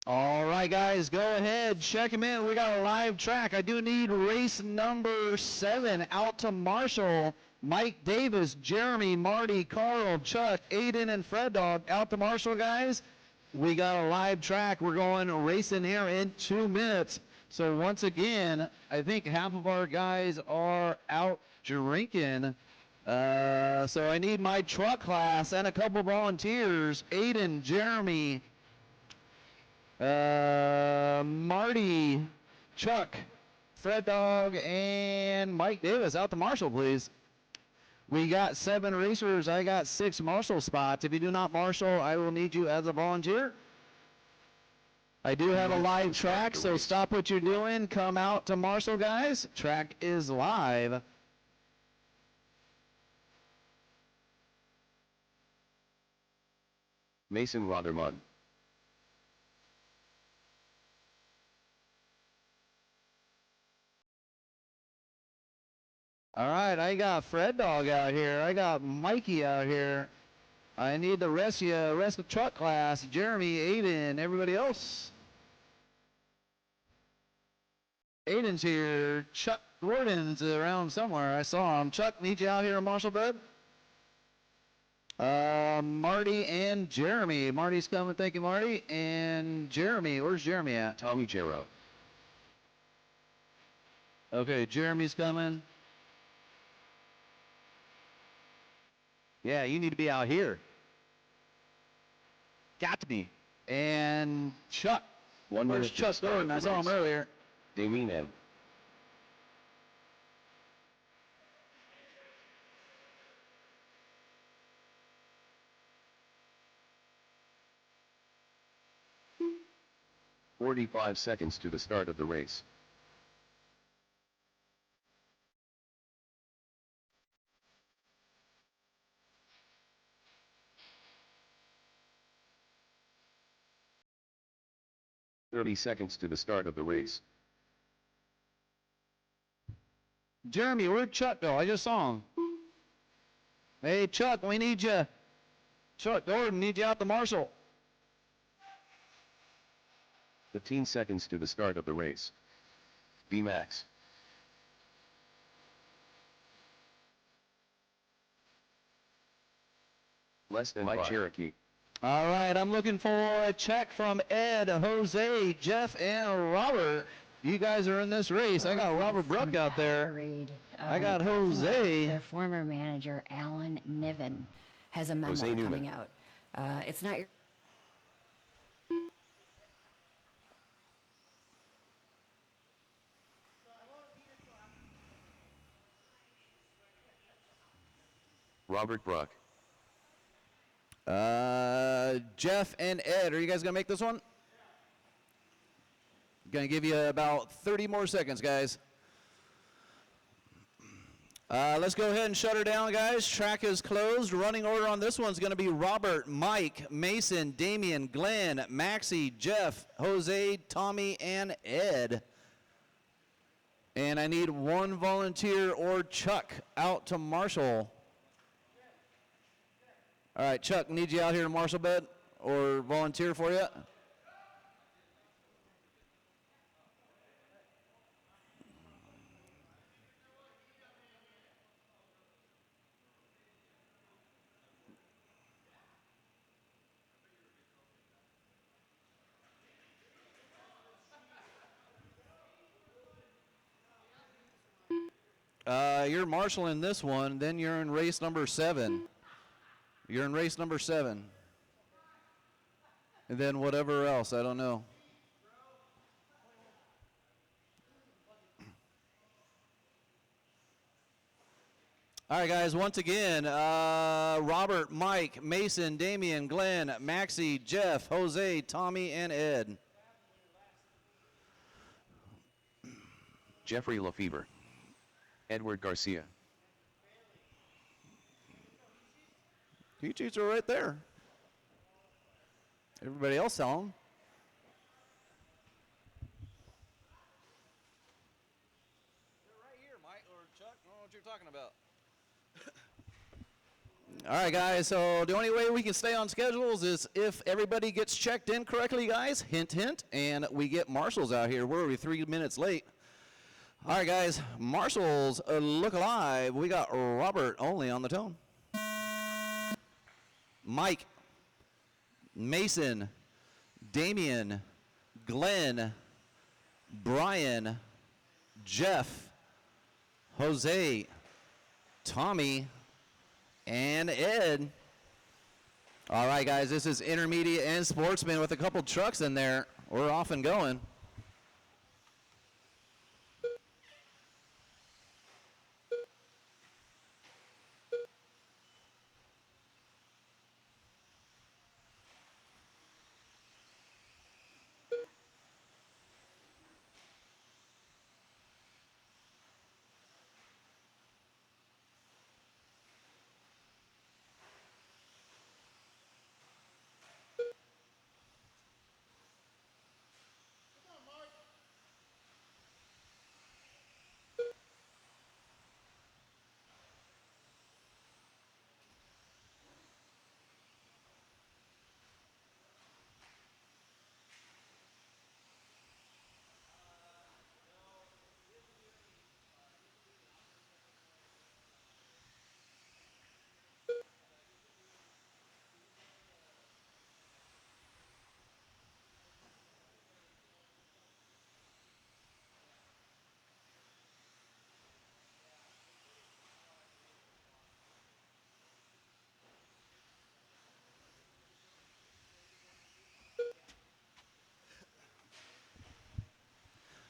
All right, guys, go ahead, check him in. We got a live track. I do need race number 7 out to Marshall. Mike Davis, Jeremy, Marty, Carl, Chuck, Aiden, and Fred Dog out to Marshall, guys. We got a live track. We're going racing here in 2 minutes. So once again, I think half of our guys are out drinking. So I need my truck class and a couple volunteers. Aiden, Jeremy, Marty, Chuck, Fred Dog, and Mike Davis out to Marshall, please. We got 7 racers. I got 6 Marshall spots. If you do not Marshall, I will need you as a volunteer. I do have a live track, so stop what you're doing. Come out to Marshall, guys. Track is live. Mason Rothermund. All right, I got Fred Dog out here. I got Mikey out here. I need the rest of the truck class. Jeremy, Aiden, everybody else. Aiden's here. Chuck Gordon's around somewhere. I saw him. Chuck, need you out here in Marshall, bud? Marty and Jeremy. Marty's coming. Thank you, Marty. And Jeremy. Where's Jeremy at? Tommy Jarrow. Okay, Jeremy's coming. Yeah, you need to be out here. Got to be. And Chuck. Where's Chuck Gordon? I saw him earlier. Damien M. "45 seconds to the start of the race. "30 seconds to the start of the race. Jeremy, where'd Chuck go? I just saw him. Hey, Chuck, we need you. Chuck Gordon, need you out to Marshall. 15 seconds to the start of the race. B-Max. Less than Mike Cherokee. All right, I'm looking for a check from Ed, Jose, Jeff, and Robert. You guys are in this race. I got Robert Brook out there. I got Jose. Their former manager, Alan Niven, has a memo coming out. It's not your... Robert Brook. Jeff and Ed, are you guys going to make this one? Going to give you about 30 more seconds, guys. Let's go ahead and shut her down, guys. Track is closed. Running order on this one's going to be Robert, Mike, Mason, Damian, Glenn, Maxie, Jeff, Jose, Tommy, and Ed. And I need 1 volunteer or Chuck out to Marshall. All right, Chuck, need you out here to Marshall, bed or volunteer for you? You're marshaling this one, then you're in race number 7. You're in race number 7. And then whatever else, I don't know. All right, guys, once again, Robert, Mike, Mason, Damian, Glenn, Maxie, Jeff, Jose, Tommy, and Ed. Jeffrey Lefevre. Edward Garcia. Peaches are right there. Everybody else saw them. They're right here, Mike or Chuck. I don't know what you're talking about. All right, guys, so the only way we can stay on schedules is if everybody gets checked in correctly, guys. Hint, hint. And we get marshals out here. We're already 3 minutes late. All right, guys, marshals look alive. We got Robert only on the tone. Mike, Mason, Damian, Glenn, Brian, Jeff, Jose, Tommy, and Ed. All right, guys, this is intermediate and sportsman with a couple trucks in there. We're off and going.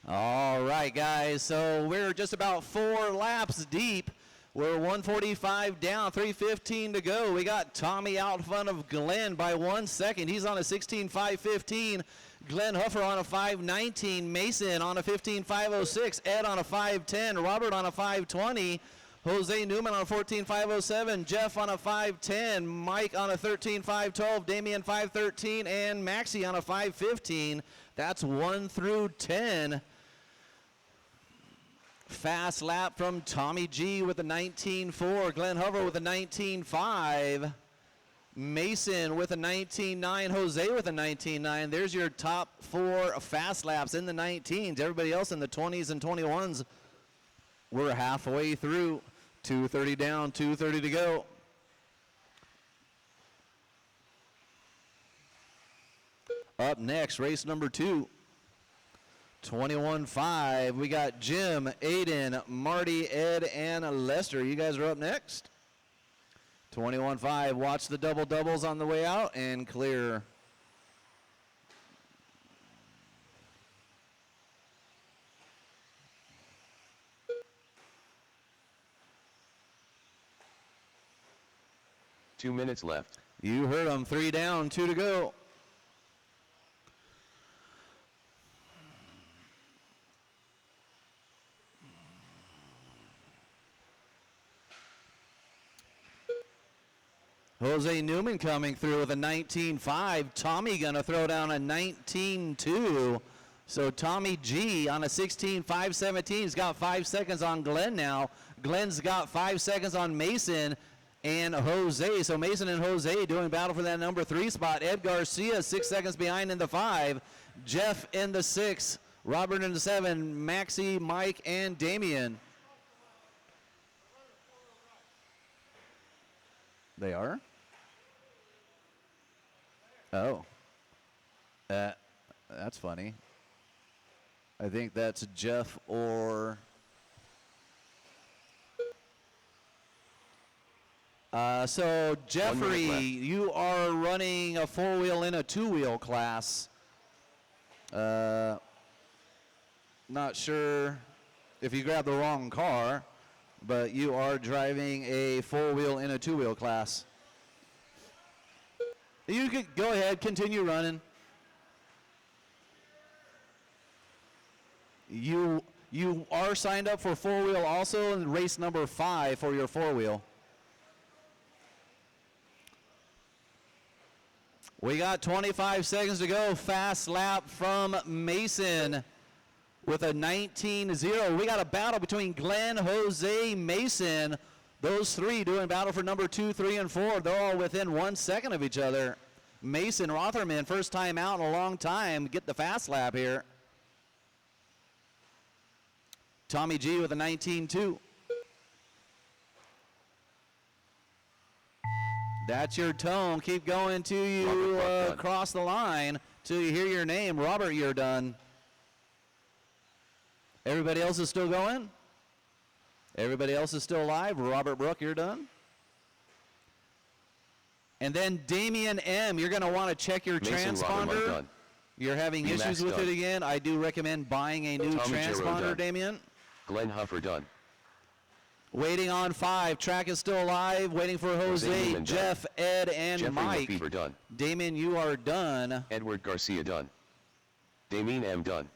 All right, guys, so we're just about 4 laps deep. We're 145 down, 3:15 to go. We got Tommy out front of Glenn by 1 second. He's on a 16.515. Glenn Huffer on a 5:19. Mason on a 15.506. Ed on a 5:10. Robert on a 5:20. Jose Newman on a 14.507. Jeff on a 5:10. Mike on a 13.512. Damian 5:13. And Maxie on a 5:15. That's 1 through 10. Fast lap from Tommy G with a 19.4. Glenn Hover with a 19.5. Mason with a 19.9. Jose with a 19.9. There's your top 4 fast laps in the 19s. Everybody else in the 20s and 21s. We're halfway through. 2:30 down, 2:30 to go. Up next, race number 2. 21.5. We got Jim, Aiden, Marty, Ed, and Lester. You guys are up next. 21.5. Watch the double doubles on the way out and clear. Two minutes left. You heard them. 3 down, 2 to go. Jose Newman coming through with a 19.5. Tommy gonna throw down a 19.2. So Tommy G on a 16.517. He's got 5 seconds on Glenn now. Glenn's got 5 seconds on Mason and Jose. So Mason and Jose doing battle for that number 3 spot. Ed Garcia 6 seconds behind in the 5. Jeff in the 6. Robert in the 7. Maxie, Mike, and Damian. They are? Oh. That's funny. I think that's Jeff or... so Jeffrey, you are running a 4-wheel in a 2-wheel class. Not sure if you grabbed the wrong car, but you are driving a 4-wheel in a 2-wheel class. You could go ahead, continue running. You are signed up for 4-wheel also in race number 5 for your 4-wheel. We got 25 seconds to go. Fast lap from Mason with a 19.0. We got a battle between Glenn, Jose, Mason. Those three doing battle for number 2, 3, and 4. They're all within 1 second of each other. Mason Rotherman, first time out in a long time, get the fast lap here. Tommy G with a 19.2. That's your tone. Keep going till you cross the line, till you hear your name. Robert, you're done. Everybody else is still going? Everybody else is still alive. Robert Brook, you're done. And then Damian M., you're going to want to check your Mason transponder. Done. You're having issues with it again. I do recommend buying a new transponder, Damian. Glenn Huffer done. Waiting on 5. Track is still alive. Waiting for Jose, Jeff, Ed, and Jeffrey Mike. Lefevre done. Damien, you are done. Edward Garcia done. Damien M. done.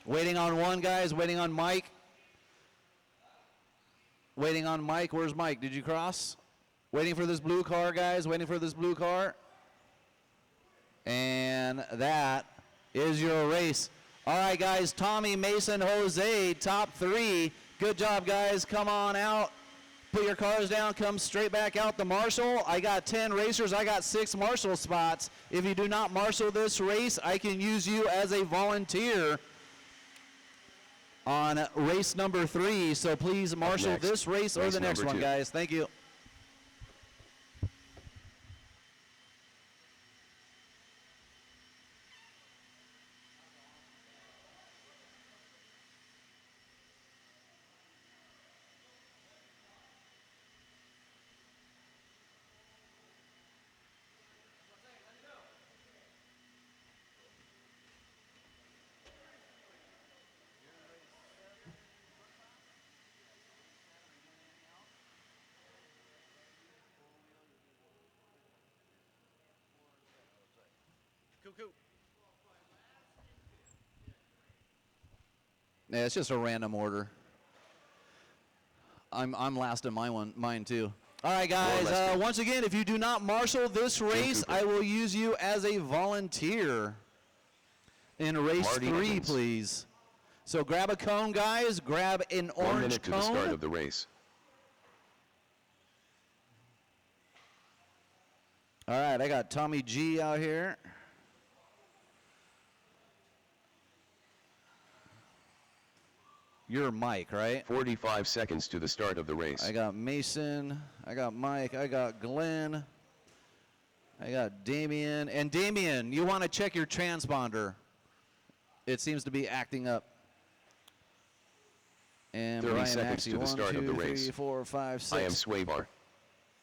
Waiting on 1, guys. Waiting on Mike. Waiting on Mike. Where's Mike? Did you cross? Waiting for this blue car, guys. Waiting for this blue car. And that is your race. All right, guys. Tommy, Mason, Jose, top 3. Good job, guys. Come on out. Put your cars down. Come straight back out to Marshall. I got 10 racers. I got 6 Marshall spots. If you do not marshal this race, I can use you as a volunteer on race number 3. So please marshal this race or the next one, guys. Thank you. Yeah, it's just a random order. I'm last in mine too. All right, guys. Once again, if you do not marshal this race, I will use you as a volunteer in race 3, please. So grab a cone, guys. Grab an orange cone. 1 minute to the start of the race. All right, I got Tommy G out here. You're Mike, right? 45 seconds to the start of the race. I got Mason, I got Mike, I got Glenn, I got Damien. And Damien, you want to check your transponder. It seems to be acting up. And 30 Brian seconds to the start of the race. 3, 4, 5, 6. I am Swaybar.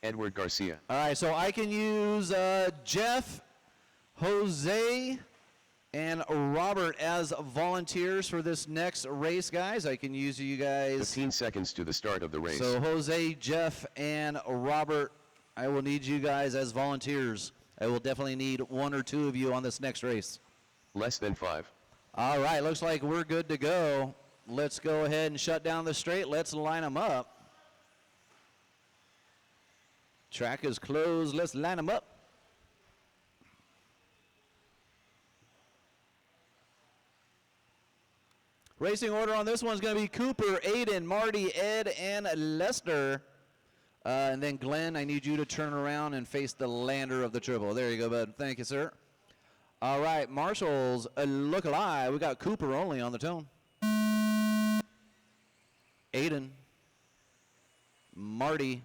Edward Garcia. All right, so I can use Jeff, Jose, and Robert as volunteers for this next race, guys. I can use you guys. 15 seconds to the start of the race. So Jose, Jeff, and Robert, I will need you guys as volunteers. I will definitely need 1 or 2 of you on this next race. Less than 5. All right, looks like we're good to go. Let's go ahead and shut down the straight. Let's line them up. Track is closed. Let's line them up. Racing order on this one is going to be Cooper, Aiden, Marty, Ed, and Lester. And then Glenn, I need you to turn around and face the lander of the triple. There you go, bud. Thank you, sir. All right, Marshall's look alive. We got Cooper only on the tone. Aiden, Marty,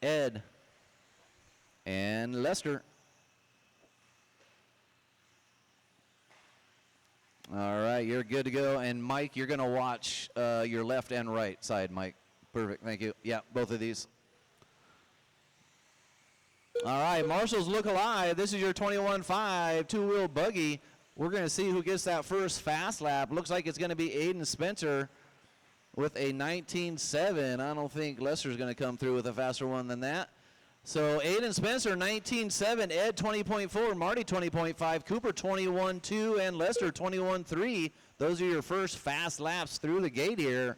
Ed, and Lester. All right, you're good to go. And Mike, you're going to watch your left and right side, Mike. Perfect, thank you. Yeah, both of these. All right, Marshall's look alive. This is your 21.5 two-wheel buggy. We're going to see who gets that first fast lap. Looks like it's going to be Aiden Spencer with a 19.7. I don't think Lester's going to come through with a faster one than that. So Aiden Spencer, 19.7, Ed 20.4, Marty 20.5, Cooper 21.2, and Lester 21.3. Those are your first fast laps through the gate here.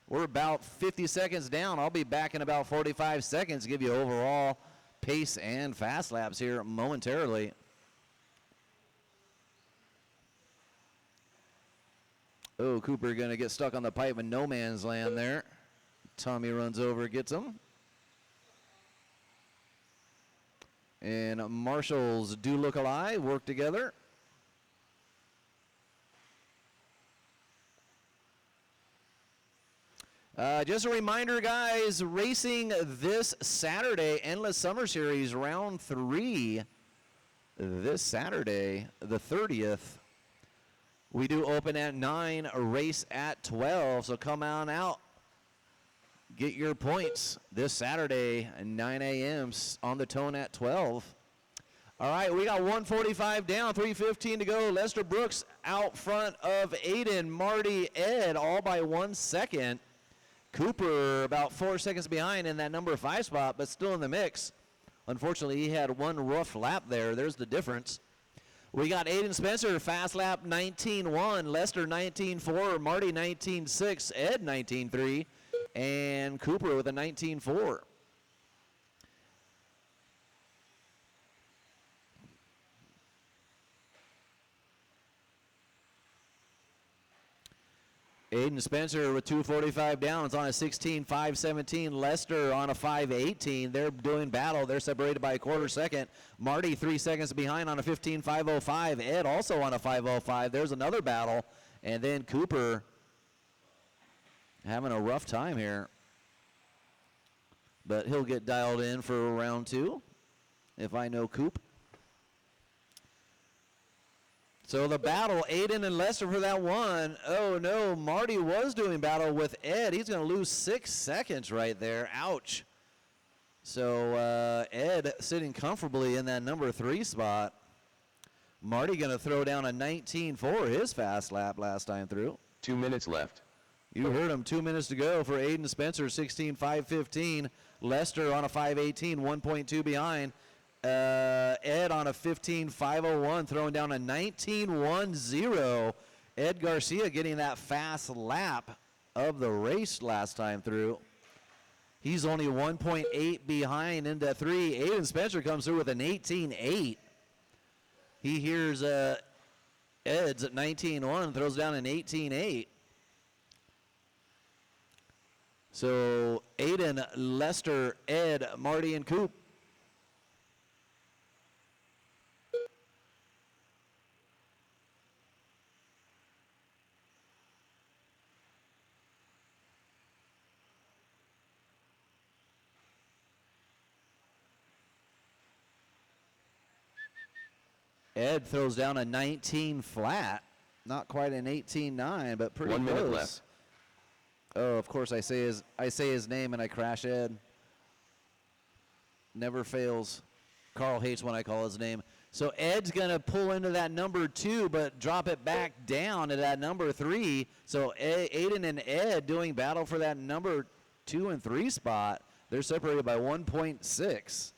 We're about 50 seconds down. I'll be back in about 45 seconds to give you overall pace and fast laps here momentarily. Oh, Cooper going to get stuck on the pipe in no man's land there. Tommy runs over, gets him. And Marshall's do look alike, work together. Just a reminder, guys, racing this Saturday, Endless Summer Series, round 3, this Saturday, the 30th. We do open at 9, a race at 12, so come on out. Get your points this Saturday at 9 a.m. on the tone at 12. All right, we got 1:45 down, 3:15 to go. Lester Brooks out front of Aiden, Marty, Ed, all by 1 second. Cooper about 4 seconds behind in that number 5 spot, but still in the mix. Unfortunately, he had one rough lap there. There's the difference. We got Aiden Spencer, fast lap 19.1, Lester 19.4, Marty 19.6, Ed 19.3, and Cooper with a 19.4. Aiden Spencer with 2:45 downs on a 16.517. Lester on a 5:18. They're doing battle. They're separated by a quarter second. Marty 3 seconds behind on a 15.505. Ed also on a 5:05. There's another battle. And then Cooper having a rough time here. But he'll get dialed in for round 2 if I know Coop. So the battle, Aiden and Lester for that one. Oh, no, Marty was doing battle with Ed. He's going to lose 6 seconds right there. Ouch. So Ed sitting comfortably in that number 3 spot. Marty going to throw down a 19.4, his fast lap last time through. 2 minutes left. You heard him, 2 minutes to go for Aiden Spencer, 16.515. Lester on a 5:18, 1.2 behind. Ed on a 15.501, throwing down a 19.10. Ed Garcia getting that fast lap of the race last time through. He's only 1.8 behind into 3. Aiden Spencer comes through with an 18.8. He hears Ed's at 19.1, throws down an 18.8. So Aiden, Lester, Ed, Marty, and Coop. Ed throws down a 19 flat. Not quite an 18.9, but pretty 1 close. minute left. Oh, of course I say his name and I crash Ed. Never fails. Carl hates when I call his name. So Ed's going to pull into that number 2, but drop it back down to that number 3. So Aiden and Ed doing battle for that number 2 and 3 spot. They're separated by 1.6.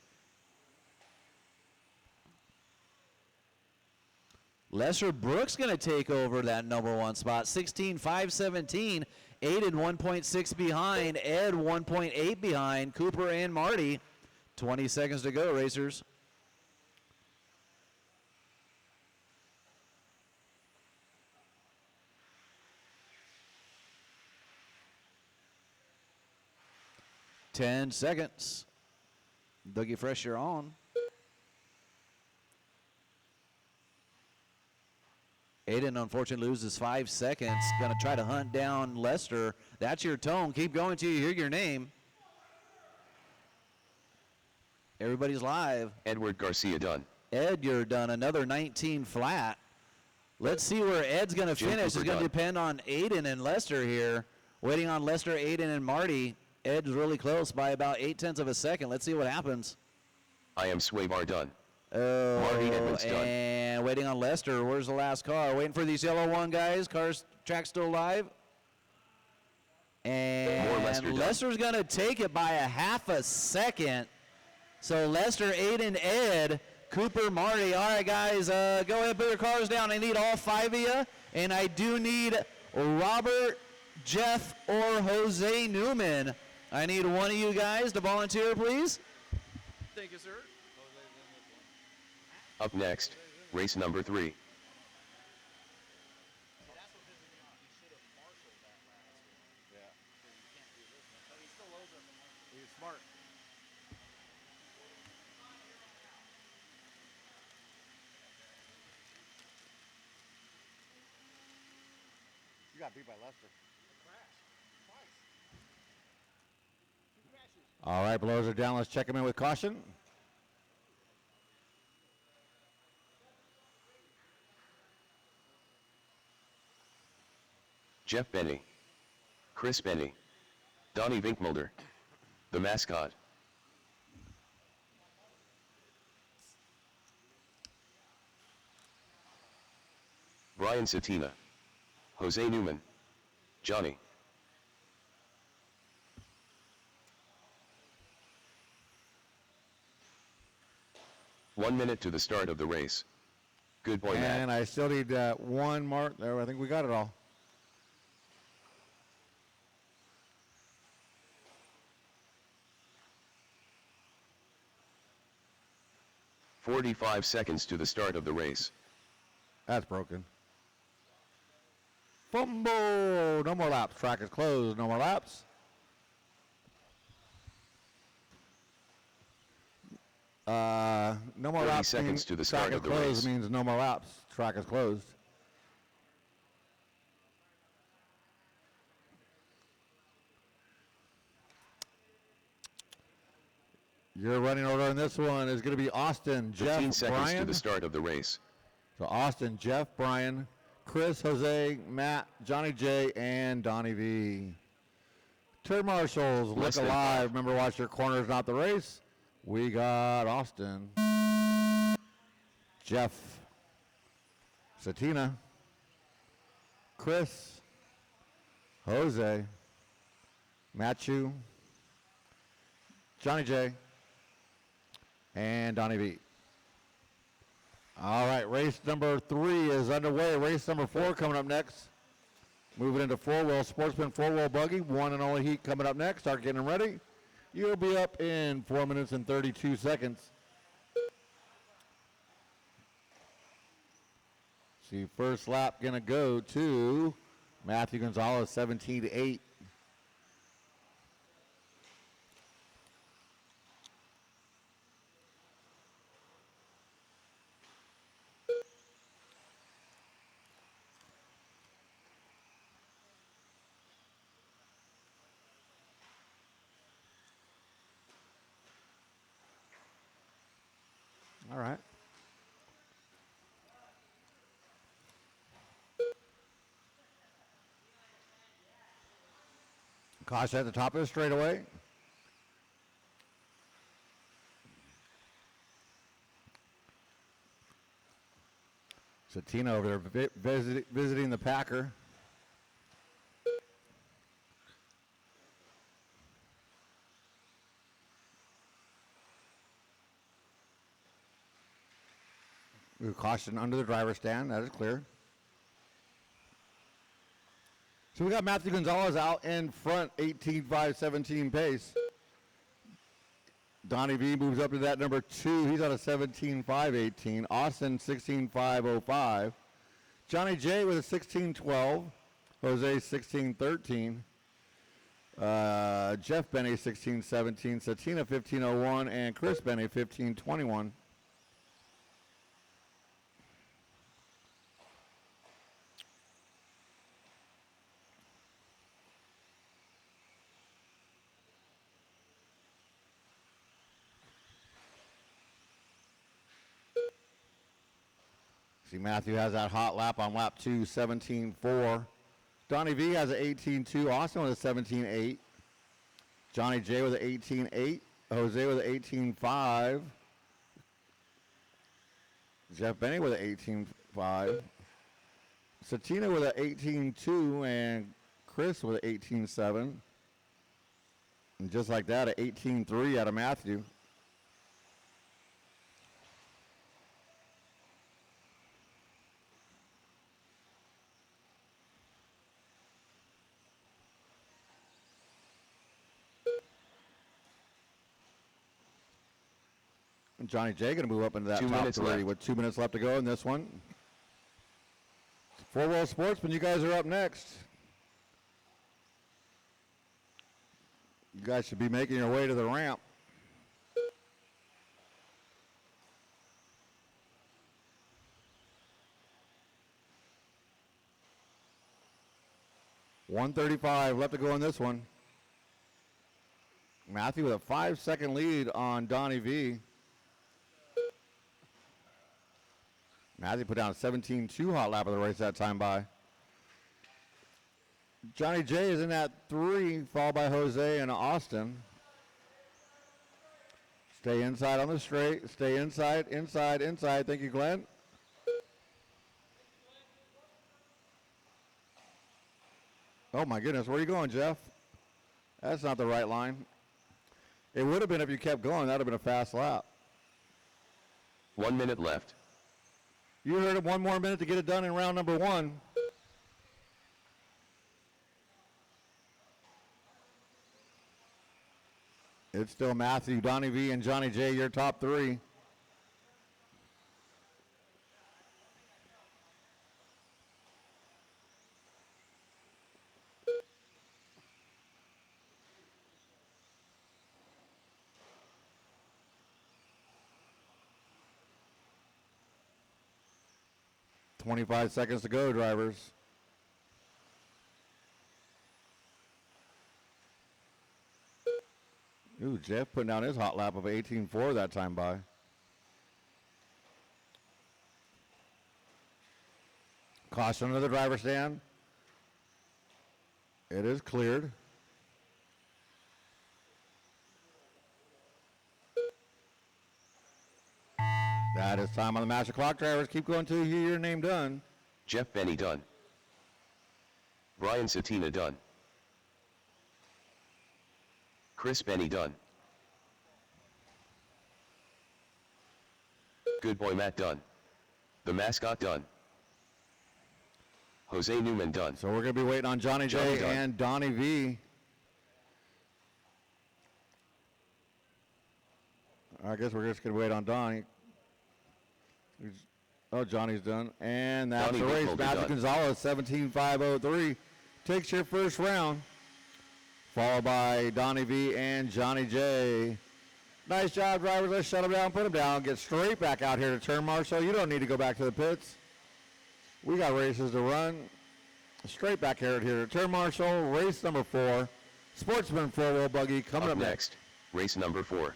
Lester Brooks going to take over that number 1 spot. 16.517. Aiden 1.6 behind. Ed 1.8 behind. Cooper and Marty. 20 seconds to go, racers. Ten seconds. Dougie Fresh, you're on. Aiden, unfortunately, loses 5 seconds. Going to try to hunt down Lester. That's your tone. Keep going till you hear your name. Everybody's live. Edward Garcia done. Ed, you're done. Another 19 flat. Let's see where Ed's going to finish. It's going to depend on Aiden and Lester here. Waiting on Lester, Aiden, and Marty. Ed's really close by about 0.8 of a second. Let's see what happens. I am Swaybar done. Oh, Marty Edmonds done. And waiting on Lester. Where's the last car? Waiting for these yellow one guys. Track's still live. And Lester's going to take it by a half a second. So Lester, Aiden, Ed, Cooper, Marty. All right, guys, go ahead and put your cars down. I need all 5 of you. And I do need Robert, Jeff, or Jose Newman. I need one of you guys to volunteer, please. Thank you, sir. Up next, race number 3. She got beat by Lester. All right, blowers are down. Let's check them in with caution. Jeff Benny, Chris Benny, Donnie Vinkmulder, the mascot. Brian Satina, Jose Newman, Johnny. One minute to the start of the race. Good boy, Matt. And I still need one mark there. I think we got it all. "45 seconds to the start of the race. That's broken. Fumble! No more laps. Track is closed. No more laps. No more 30 laps. seconds to the start of the closed race. means no more laps. Track is closed. Your running order on this one is going to be Austin, 15 Jeff, seconds Brian. to the start of the race. So Austin, Jeff, Brian, Chris, Jose, Matt, Johnny J, and Donnie V. Turn marshals, look Less than alive. 5. Remember, watch your corners, not the race. We got Austin, Jeff, Satina, Chris, Jose, Matthew, Johnny J, and Donnie V. All right, race number 3 is underway. Race number 4 coming up next. Moving into four-wheel sportsman, four-wheel buggy. One and only heat coming up next. Start getting ready. You'll be up in 4 minutes and 32 seconds. See, first lap going to go to Matthew Gonzalez, 17-8. All right. Caution at the top of the straightaway. Satina over there visiting the Packer. We caution under the driver's stand. That is clear. So we got Matthew Gonzalez out in front, 18.5-17 pace. Donnie V moves up to that number 2. He's on a 17.5-18. Austin, 16.5-05. Johnny J with a 16.12. Jose, 16.13. Jeff Benny, 16.17. Satina, 15.01. And Chris Benny, 15.21. See, Matthew has that hot lap on lap 2, 17.4. Donnie V has an 18.2. Austin with a 17.8. Johnny J with an 18.8. Jose with an 18.5. Jeff Benny with an 18.5. Satina with an 18.2. And Chris with an 18.7. And just like that, an 18.3 out of Matthew. Johnny J going to move up into that top 3 with 2 minutes left to go in this one. Four-wheel sportsman, you guys are up next. You guys should be making your way to the ramp. 1:35 left to go in this one. Matthew with a 5-second lead on Donnie V. Matthew put down a 17-2 hot lap of the race that time by. Johnny J is in at 3, followed by Jose and Austin. Stay inside on the straight. Stay inside, inside, inside. Thank you, Glenn. Oh, my goodness. Where are you going, Jeff? That's not the right line. It would have been if you kept going. That would have been a fast lap. 1 minute left. You heard him. 1 more minute to get it done in round number 1. It's still Matthew, Donnie V, and Johnny J, your top 3. "25 seconds to go, drivers." Ooh, Jeff putting down his hot lap of 18.4 that time by. Caution to the driver's stand. It is cleared. That is time on the master clock. Drivers, keep going till you hear your name done. Jeff Benny done. Brian Satina done. Chris Benny done. Good boy Matt done. The mascot done. Jose Newman done. So we're going to be waiting on Johnny J done. and Donnie V. I guess we're just going to wait on Donnie. Oh, Johnny's done. And that's Donnie the race. Winkle Matthew done. Gonzalez, 17.503, takes your first round, followed by Donnie V and Johnny J. Nice job, drivers. Let's shut them down, put them down, get straight back out here to turn marshal. You don't need to go back to the pits. We got races to run. Straight back here to turn marshal. Race number 4. Sportsman 4-wheel buggy coming up next. Race number 4.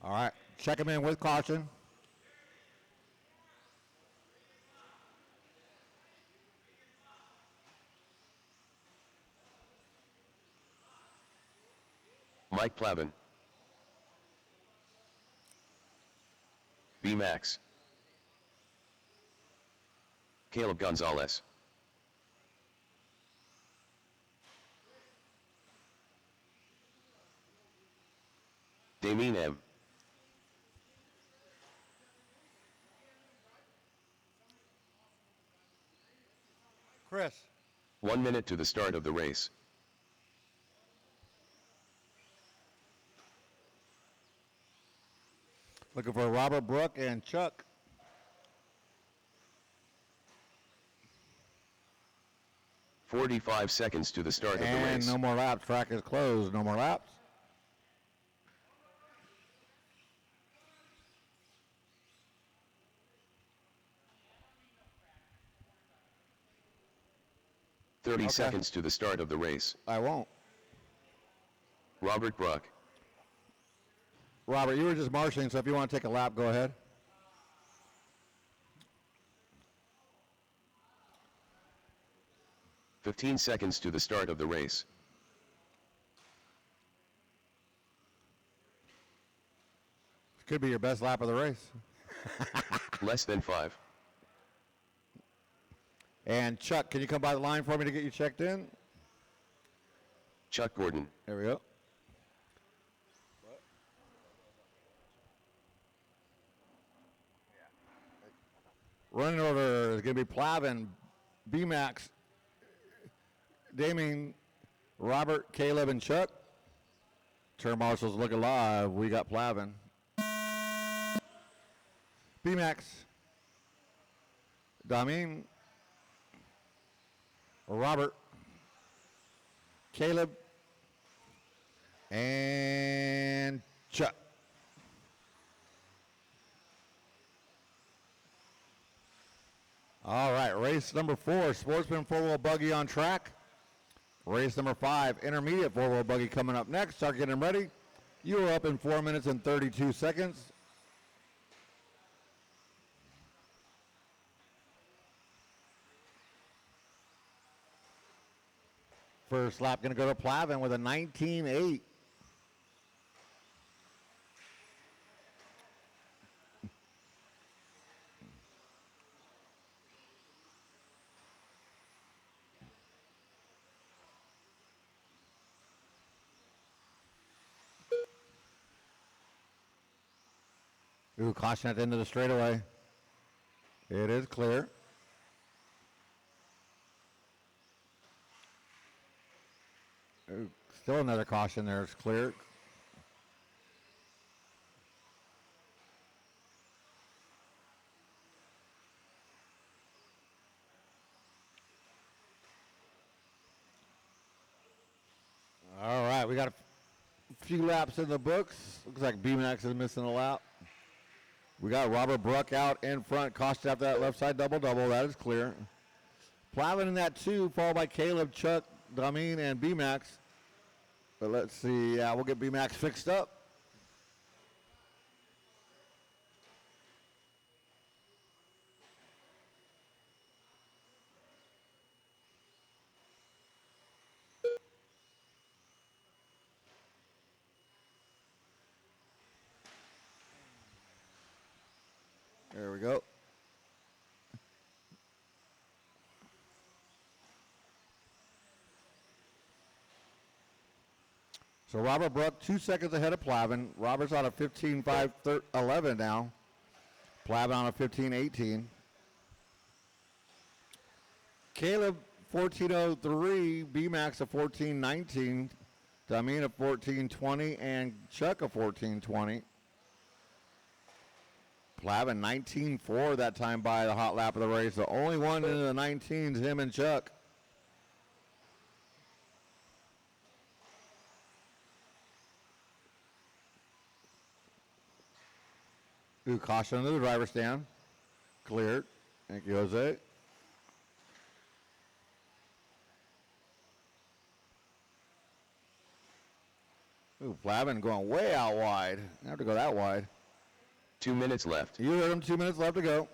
All right, check them in with caution. Mike Plavin. B. Max. Caleb Gonzalez. Damien M. Chris. 1 minute to the start of the race. Looking for Robert, Brooke, and Chuck. 45 seconds to the start of the race. And no more laps. Track is closed. No more laps. Thirty seconds to the start of the race. I won't. Robert Bruck. Robert, you were just marshalling, so if you want to take a lap, go ahead. "15 seconds to the start of the race. Could be your best lap of the race. Less than 5. And Chuck, can you come by the line for me to get you checked in? Chuck Gordon. There we go. Running order is going to be Plavin, B-Max, Damien, Robert, Caleb, and Chuck. Turn marshals looking live. We got Plavin. B-Max, Damien, Robert, Caleb, and Chuck. All right, race number 4, Sportsman 4-wheel buggy on track. Race number 5, intermediate 4-wheel buggy coming up next. Start getting them ready. You are up in 4 minutes and 32 seconds. First lap going to go to Plavin with a 19.8. Ooh, caution at the end of the straightaway. It is clear. Ooh, still another caution there. It's clear. All right, we got a few laps in the books. Looks like BMAX is missing a lap. We got Robert Bruck out in front. Caution after that left side double-double. That is clear. Plavin in that 2, followed by Caleb, Chuck, Damien, and BMAX. But let's see. Yeah, we'll get BMAX fixed up. There we go. So Robert Bruck 2 seconds ahead of Plavin. Robert's on a 15.5.11 now. Plavin on a 15.18. Caleb 14.03. BMAX a 14.19. Damien a 14.20. And Chuck a 14.20. Plavin 19.4 that time by the hot lap of the race. The only one in the 19s, him and Chuck. Ooh, caution under the driver's stand. Cleared. Thank you, Jose. Ooh, Plavin going way out wide. I have to go that wide. 2 minutes left. You heard him, 2 minutes left to go.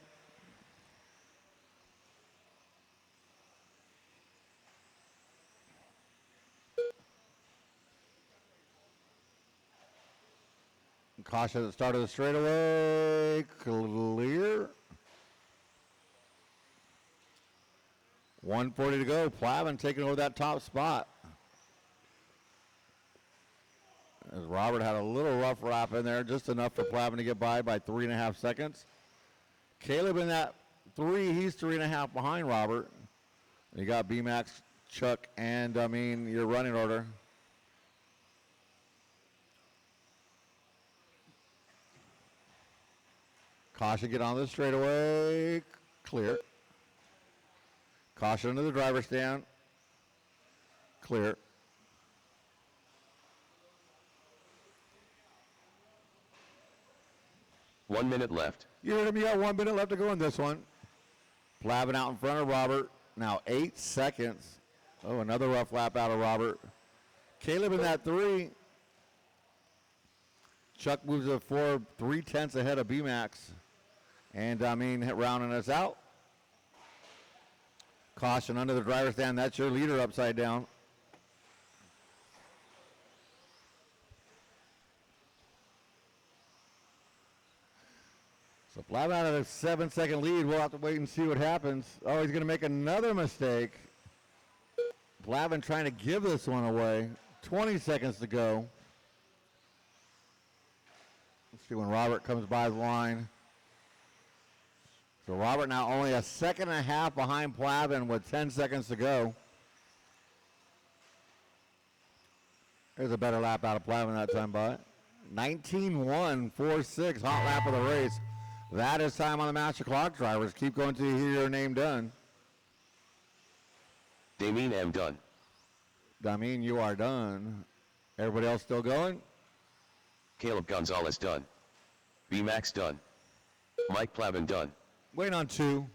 Caution at the start of the straightaway. Clear. 140 to go. Plavin taking over that top spot. As Robert had a little rough wrap in there, just enough for Plavin to get by 3.5 seconds. Caleb in that 3, he's 3.5 behind Robert. You got BMAX, Chuck, and your running order. Caution, get on the straightaway. Clear. Caution into the driver's stand. Clear. One minute left. You heard him, you got 1 minute left to go in this one. Plavin out in front of Robert. Now 8 seconds. Oh, another rough lap out of Robert. Caleb in that 3. Chuck moves to 4, 3/10 ahead of BMAX. And hit rounding us out. Caution under the driver's stand. That's your leader upside down. So Plavin out of a 7-second lead. We'll have to wait and see what happens. Oh, he's going to make another mistake. Plavin trying to give this one away. 20 seconds to go. Let's see when Robert comes by the line. So Robert now only a 1.5 seconds behind Plavin with 10 seconds to go. There's a better lap out of Plavin that time, but 19.146, hot lap of the race. That is time on the master clock. Drivers keep going till you hear your name done. Damien M. done. Damien, you are done. Everybody else still going? Caleb Gonzalez done. B. Max done. Mike Plavin done. Waiting on 2.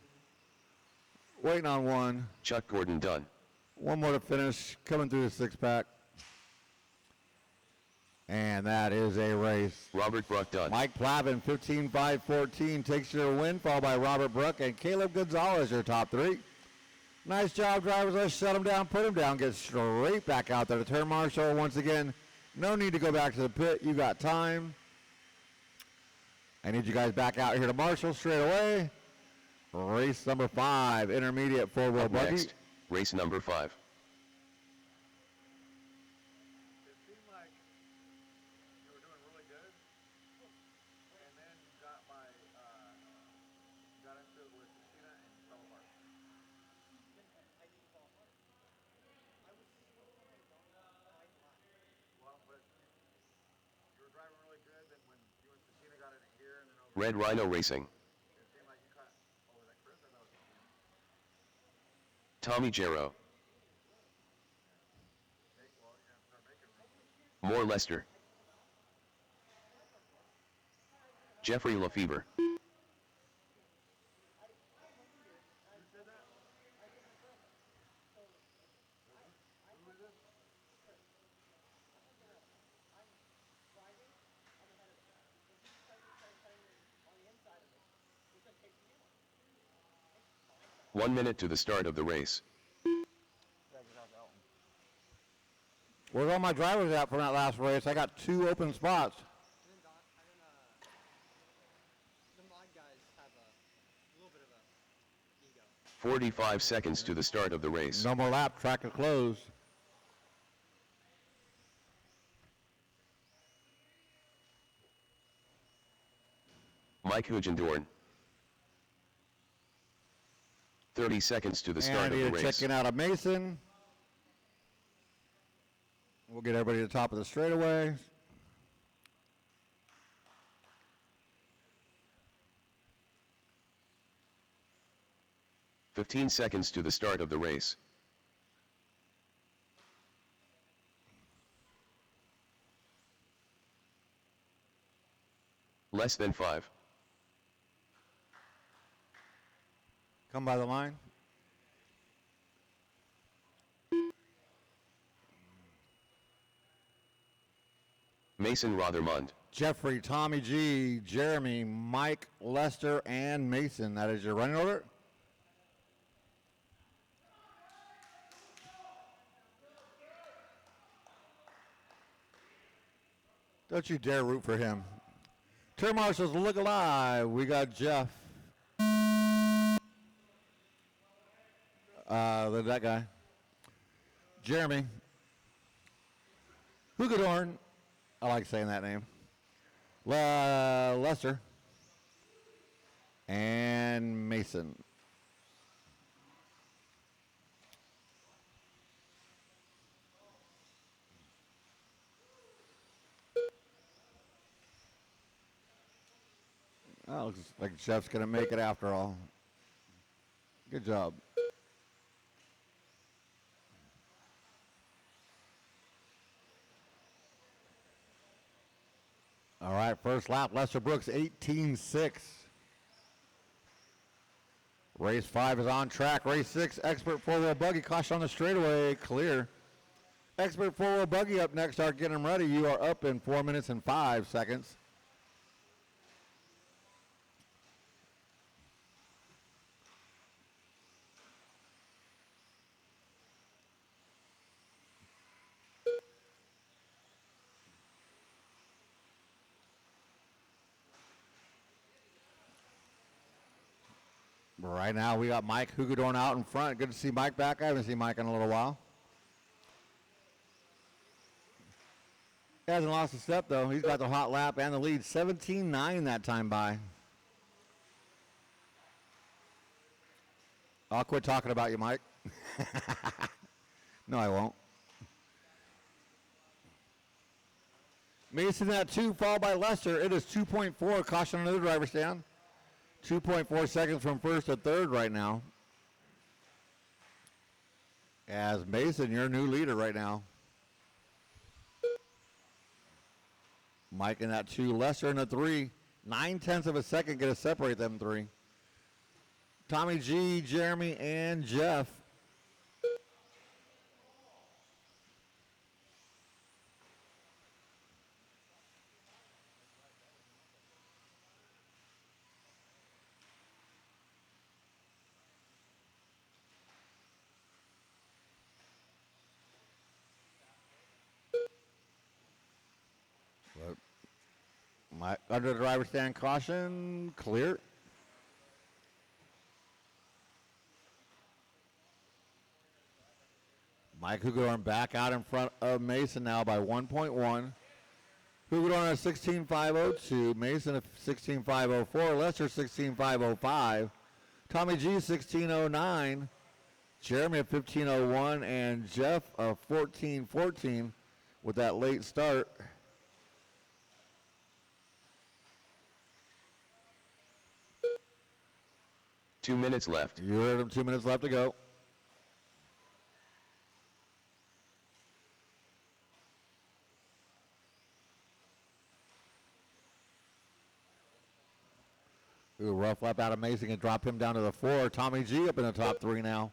Waiting on 1. Chuck Gordon done. 1 more to finish. Coming through the 6-pack. And that is a race. Robert Bruck done. Mike Plavin, 15-5-14, takes your win, followed by Robert Bruck and Caleb Gonzalez, your top 3. Nice job, drivers. Let's shut him down, put him down, get straight back out there to turn marshal once again. No need to go back to the pit. You got time. I need you guys back out here to marshal straight away. Race number 5, intermediate 4-wheel buggy. Next, race number 5. Red Rhino Racing. Tommy Jarrow. Moore Lester. Jeffrey Lefebvre. One minute to the start of the race. Where's all my drivers at from that last race? I got 2 open spots. 45 seconds to the start of the race. No more lap, track is closed. Mike Hugendorn. 30 seconds to the start of the race. Checking out of Mason. We'll get everybody to the top of the straightaway. "15 seconds to the start of the race. Less than 5. Come by the line. Mason Rothermund. Jeffrey, Tommy G, Jeremy, Mike, Lester, and Mason. That is your running order. Don't you dare root for him. Turn marshals, look alive. We got Jeff. That guy. Jeremy. Hugadorn. I like saying that name. Lester. And Mason. Oh, looks like Jeff's going to make it after all. Good job. All right, first lap, Lester Brooks, 18.6. Race 5 is on track. Race 6, Expert 4-wheel buggy. Caution on the straightaway, clear. Expert 4-wheel buggy up next. Start getting them ready. You are up in 4 minutes and 5 seconds. Right now, we got Mike Hugadorn out in front. Good to see Mike back. I haven't seen Mike in a little while. He hasn't lost a step, though. He's got the hot lap and the lead. 17.9 that time by. I'll quit talking about you, Mike. No, I won't. Mason at 2, followed by Lester. It is 2.4. Caution on the driver's stand. 2.4 seconds from first to third right now. As Mason, your new leader right now. Mike in that 2, Lester in the 3. 9/10 of a second going to separate them 3. Tommy G, Jeremy, and Jeff. Mike under the driver's stand, caution, clear. Mike Hugedorn back out in front of Mason now by 1.1. Hugedorn at 16.502, Mason at 16.504, Lester 16.505, Tommy G 16.09, Jeremy at 15.01, and Jeff 14.14 with that late start. Two minutes left. You heard him, 2 minutes left to go. Ooh, rough lap out of Mason and drop him down to the 4. Tommy G up in the top 3 now.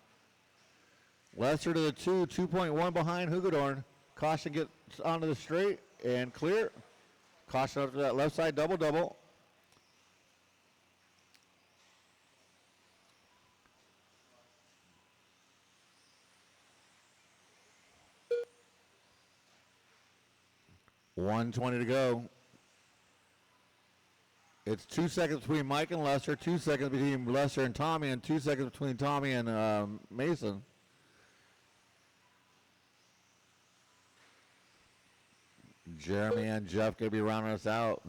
Lester to the 2, 2.1 behind Hugedorn. Caution gets onto the straight and clear. Caution up to that left side double-double. $1:20 to go. It's 2 seconds between Mike and Lester, 2 seconds between Lester and Tommy, and 2 seconds between Tommy and Mason. Jeremy and Jeff going to be rounding us out.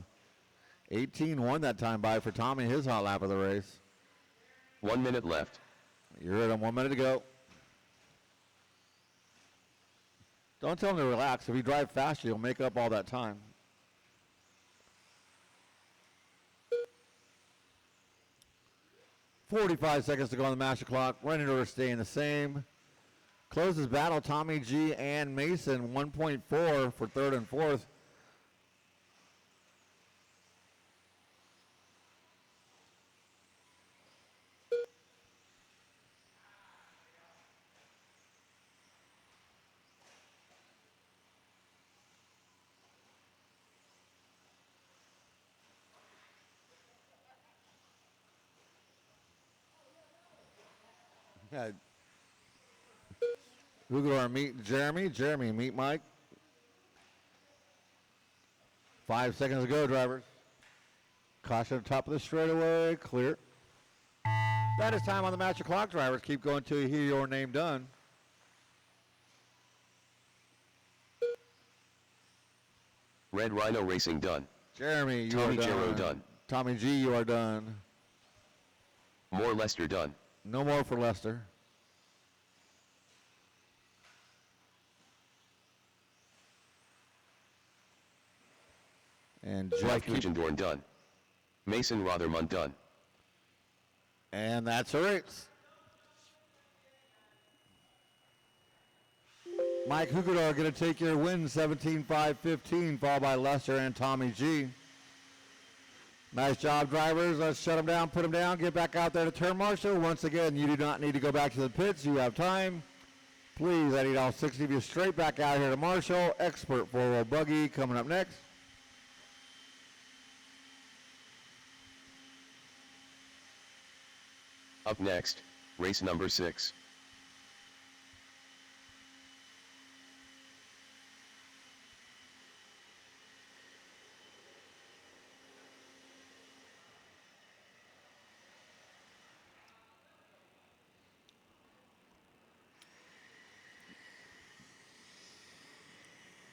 18-1 that time by for Tommy, his hot lap of the race. 1 minute left. You're at 1 minute to go. Don't tell him to relax. If you drive faster, you'll make up all that time. $45 seconds to go on the master clock. Running order staying the same. Closes battle, Tommy G and Mason, 1.4 for third and fourth. Hugedorn meet Jeremy. Jeremy meet Mike. 5 seconds to go, drivers. Caution at the top of the straightaway. Clear. That is time on the master clock, drivers. Keep going until you hear your name done. Red Rhino Racing done. Jeremy, you Tommy are done. Gero done. Tommy G, you are done. More Lester done. No more for Lester. And Mike Jeff Hugedorn done. Mason Rothermund done. And that's a race. Mike Hugedorn going to take your win, 17-5-15, followed by Lester and Tommy G. Nice job, drivers. Let's shut them down, put them down, get back out there to turn marshal. Once again, you do not need to go back to the pits. You have time. Please, I need all 60 of you straight back out here to marshal. Expert four-wheel buggy coming up next. Up next, race number 6.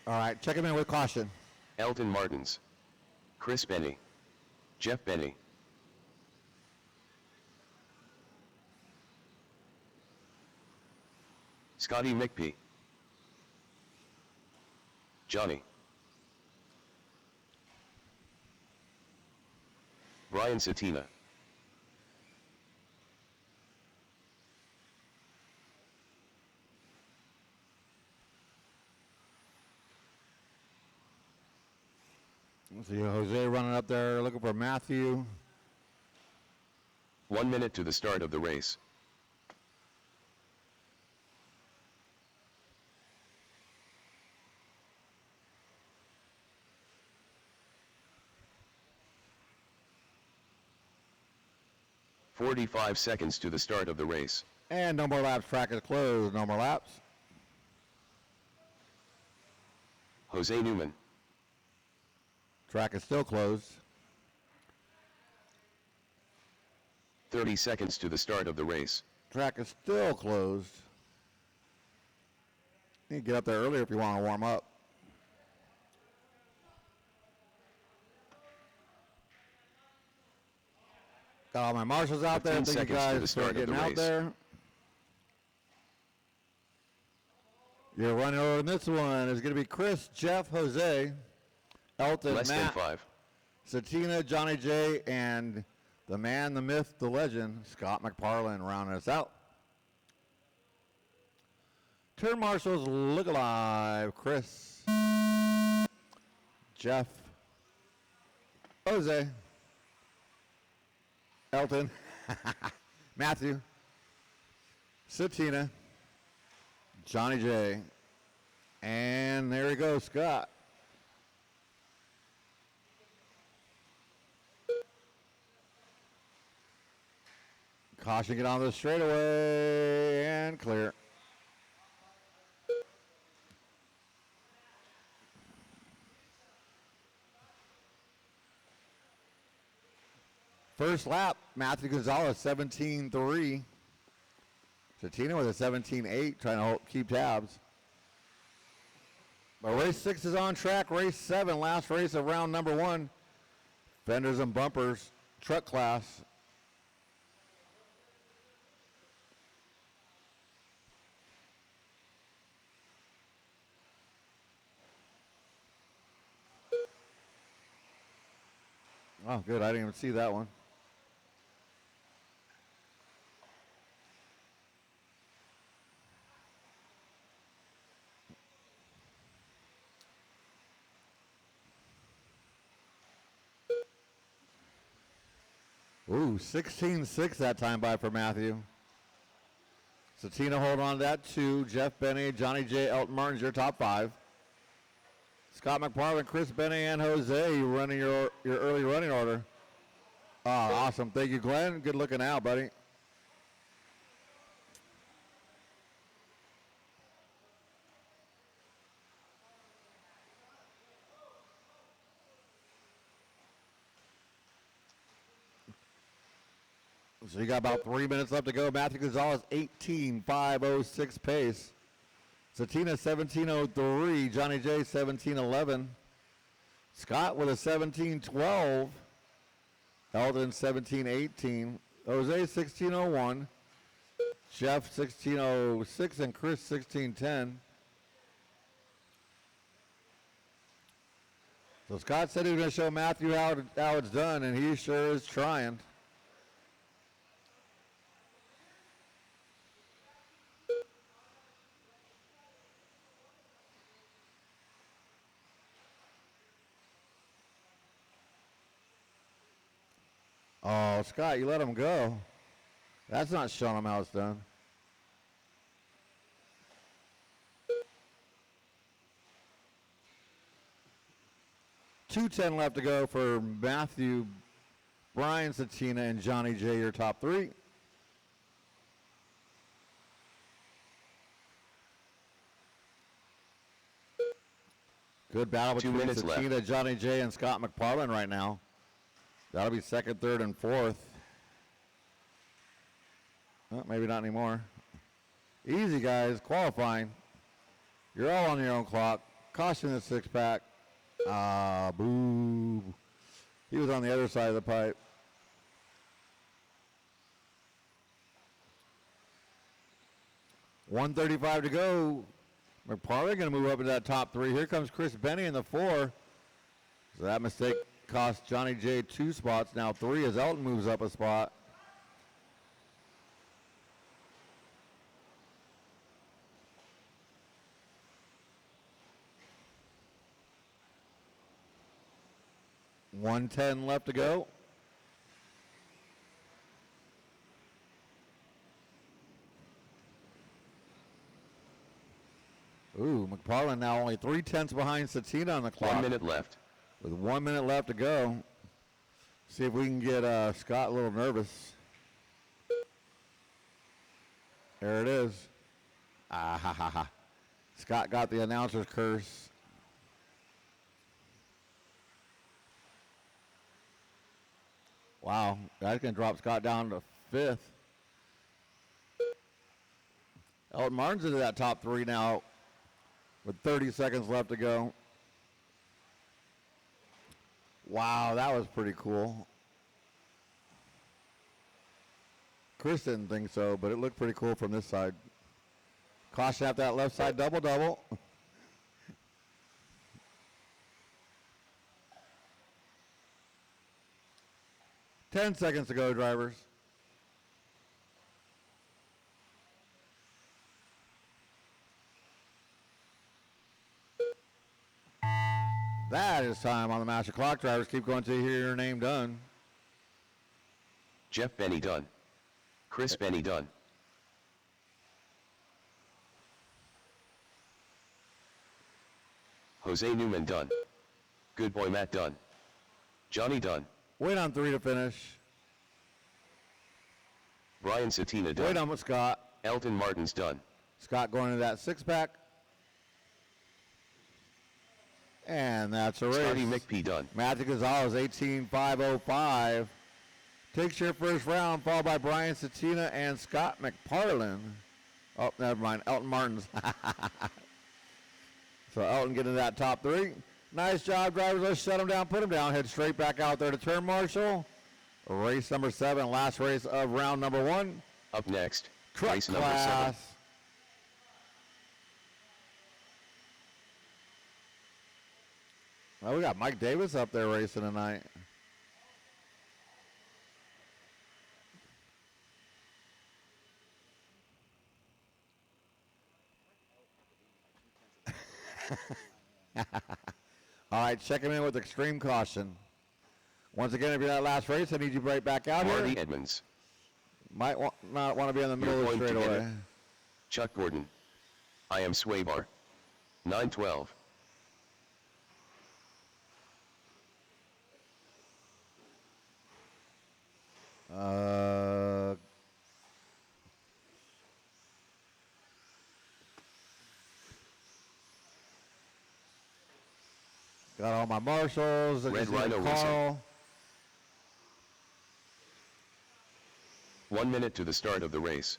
All right, check him in with caution. Elton Martins. Chris Benny. Jeff Benny. Scotty McPhee. Johnny. Brian Satina. See Jose running up there looking for Matthew. 1 minute to the start of the race. "45 seconds to the start of the race." And no more laps. Track is closed. No more laps. Jose Newman. Track is still closed. 30 seconds to the start of the race. Track is still closed. You can get up there earlier if you want to warm up. Got all my marshals out there. 15 Thank you seconds to the guys start for of the getting out race. there. Your running order in this one is going to be Chris, Jeff, Jose, Elton, Less than Matt, 5. Satina, Johnny J, and the man, the myth, the legend, Scott McParlin rounding us out. Turn marshals look alive. Chris, Jeff, Jose, Elton, Matthew, Satina, Johnny J, and there he goes, Scott. Caution, get on the straightaway and clear. First lap, Matthew Gonzalez, 17.3. Satina with a 17.8, trying to keep tabs. But race 6 is on track. Race 7, last race of round number 1. Fenders and bumpers, truck class. Oh, good. I didn't even see that one. Ooh, 16.6 that time by for Matthew. Satina hold on to that 2. Jeff Benny, Johnny J, Elton Martin's your top 5. Scott McParlin, Chris Benny, and Jose, you running your early running order. Oh, awesome. Thank you, Glenn. Good looking out, buddy. So you got about 3 minutes left to go. Matthew Gonzalez, 18.506 pace. Satina, 17.03. Johnny J, 17.11. Scott with a 17.12. Eldon, 17.18. Jose, 16.01. Jeff, 16.06. And Chris, 16.10. So Scott said he was going to show Matthew how it's done, and he sure is trying. Oh, Scott, you let him go. That's not showing him how it's done. $2:10 left to go for Matthew, Brian, Satina, and Johnny J, your top 3. Good battle 2 between minutes Satina, left. Johnny J, and Scott McParlin right now. That'll be second, third, and fourth. Well, maybe not anymore. Easy, guys. Qualifying. You're all on your own clock. Caution the 6-pack. Ah, boo. He was on the other side of the pipe. $1:35 to go. McParlin going to move up into that top 3. Here comes Chris Benny in the 4. So that mistake cost Johnny J 2 spots. Now 3 as Elton moves up a spot. 1:10 left to go. Ooh, McParland now only 3/10 behind Satina on the clock. 1 minute left. With 1 minute left to go. See if we can get Scott a little nervous. There it is. Ah, ha, ha, ha. Scott got the announcer's curse. Wow, that's going to drop Scott down to 5th. Elton Martin's into that top 3 now with 30 seconds left to go. Wow, that was pretty cool. Chris didn't think so, but it looked pretty cool from this side. Caution at that left side double-double. Ten seconds to go, drivers. That is time on the master clock. Drivers keep going till you hear your name done. Jeff Benny done. Chris Benny done. Jose Newman done. Good boy Matt done. Johnny done. Wait on 3 to finish. Brian Satina done. Wait on with Scott. Elton Martin's done. Scott going into that 6-pack. And that's a race. Scotty McP done. Matthew Gonzalez, 18.505. Takes your first round, followed by Brian Satina and Scott McParland. Oh, never mind. Elton Martin's. So Elton getting that top 3. Nice job, drivers. Let's shut them down, put them down. Head straight back out there to turn marshal. Race number 7, last race of round number 1. Up next, Truck race number class. 7. Well, we got Mike Davis up there racing tonight. All right, check him in with extreme caution. Once again, if you're that last race, I need you right back out Marty here. Edmonds. Might not want to be in the middle of the straightaway. Chuck Gordon. I am Swaybar. 912. Got all my marshals. Red Rhino Carl. 1 minute to the start of the race.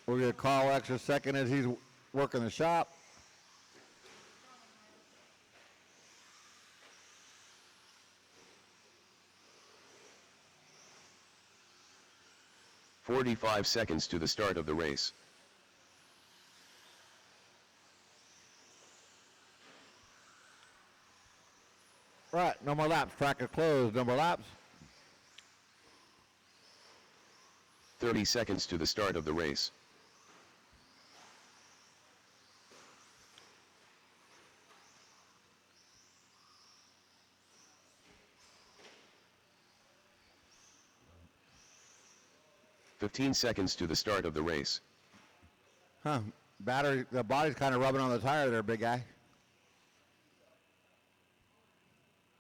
We'll get Carl extra second as he's working the shop. "45 seconds to the start of the race. Right, no more laps. Track is closed. No more laps. 30 seconds to the start of the race. "15 seconds to the start of the race. Huh. Battery, the body's kind of rubbing on the tire there, big guy.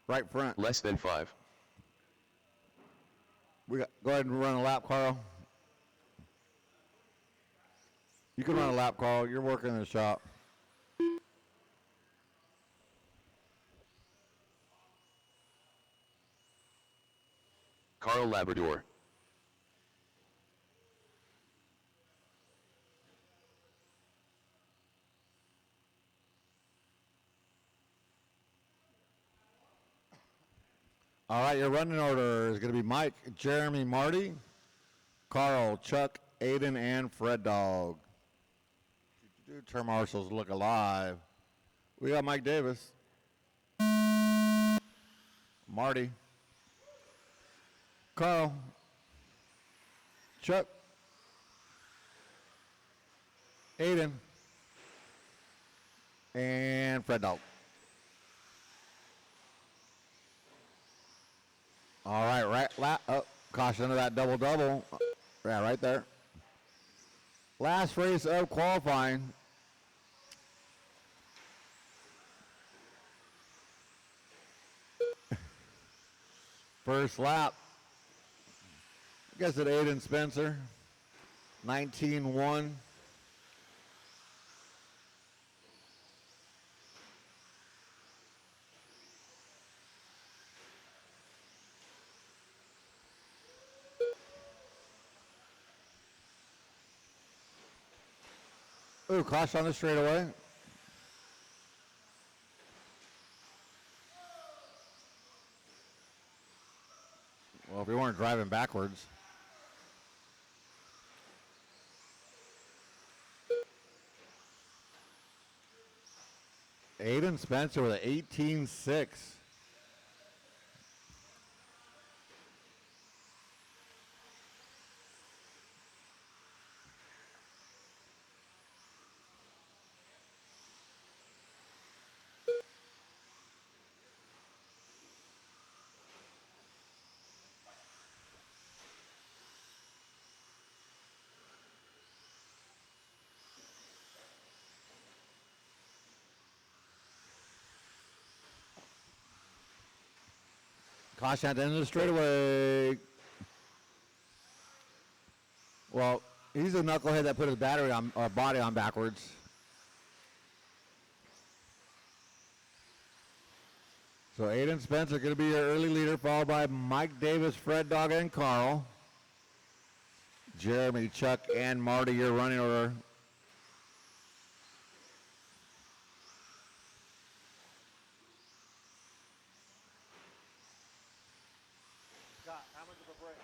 Right front. Less than 5. Go ahead and run a lap, Carl. You can run a lap, Carl. You're working in the shop. Carl Labrador. All right, your running order is going to be Mike, Jeremy, Marty, Carl, Chuck, Aiden, and Fred Dog. Turn marshals look alive. We got Mike Davis, Marty, Carl, Chuck, Aiden, and Fred Dog. Caution to that double-double. Yeah, right there. Last race of qualifying. First lap. I guess at Aiden Spencer. 19-1. Ooh, caution on the straightaway. Well, if we weren't driving backwards. Aiden Spencer with an 18-6. Caution at the end of the straightaway. Well, he's a knucklehead that put his body on backwards. So Aiden Spencer going to be your early leader, followed by Mike Davis, Fred Dog, and Carl. Jeremy, Chuck, and Marty, your running order. Scott, how much of a break?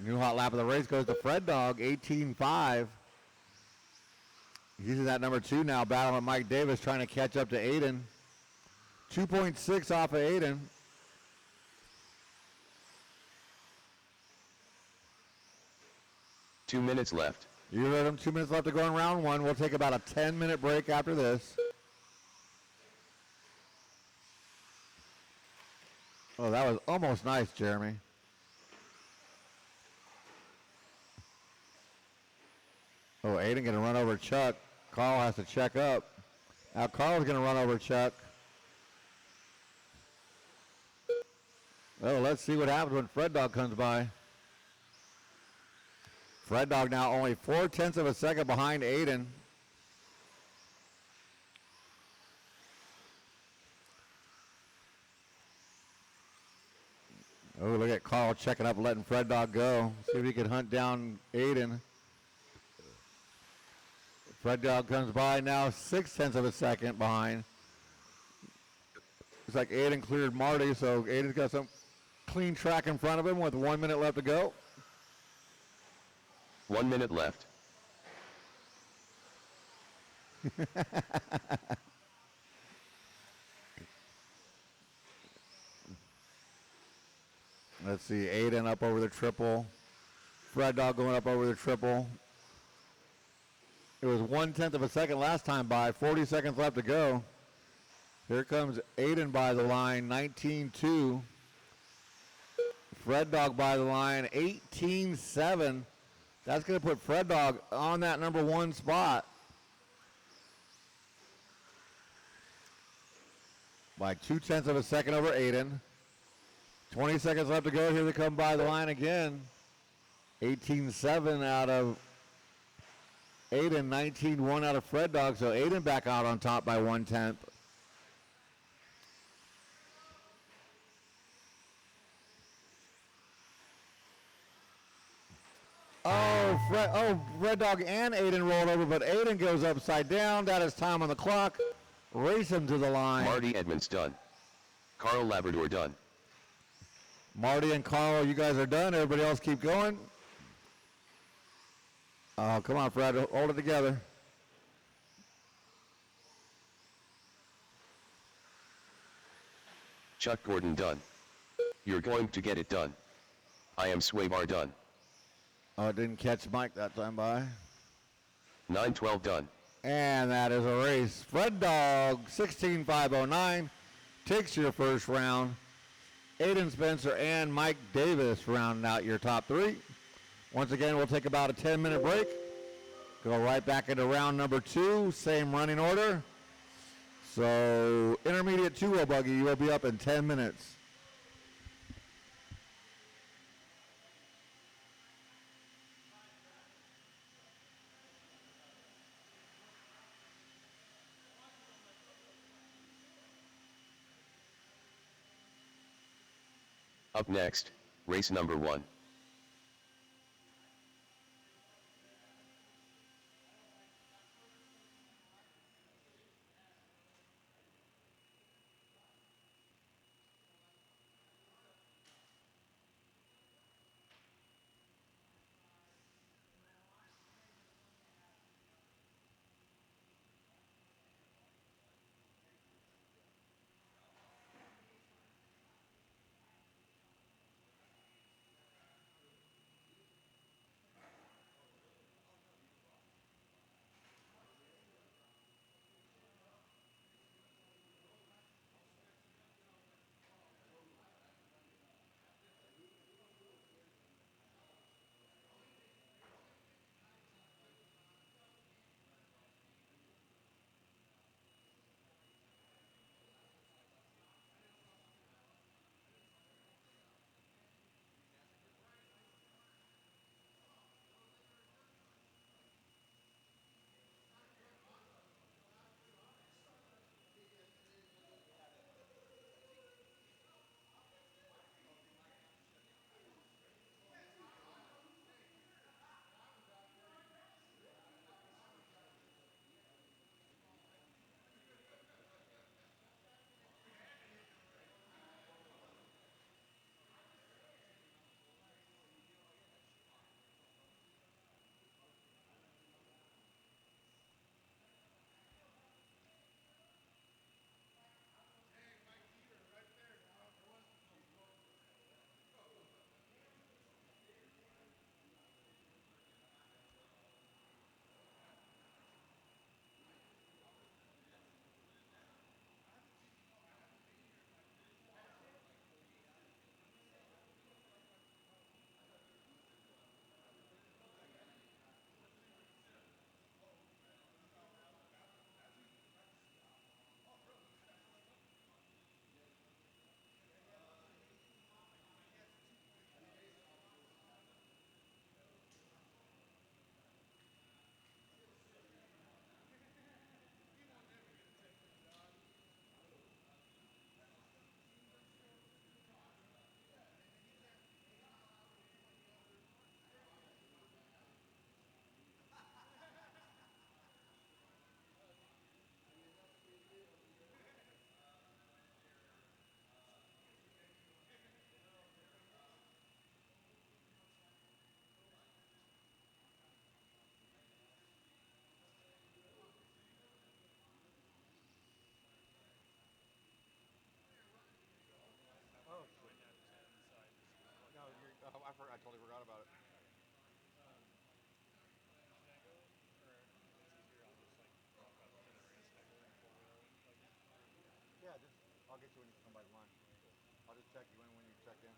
New hot lap of the race goes to Fred Dog, 18-5. He's in that number 2 now, battling with Mike Davis, trying to catch up to Aiden. 2.6 off of Aiden. Two minutes left. You heard him, 2 minutes left to go in round 1. We'll take about a 10-minute break after this. Oh, that was almost nice, Jeremy. Oh, Aiden going to run over Chuck. Carl has to check up. Now Carl's going to run over Chuck. Well, let's see what happens when Fred Dog comes by. Fred Dog now only 0.4 of a second behind Aiden. Oh, look at Carl checking up, letting Fred Dog go. See if he can hunt down Aiden. Fred Dog comes by now 0.6 of a second behind. Looks like Aiden cleared Marty, so Aiden's got some clean track in front of him with 1 minute left to go. 1 minute left. Let's see, Aiden up over the triple. Fred Dog going up over the triple. It was 0.1 of a second last time by, 40 seconds left to go. Here comes Aiden by the line, 19-2. Fred Dog by the line, 18-7. That's going to put Fred Dog on that number 1 spot. By 0.2 of a second over Aiden. 20 seconds left to go. Here they come by the line again. 18-7 out of Aiden, 19-1 out of Fred Dog. So Aiden back out on top by 0.1. Fred Dog and Aiden rolled over, but Aiden goes upside down. That is time on the clock. Race him to the line. Marty Edmonds done. Carl Labrador done. Marty and Carl, you guys are done. Everybody else keep going. Oh, come on, Fred. Hold it together. Chuck Gordon done. You're going to get it done. I am Swaybar done. Oh, it didn't catch Mike that time by. 9-12 done. And that is a race. Red Dog 16.509 takes your first round. Aiden Spencer and Mike Davis rounding out your top three. Once again, we'll take about a 10-minute break. Go right back into round number 2, same running order. So intermediate 2-wheel buggy, you will be up in 10 minutes. Up next, race number 1. I totally forgot about it. Yeah, I'll get you when you come by the line. I'll just check you in when you check in.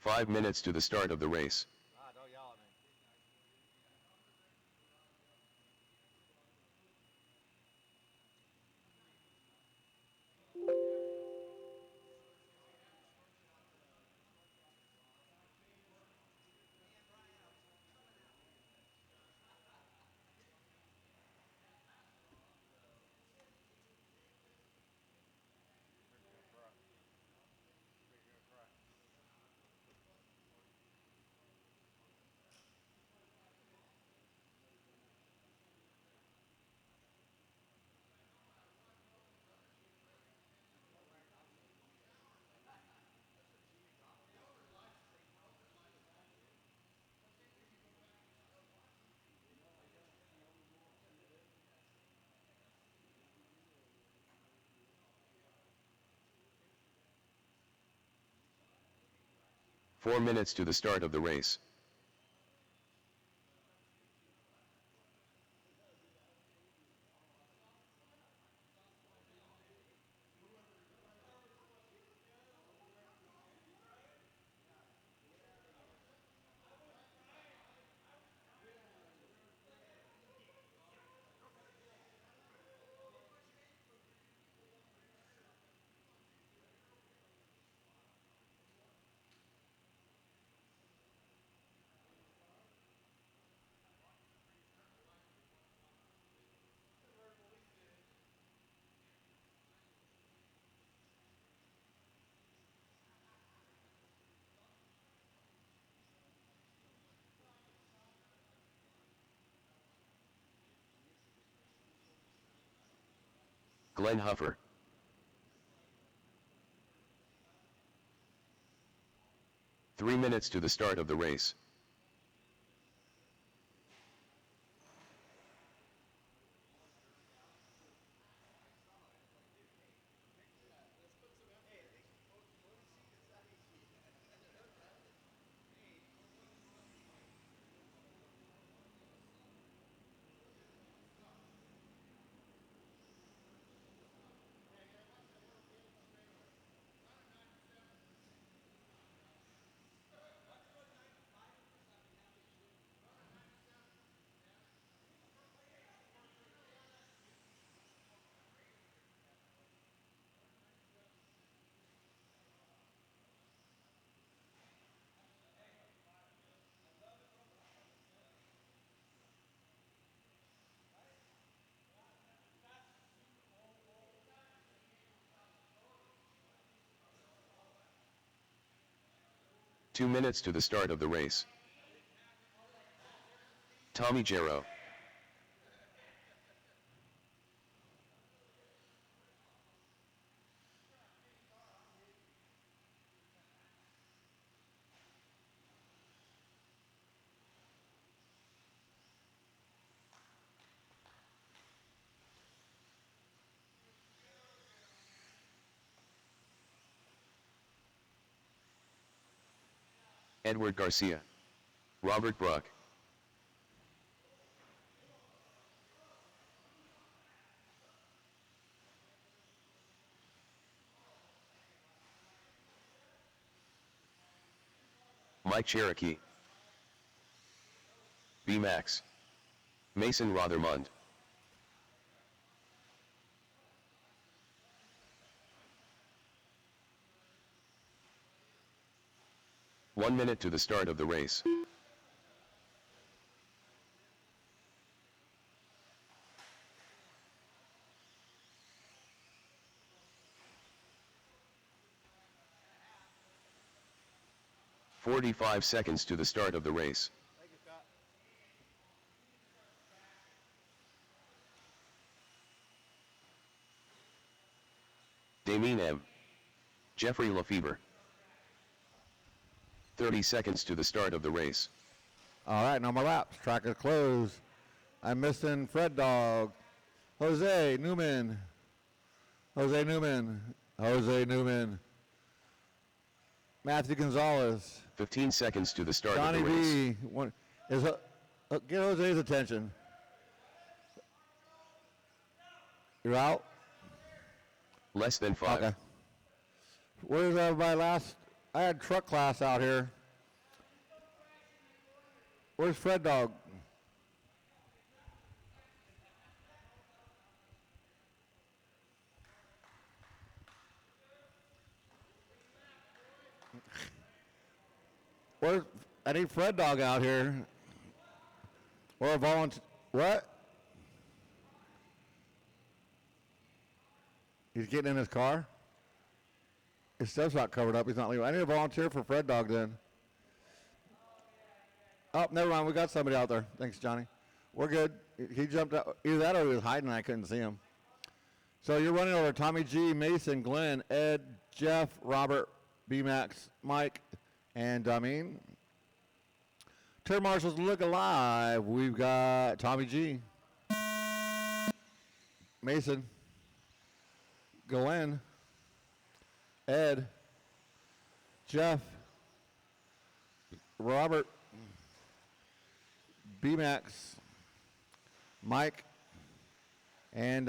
5 minutes to the start of the race. Don't yell at me. Four minutes to the start of the race. Glenn Huffer. Three minutes to the start of the race. Two minutes to the start of the race. Tommy Jarrow. Edward Garcia. Robert Bruck. Mike Cherokee. B. Max. Mason Rothermund. One minute to the start of the race. "45 seconds to the start of the race. Thank you, Scott. Damien M. Jeffrey Lefebvre. 30 seconds to the start of the race. All right, no more laps. Track is closed. I'm missing Fred Dog. Jose Newman. Jose Newman. Jose Newman. Matthew Gonzalez. 15 seconds to the start Donnie of the race. B. Get Jose's attention. You're out? Less than 5. Okay. Where's my last I had truck class out here. Where's Fred Dog? I need Fred Dog out here. Or a volunteer. What? He's getting in his car? His stuff's not covered up. He's not leaving. I need a volunteer for Fred Dog then. Oh, never mind. We got somebody out there. Thanks, Johnny. We're good. He jumped out. Either that or he was hiding and I couldn't see him. So you're running over Tommy G, Mason, Glenn, Ed, Jeff, Robert, B-Max, Mike, and Dameen. Turn marshals look alive. We've got Tommy G, Mason, Glenn, Ed, Jeff, Robert, B-Max, Mike, and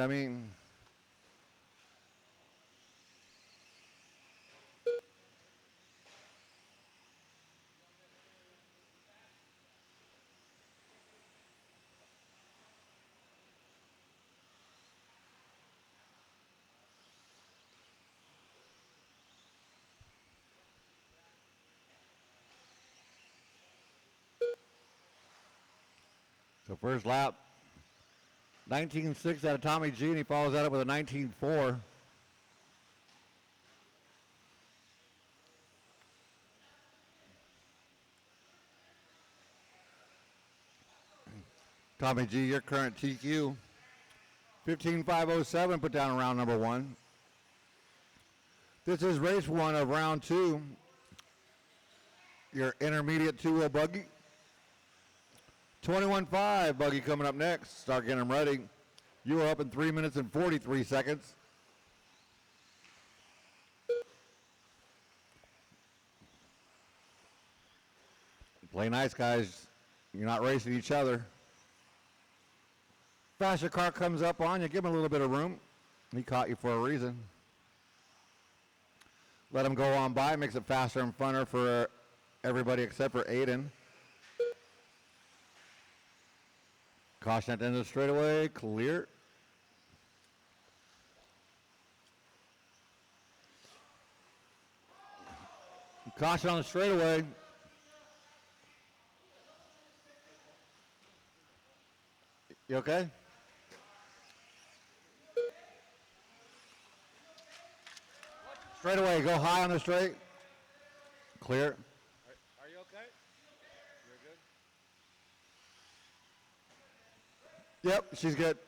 so first lap, 19.6 out of Tommy G, and he follows that up with a 19.4. Tommy G, your current TQ, 15.507, put down round number 1. This is race 1 of round 2. Your intermediate 2-wheel buggy. 21.5 buggy coming up next. Start getting them ready. You are up in 3 minutes and 43 seconds. Play nice, guys. You're not racing each other. Faster car comes up on you. Give him a little bit of room. He caught you for a reason. Let him go on by. Makes it faster and funner for everybody except for Aiden. Caution at the end of the straightaway, clear. Caution on the straightaway. You okay? Straightaway, go high on the straight. Clear. Are you okay? You're good? Yep, she's good.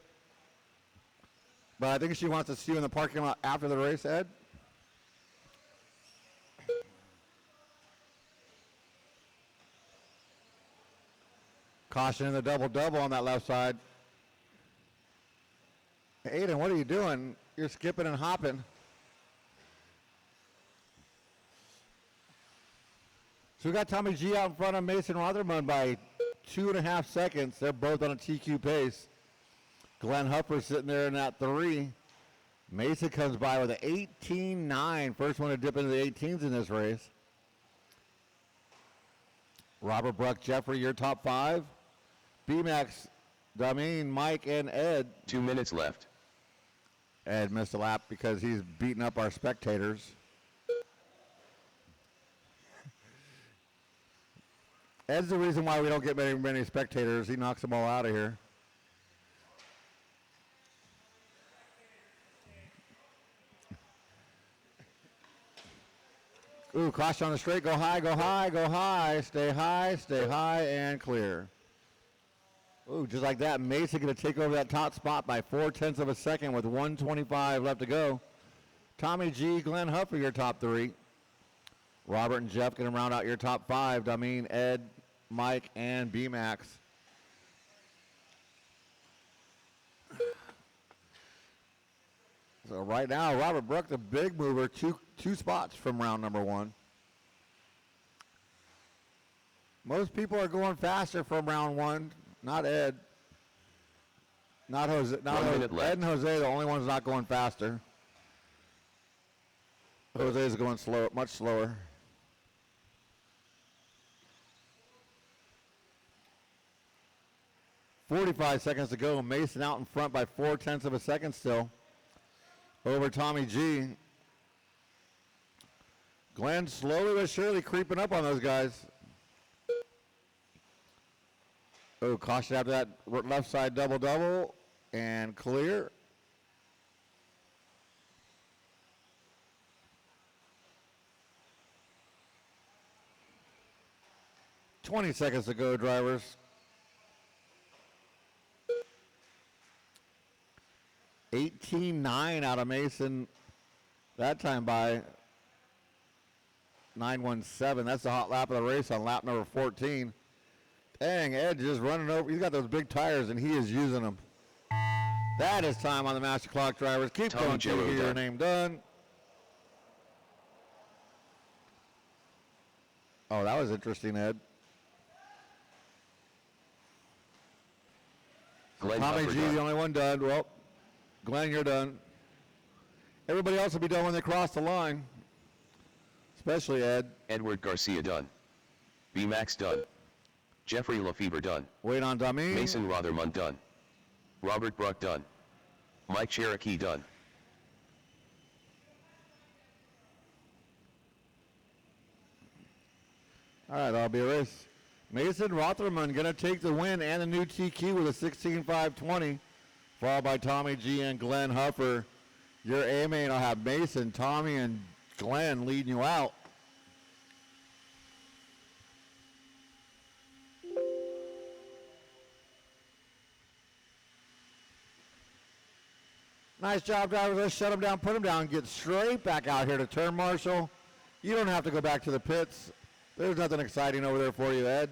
But I think she wants to see you in the parking lot after the race, Ed. Caution in the double-double on that left side. Hey, Aiden, what are you doing? You're skipping and hopping. So we got Tommy G out in front of Mason Rothermund by 2.5 seconds. They're both on a TQ pace. Glenn Hupper sitting there in that 3. Mason comes by with an 18.9. First one to dip into the 18s in this race. Robert, Bruck, Jeffrey, your top 5. B-Max, Dameen, Mike, and Ed. 2 minutes left. Ed missed a lap because he's beating up our spectators. Ed's the reason why we don't get many spectators. He knocks them all out of here. Ooh, caution on the straight. Go high, go high, go high. Stay high, and clear. Ooh, just like that, Mason going to take over that top spot by 0.4 of a second with 1:25 left to go. Tommy G, Glenn Huffer, your top 3. Robert and Jeff going to round out your top 5. I mean, Ed, Mike, and B-Max. So right now, Robert Bruck, the big mover, two spots from round number 1. Most people are going faster from round 1. Not Ed. Not Jose. Not Ed and Jose, the only ones not going faster. Jose's going slow, much slower. 45 seconds to go. Mason out in front by 0.4 of a second still over Tommy G. Glenn slowly but surely creeping up on those guys. Oh, caution after that left side double and clear. "20 seconds to go, drivers." 18.9 out of Mason. That time by 9:17. That's the hot lap of the race on lap number 14. Dang, Ed just running over. He's got those big tires, and he is using them. That is time on the master clock, drivers. Keep going till you hear your name done. Oh, that was interesting, Ed. Tommy G, the only one done. Well, Glenn, you're done. Everybody else will be done when they cross the line, especially Ed. Edward Garcia done. B. Max done. Jeffrey Lefebvre done. Wait on dummy. Mason Rothermund done. Robert Bruck done. Mike Cherokee done. All right, that'll be a race. Mason Rothermund going to take the win and the new TQ with a 16.520, followed by Tommy G and Glenn Huffer. Your A main will have Mason, Tommy, and Glenn leading you out. Nice job, drivers. Let's shut them down, put them down, get straight back out here to turn marshal. You don't have to go back to the pits. There's nothing exciting over there for you, Ed.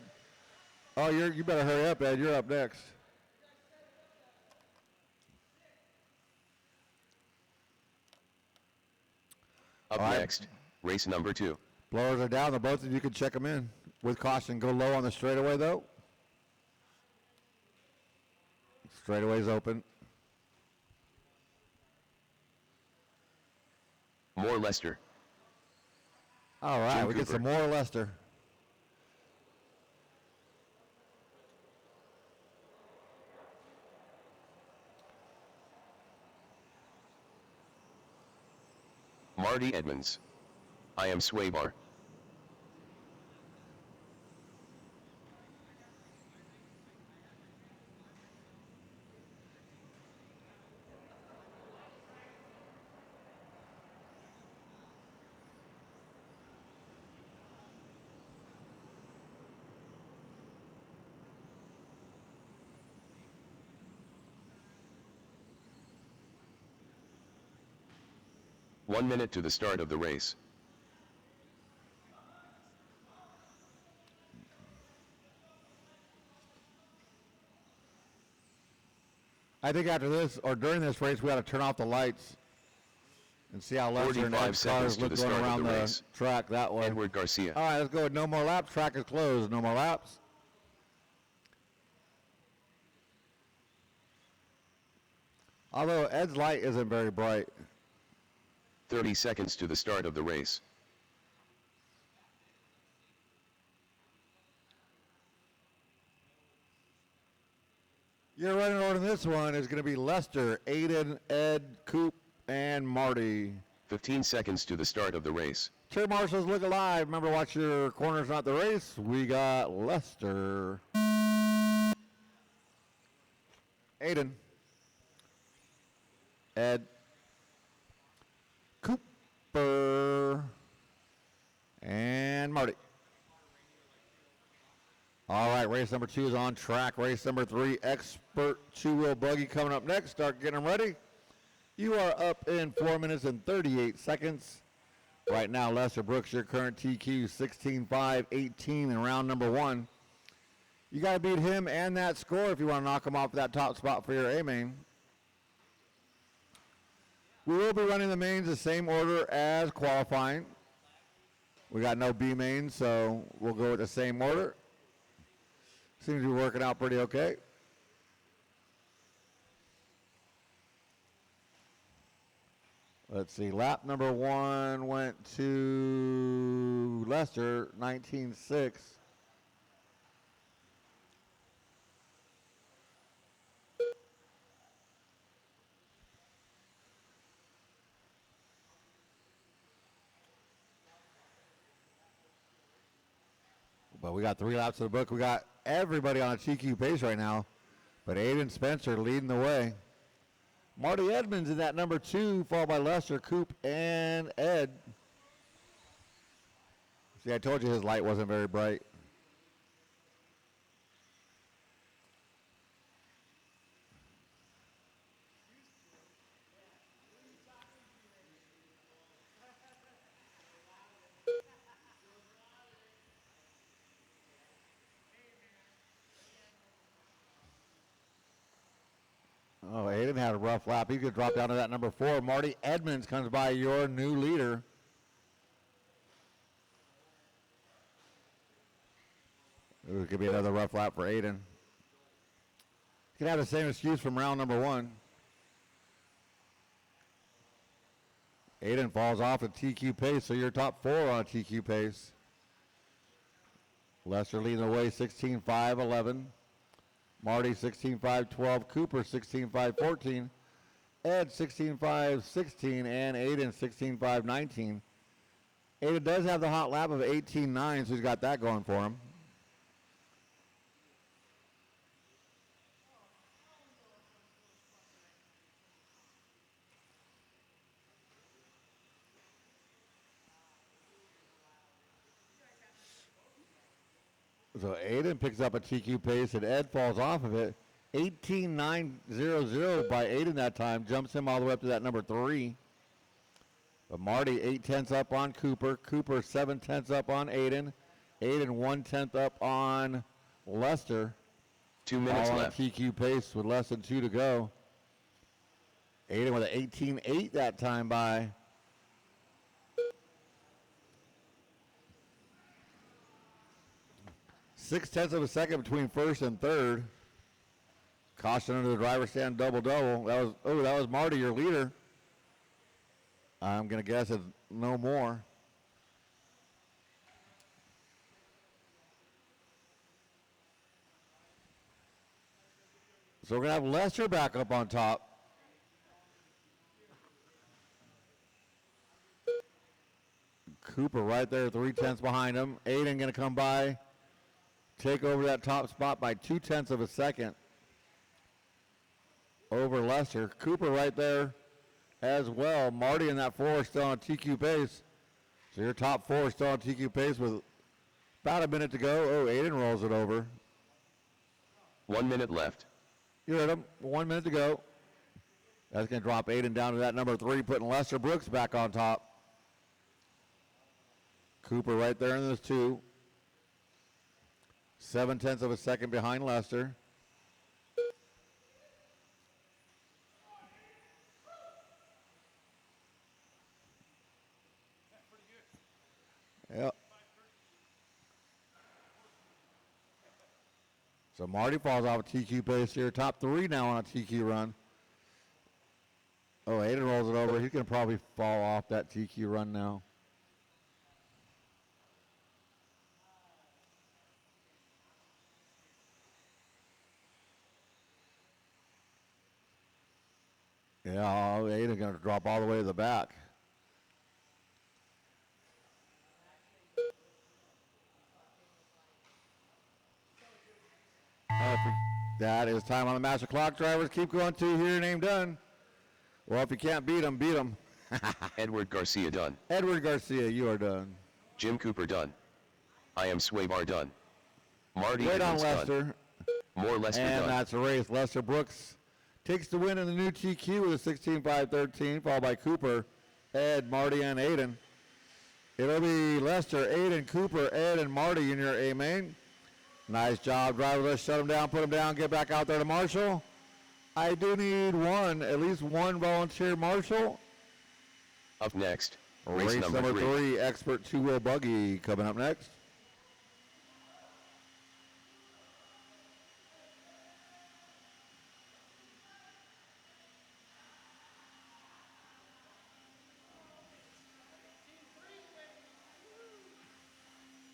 Oh, you better hurry up, Ed. You're up next. Up next, race number 2. Blowers are down. The both of you can check them in. With caution, go low on the straightaway, though. Straightaway's open. More Lester. All right, Jim we get Cooper. some more Lester. Marty Edmonds. I am Swaybar. One minute to the start of the race. I think after this, or during this race, we ought to turn off the lights and see how Lester and 45 Ed's seconds cars to look the going start of around the the race. track that way. Edward Garcia. All right, let's go with no more laps. Track is closed. No more laps. Although Ed's light isn't very bright. 30 seconds to the start of the race. Your running order in this one is going to be Lester, Aiden, Ed, Coop, and Marty. 15 seconds to the start of the race. Chair marshals, look alive. Remember, watch your corners, not the race. We got Lester. Aiden. Ed. Cooper. And Marty. All right, race number 2 is on track. Race number 3, expert two-wheel buggy coming up next. Start getting them ready. You are up in 4 minutes and 38 seconds. Right now, Lester Brooks, your current TQ, 16.518 in round number 1. You got to beat him and that score if you want to knock him off that top spot for your A main. We will be running the mains the same order as qualifying. We got no B mains, so we'll go with the same order. Seems to be working out pretty okay. Let's see, lap number 1 went to Lester, 19.6. But we got 3 laps of the book. We got everybody on a TQ pace right now. But Aiden Spencer leading the way. Marty Edmonds in that number 2, followed by Lester, Coop, and Ed. See, I told you his light wasn't very bright. Oh, Aiden had a rough lap. He could drop down to that number 4. Marty Edmonds comes by, your new leader. It could be another rough lap for Aiden. He can have the same excuse from round number 1. Aiden falls off at TQ pace, so you're top 4 on a TQ pace. Lester leading the way, 16.5.11. Marty 16.5.12. Cooper 16.5.14. Ed 16.5.16. And Aiden 16.5.19. Aiden does have the hot lap of 18.9, so he's got that going for him. So Aiden picks up a TQ pace and Ed falls off of it. 18.900 by Aiden that time. Jumps him all the way up to that number 3. But Marty 8/10 up on Cooper. Cooper 7/10 up on Aiden. Aiden 1/10 up on Lester. 2 minutes all left. On TQ pace with less than 2 to go. Aiden with an 18.8 that time by 0.6 of a second between first and third. Caution under the driver's stand, double-double. That was Marty, your leader. I'm going to guess it's no more. So we're going to have Lester back up on top. Cooper right there, 3/10 behind him. Aiden going to come by, take over that top spot by 0.2 of a second over Lester. Cooper right there as well. Marty in that 4 still on TQ pace. So your top 4 still on TQ pace with about a minute to go. Oh, Aiden rolls it over. 1 minute left. You heard him. 1 minute to go. That's going to drop Aiden down to that number 3, putting Lester Brooks back on top. Cooper right there in this 2. 0.7 of a second behind Lester. Yep. So Marty falls off a TQ pace here. Top 3 now on a TQ run. Oh, Aiden rolls it over. He's going to probably fall off that TQ run now. Yeah, Aiden's going to drop all the way to the back. That is time on the master clock. Drivers, keep going to hear your name done. Well, if you can't beat them, beat them. Edward Garcia done. Edward Garcia, you are done. Jim Cooper done. I am Swaybar done. Marty Wait on Edmonds Lester. done. More Lester And done. that's a race. Lester Brooks takes the win in the new TQ with a 16.5.13, followed by Cooper, Ed, Marty, and Aiden. It'll be Lester, Aiden, Cooper, Ed, and Marty in your A main. Nice job, drivers. Let's shut them down, put them down, get back out there to Marshall. I do need at least one volunteer Marshall. Up next, Race number 3, Expert 2-wheel buggy coming up next.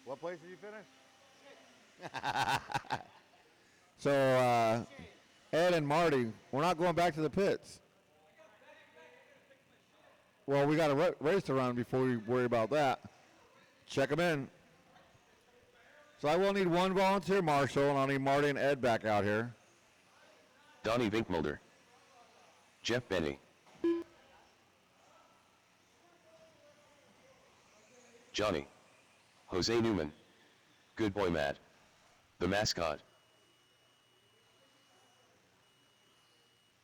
What place did you finish? So, Ed and Marty, we're not going back to the pits. Well, we got a race to run before we worry about that. Check them in. So I will need one volunteer marshal, and I'll need Marty and Ed back out here. Donnie Vinkmulder. Jeff Benny. Johnny. Jose Newman. Good boy Matt. The mascot.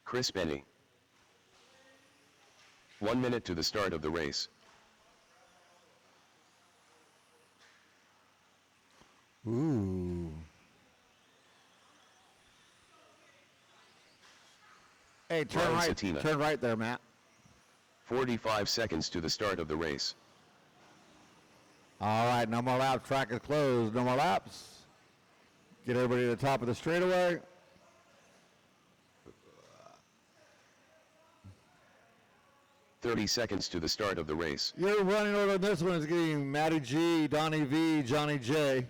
Chris Benny. 1 minute to the start of the race. Ooh. Hey, turn Brian right. Satina. Turn right there, Matt. 45 seconds to the start of the race. All right, no more laps. Track is closed. No more laps. Get everybody to the top of the straightaway. "30 seconds to the start of the race. Your running order on this one is getting Matty G, Donnie V, Johnny J,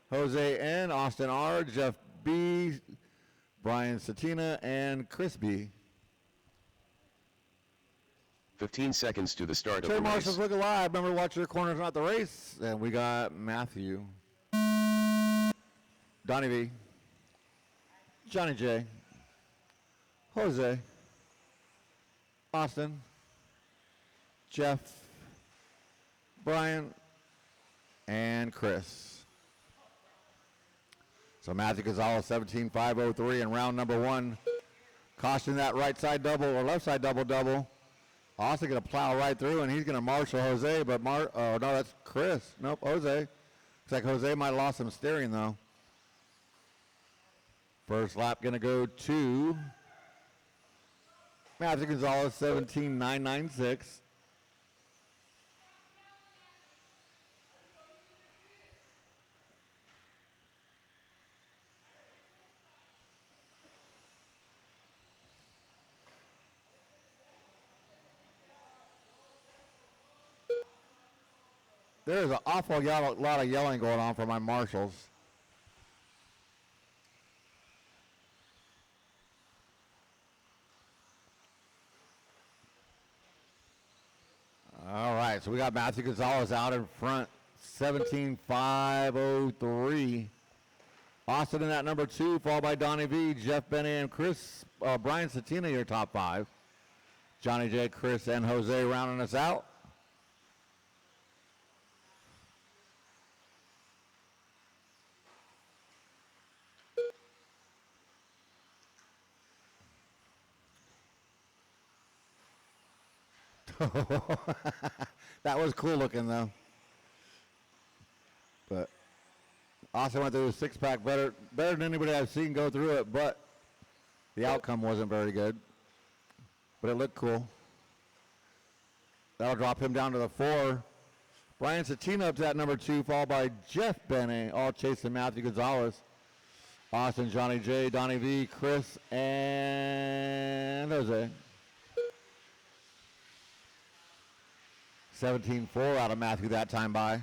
Jose N, Austin R, Jeff B, Brian Satina, and Chris B. 15 seconds to the start of Trey the race. Marshall's Look Alive. Remember to watch your corners, not the race. And we got Matthew, Donnie V, Johnny J, Jose, Austin, Jeff, Brian, and Chris. So Matthew Gonzalez, 17.503 in round number 1. Caution that right side double or left side double. Austin going to plow right through, and he's going to marshal Jose, but oh, no, that's Chris. Nope, Jose. Looks like Jose might have lost some steering, though. First lap going to go to Matthew Gonzalez, 17.996. There's an awful lot of yelling going on for my marshals. All right, so we got Matthew Gonzalez out in front, 17.503. Austin in that number 2, followed by Donnie V, Jeff Benny, and Chris, Brian Satina, your top 5. Johnny J, Chris, and Jose rounding us out. That was cool looking, though. But Austin went through a 6-pack better than anybody I've seen go through it, but the outcome wasn't very good. But it looked cool. That'll drop him down to the 4. Brian Satina up to that number 2, followed by Jeff Benny, all chasing Matthew Gonzalez. Austin, Johnny J, Donnie V, Chris, and Jose. 17.4 out of Matthew that time by.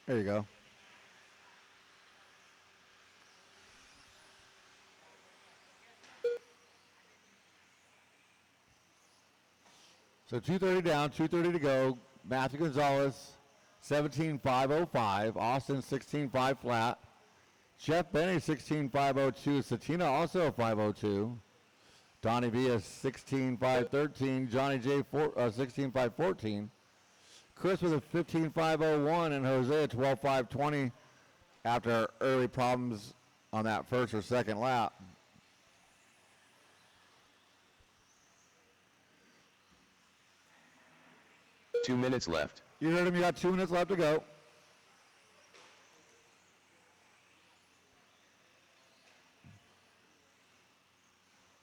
There you go. So 2:30 down, 2:30 to go. Matthew Gonzalez, 17.505. Austin, 16.5 flat. Jeff Benny, 16.502. Satina also a 502. Donnie V is 16.513. Johnny J, 16.514. Chris with a 15.501 and Jose a 12.520 after early problems on that first or second lap. Two minutes left. You heard him, you got 2 minutes left to go.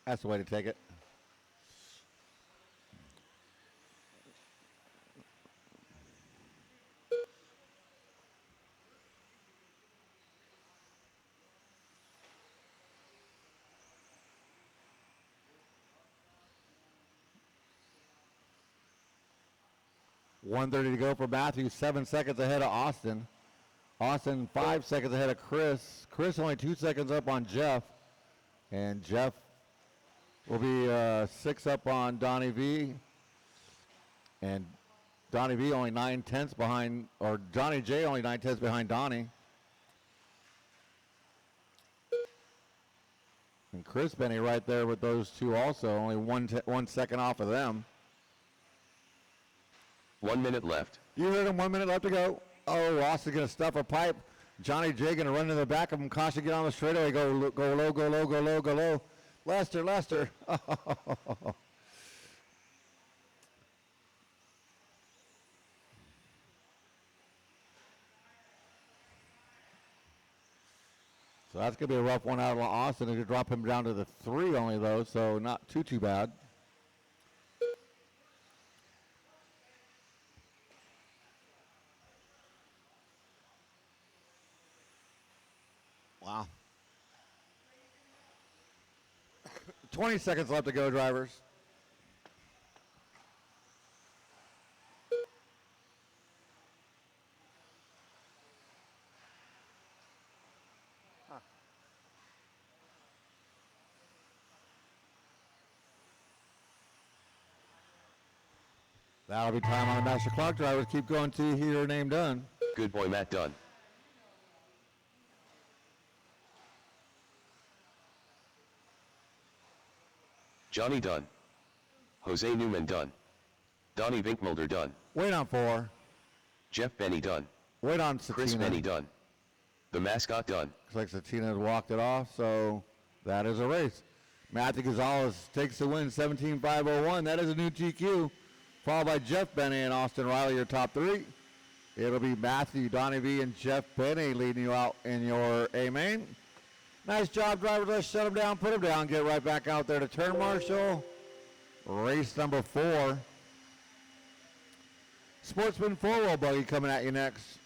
That's the way to take it. $1:30 to go for Matthew, 7 seconds ahead of Austin. Austin 5 seconds ahead of Chris. Chris only 2 seconds up on Jeff. And Jeff will be 6 up on Donnie V. And Donnie V only 9/10 behind, or Johnny J only 9/10 behind Donnie. And Chris Benny right there with those two also, only 1 second off of them. 1 minute left. You heard him, 1 minute left to go. Oh, Ross is going to stuff a pipe. Johnny J going to run to the back of him. Caution, get on the straightaway. Go low, go low, go low, go low. Lester. So that's going to be a rough one out of Austin. They're going to drop him down to the 3 only, though, so not too bad. Wow. 20 seconds left to go, drivers. That'll be time on the master clock. Drivers keep going till you hear your name done. Good boy, Matt Dunn. Johnny Dunn. Jose Newman Dunn. Donnie Vinkmulder Dunn. Wait on 4. Jeff Benny Dunn. Wait on Satina. Chris Benny Dunn. The mascot Dunn. Looks like Satina has walked it off, so that is a race. Matthew Gonzalez takes the win, 17.501. That is a new GQ. Followed by Jeff Benny and Austin Riley, your top 3. It'll be Matthew, Donnie V, and Jeff Benny leading you out in your A main. Nice job, drivers. Let's shut them down, put them down, get right back out there to turn marshal. Race number 4. Sportsman 4-wheel buggy coming at you next.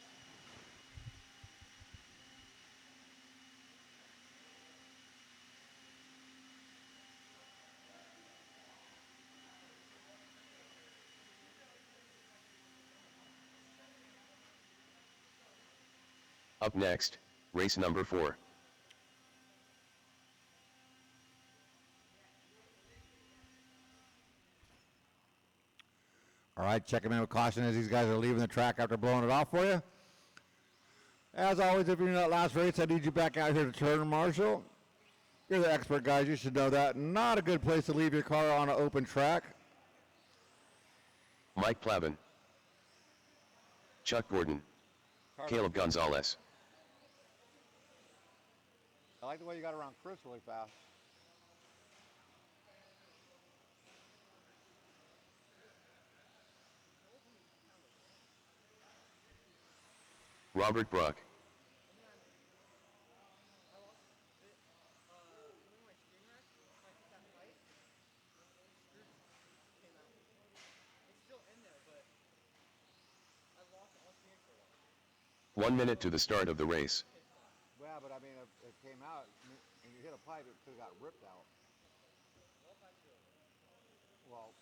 Up next, race number 4. All right, check them in with caution as these guys are leaving the track after blowing it off for you. As always, if you're in that last race, I need you back out here to turn marshal. You're the expert, guys. You should know that. Not a good place to leave your car on an open track. Mike Plavin. Chuck Gordon. Caleb Gonzalez. I like the way you got around Chris really fast. Robert Bruck. One minute to the start of the race. Yeah, but I mean, it came out and you hit a pipe, it could have got ripped out. Well,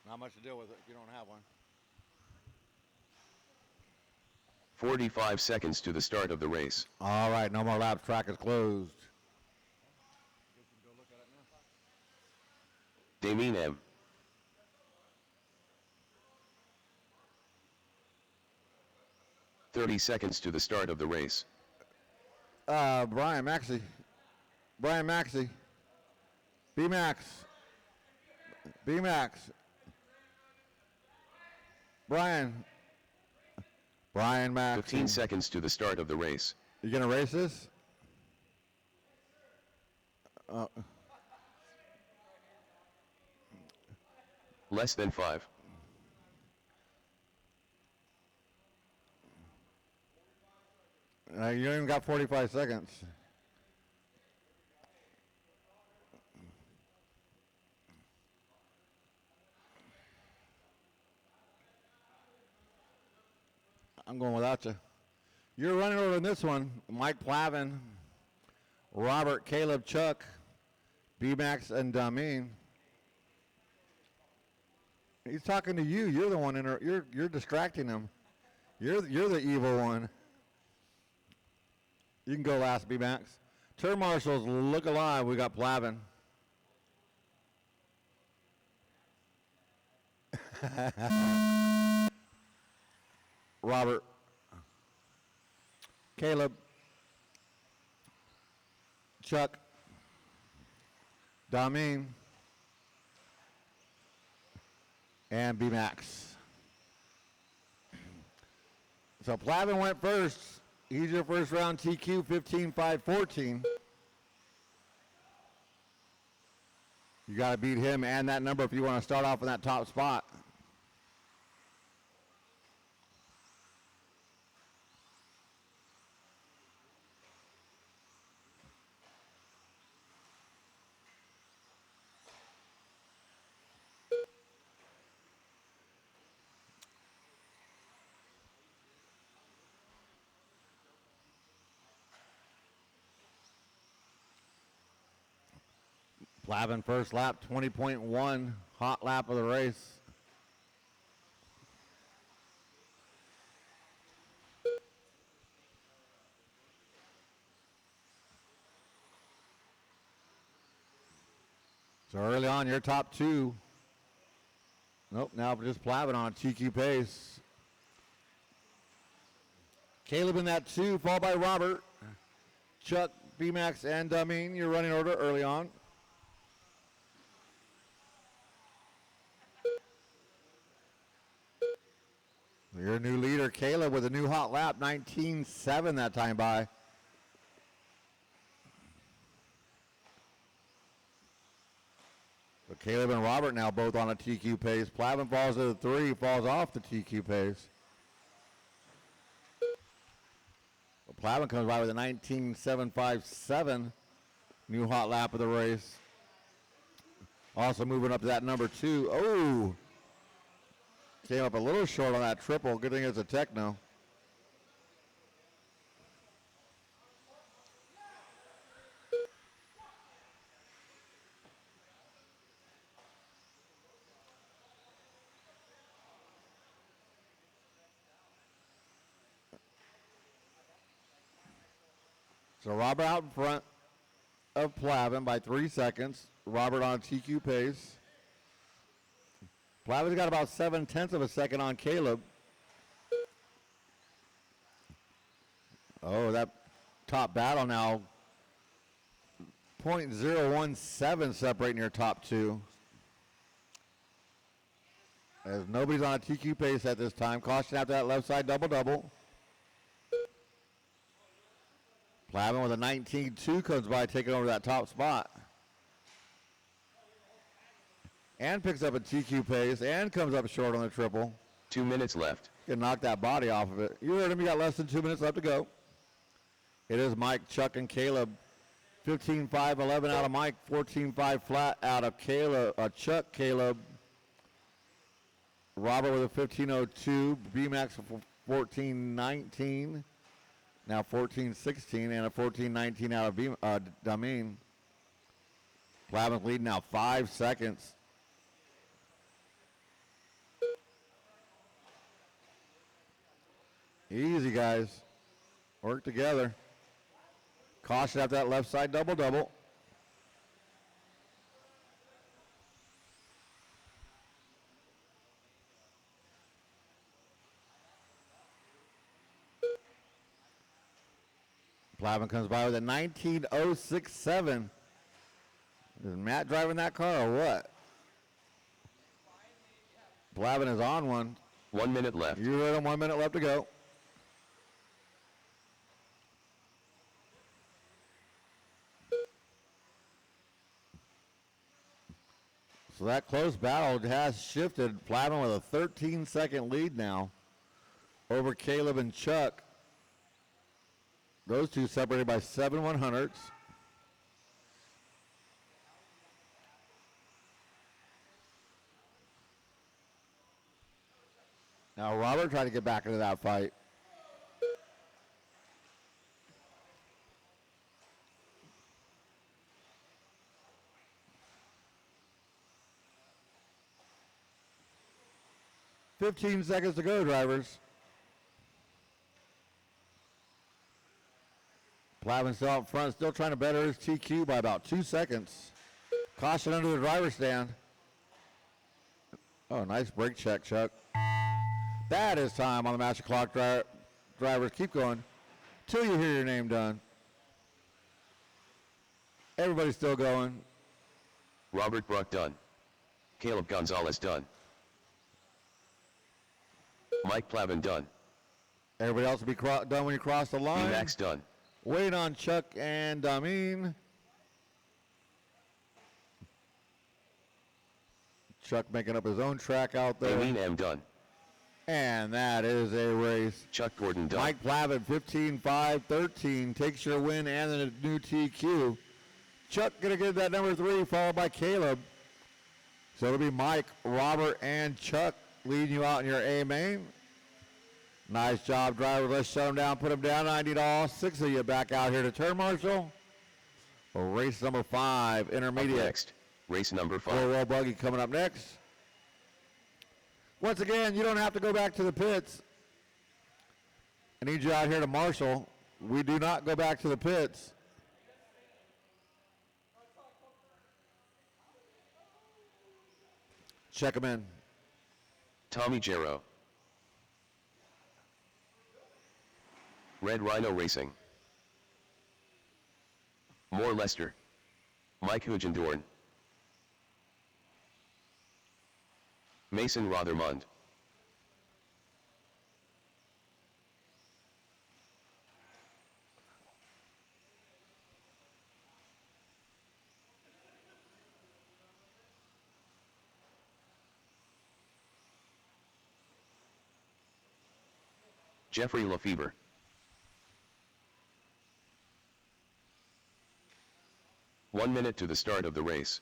not much to deal with it if you don't have one. 45 seconds to the start of the race. All right, no more laps. Track is closed. Damien M. "30 seconds to the start of the race. Brian Maxey. B-Max. Brian Maxey. 15 seconds to the start of the race. You gonna race this? Less than 5. You ain't even got 45 seconds. I'm going without you. You're running over in this one. Mike Plavin, Robert, Caleb, Chuck, B-Max, and Damien. He's talking to you. You're the one you're distracting him. You're the evil one. You can go last, B-Max. Turn marshals, look alive. We got Plavin. Robert, Caleb, Chuck, Dameen, and B-Max. So Plavin went first. He's your first round TQ, 15-5-14. You got to beat him and that number if you want to start off in that top spot. Plavin first lap, 20.1, hot lap of the race. So early on, your top two. Nope, now just Plavin on a TQ pace. Caleb in that two, followed by Robert, Chuck, B-Max, and Dameen. Your running order early on. Your new leader, Caleb, with a new hot lap, 19.7 that time by. But Caleb and Robert now both on a TQ pace. Plavin falls to the 3, falls off the TQ pace. But Plavin comes by with a 19.757, new hot lap of the race. Also moving up to that number 2. Oh! Came up a little short on that triple. Good thing it's a techno. So Robert out in front of Plavin by 3 seconds. Robert on TQ pace. Plavin's got about 0.7 of a second on Caleb. Oh, that top battle now. 0.017 separating your top two. As nobody's on a TQ pace at this time. Caution after that left side double-double. Plavin with a 19.2 comes by, taking over that top spot. And picks up a TQ pace and comes up short on the triple. 2 minutes left. Can knock that body off of it. You heard him, you got less than 2 minutes left to go. It is Mike, Chuck, and Caleb. 15.5-11 out of Mike, 14.5 flat out of Caleb, Chuck, Caleb. Robert with a 15.02, B-Max 14.19, now 14.16, and a 14.19 out of Dameen. Plavin's leading now 5 seconds. Easy, guys. Work together. Caution after that left side double-double. Plavin comes by with a 19.067. Is Matt driving that car or what? Plavin is on one. 1 minute left. You heard him, 1 minute left to go. So that close battle has shifted. Plavin with a 13-second lead now over Caleb and Chuck. Those two separated by 7/100ths. Now Robert tried to get back into that fight. "15 seconds to go, drivers." Plavin still out front, still trying to better his TQ by about 2 seconds. Caution under the driver's stand. Oh, nice brake check, Chuck. That is time on the master clock. Drivers, keep going till you hear your name done. Everybody's still going. Robert Bruck done. Caleb Gonzalez done. Mike Plavin done. Everybody else will be done when you cross the line. Max done. Waiting on Chuck and Damien. Chuck making up his own track out there. Amin M done. And that is a race. Chuck Gordon done. Mike Plavin, 15-5-13, takes your win and the new TQ. Chuck going to get that number 3, followed by Caleb. So it'll be Mike, Robert, and Chuck leading you out in your A main. Nice job, driver. Let's shut them down, put them down. I need all 6 of you back out here to turn marshal. For race number 5, intermediate. Up next, race number 5. 4-wheel buggy coming up next. Once again, you don't have to go back to the pits. I need you out here to marshal. We do not go back to the pits. Check them in. Tommy Jarrow. Red Rhino Racing. Moore Lester. Mike Hugendorn. Mason Rothermund. Jeffrey Lefebvre. One minute to the start of the race.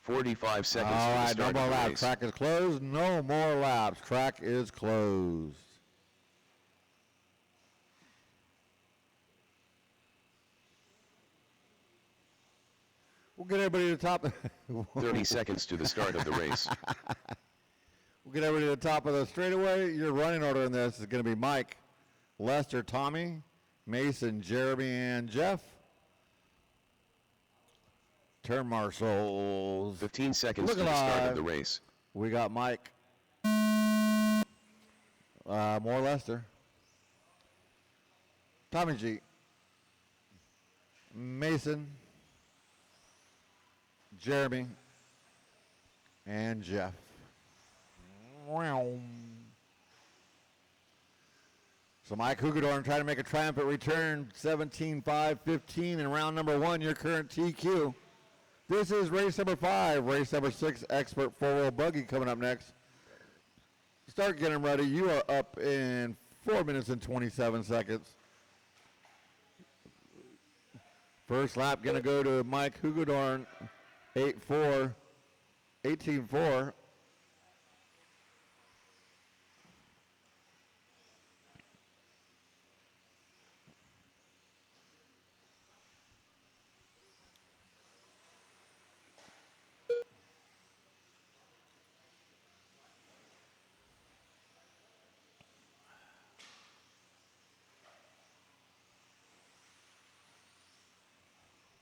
$45 seconds All to the right, start no of more the laps. race. Track is closed. No more laps. Track is closed. We'll get everybody to the top. 30 seconds to the start of the race. We'll get everybody to the top of the straightaway. Your running order in this is going to be Mike, Lester, Tommy, Mason, Jeremy, and Jeff. Turn marshals. 15 seconds Look to the start alive. of the race. We got Mike. More Lester. Tommy G. Mason. Jeremy. And Jeff. So Mike Hugendorn trying to make a triumphant return. 17-5-15 in round number 1, your current TQ. This is race number 5. Race number 6, expert 4-wheel buggy coming up next. Start getting ready. You are up in 4 minutes and 27 seconds. First lap going to go to Mike Hugendorn, 8-4, 18-4.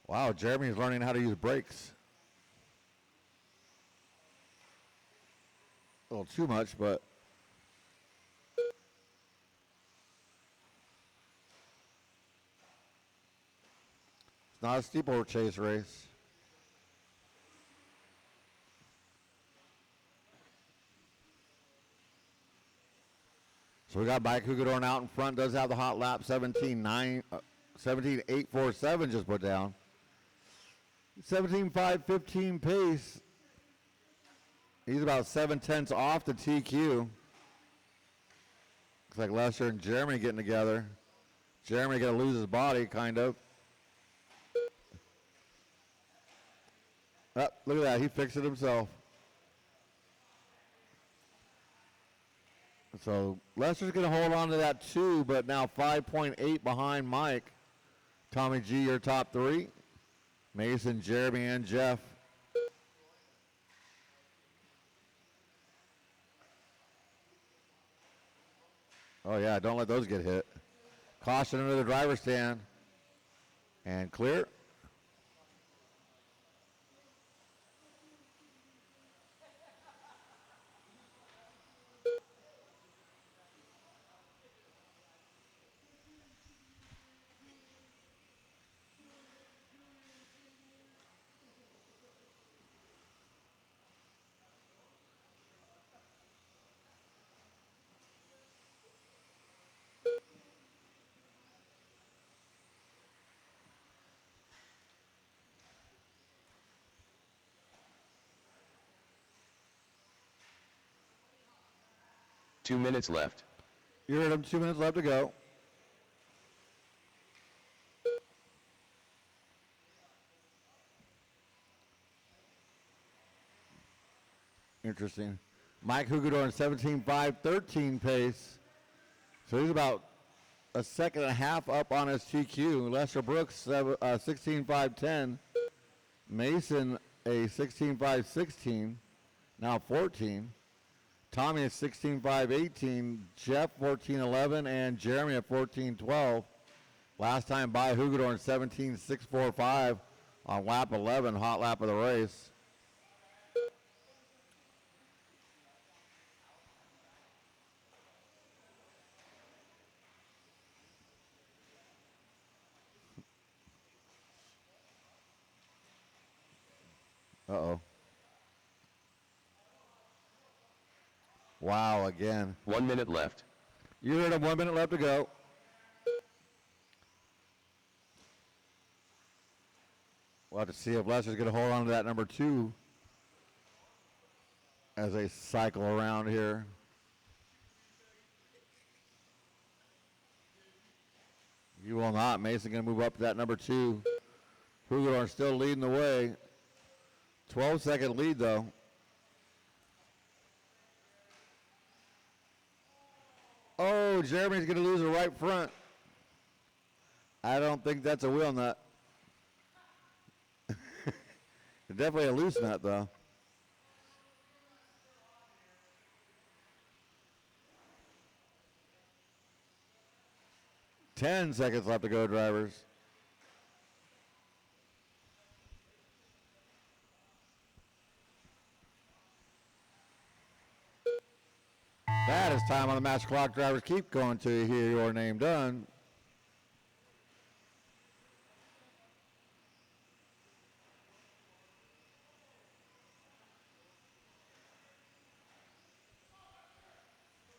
Wow, Jeremy's learning how to use brakes. A little too much, but it's not a steeplechase race. So we got Mike Hugendorn out in front, does have the hot lap, 17-8-4-7 just put down. 17-5-15 pace. He's about 7/10 off the TQ. Looks like Lester and Jeremy getting together. Jeremy gonna lose his body, kind of. Oh, look at that, he fixed it himself. So Lester's gonna hold on to that 2, but now 5.8 behind Mike. Tommy G, your top 3. Mason, Jeremy, and Jeff. Oh, yeah, don't let those get hit. Caution under the driver's stand. And clear. Two minutes left. You heard him, 2 minutes left to go. Interesting. Mike Hugedorn, 17.5, 13 pace. So he's about a second and a half up on his TQ. Lester Brooks, 16.5, 10. Mason, a 16.5, 16. Now 14. Tommy at 16.5, 18. Jeff, 14.11. And Jeremy at 14.12. Last time by Hugedorn, 17.645 on lap 11, hot lap of the race. Uh-oh. Wow, again. 1 minute left. You heard him, 1 minute left to go. We'll have to see if Lester's going to hold on to that number 2 as they cycle around here. You will not. Mason going to move up to that number 2. Hugedorn still leading the way. 12-second lead, though. Oh, Jeremy's going to lose the right front. I don't think that's a wheel nut. Definitely a loose nut, though. Ten seconds left to go, drivers. That is time on the match clock. Drivers, keep going till you hear your name done.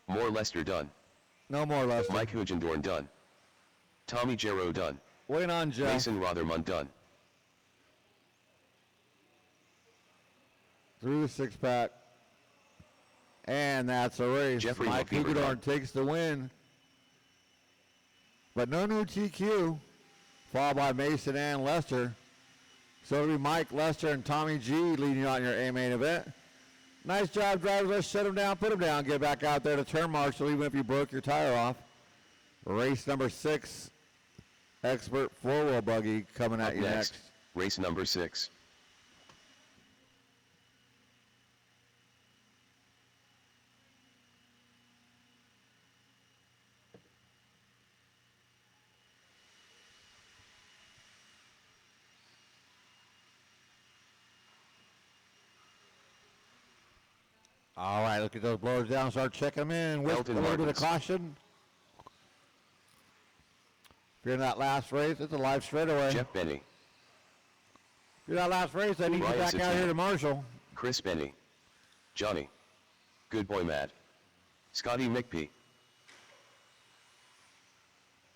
More Lester done. No more Lester. Mike Hugedorn done. Tommy Jarrow done. Waiting on Jeff. Mason Rothermund done. Through the six-pack. And that's a race. Jeffrey Mike Lefevre Hugedorn done. takes the win. But no new TQ. Followed by Mason and Lester. So it'll be Mike, Lester, and Tommy G leading you on your A-main event. Nice job, drivers. Let's shut them down, put them down, get back out there to turn marshal, even if you broke your tire off. Race number 6, expert four-wheel buggy coming at Up you next, next. race number 6. All right, look at those blowers down. Start checking them in with Elton a little bit of Martins. caution. If you're in that last race, it's a live straightaway. Jeff Benny, If you're in that last race, I need you Ryan back out Satine. here to marshal. Chris Benny, Johnny, Good Boy Matt, Scotty McPhee,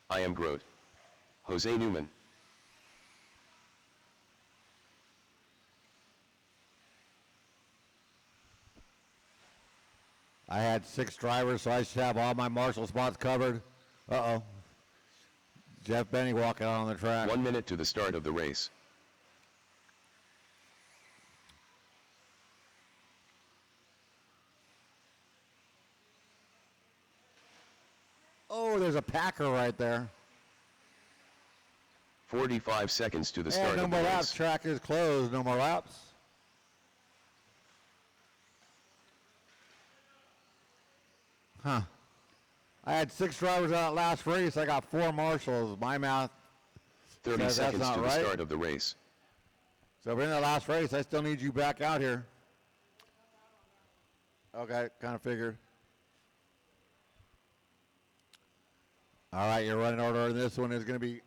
I Am Grote, Jose Newman, I had 6 drivers, so I should have all my marshal spots covered. Uh-oh. Jeff Benny walking out on the track. 1 minute to the start of the race. Oh, there's a Packer right there. 45 seconds to the start And no of the more laps. race. Track is closed. No more laps. Huh. I had 6 drivers on that last race. I got 4 marshals. My math 30 says that's seconds not to the right. start of the race. So if we're in the last race, I still need you back out here. Okay, kind of figured. All right, your running order in this one is going to be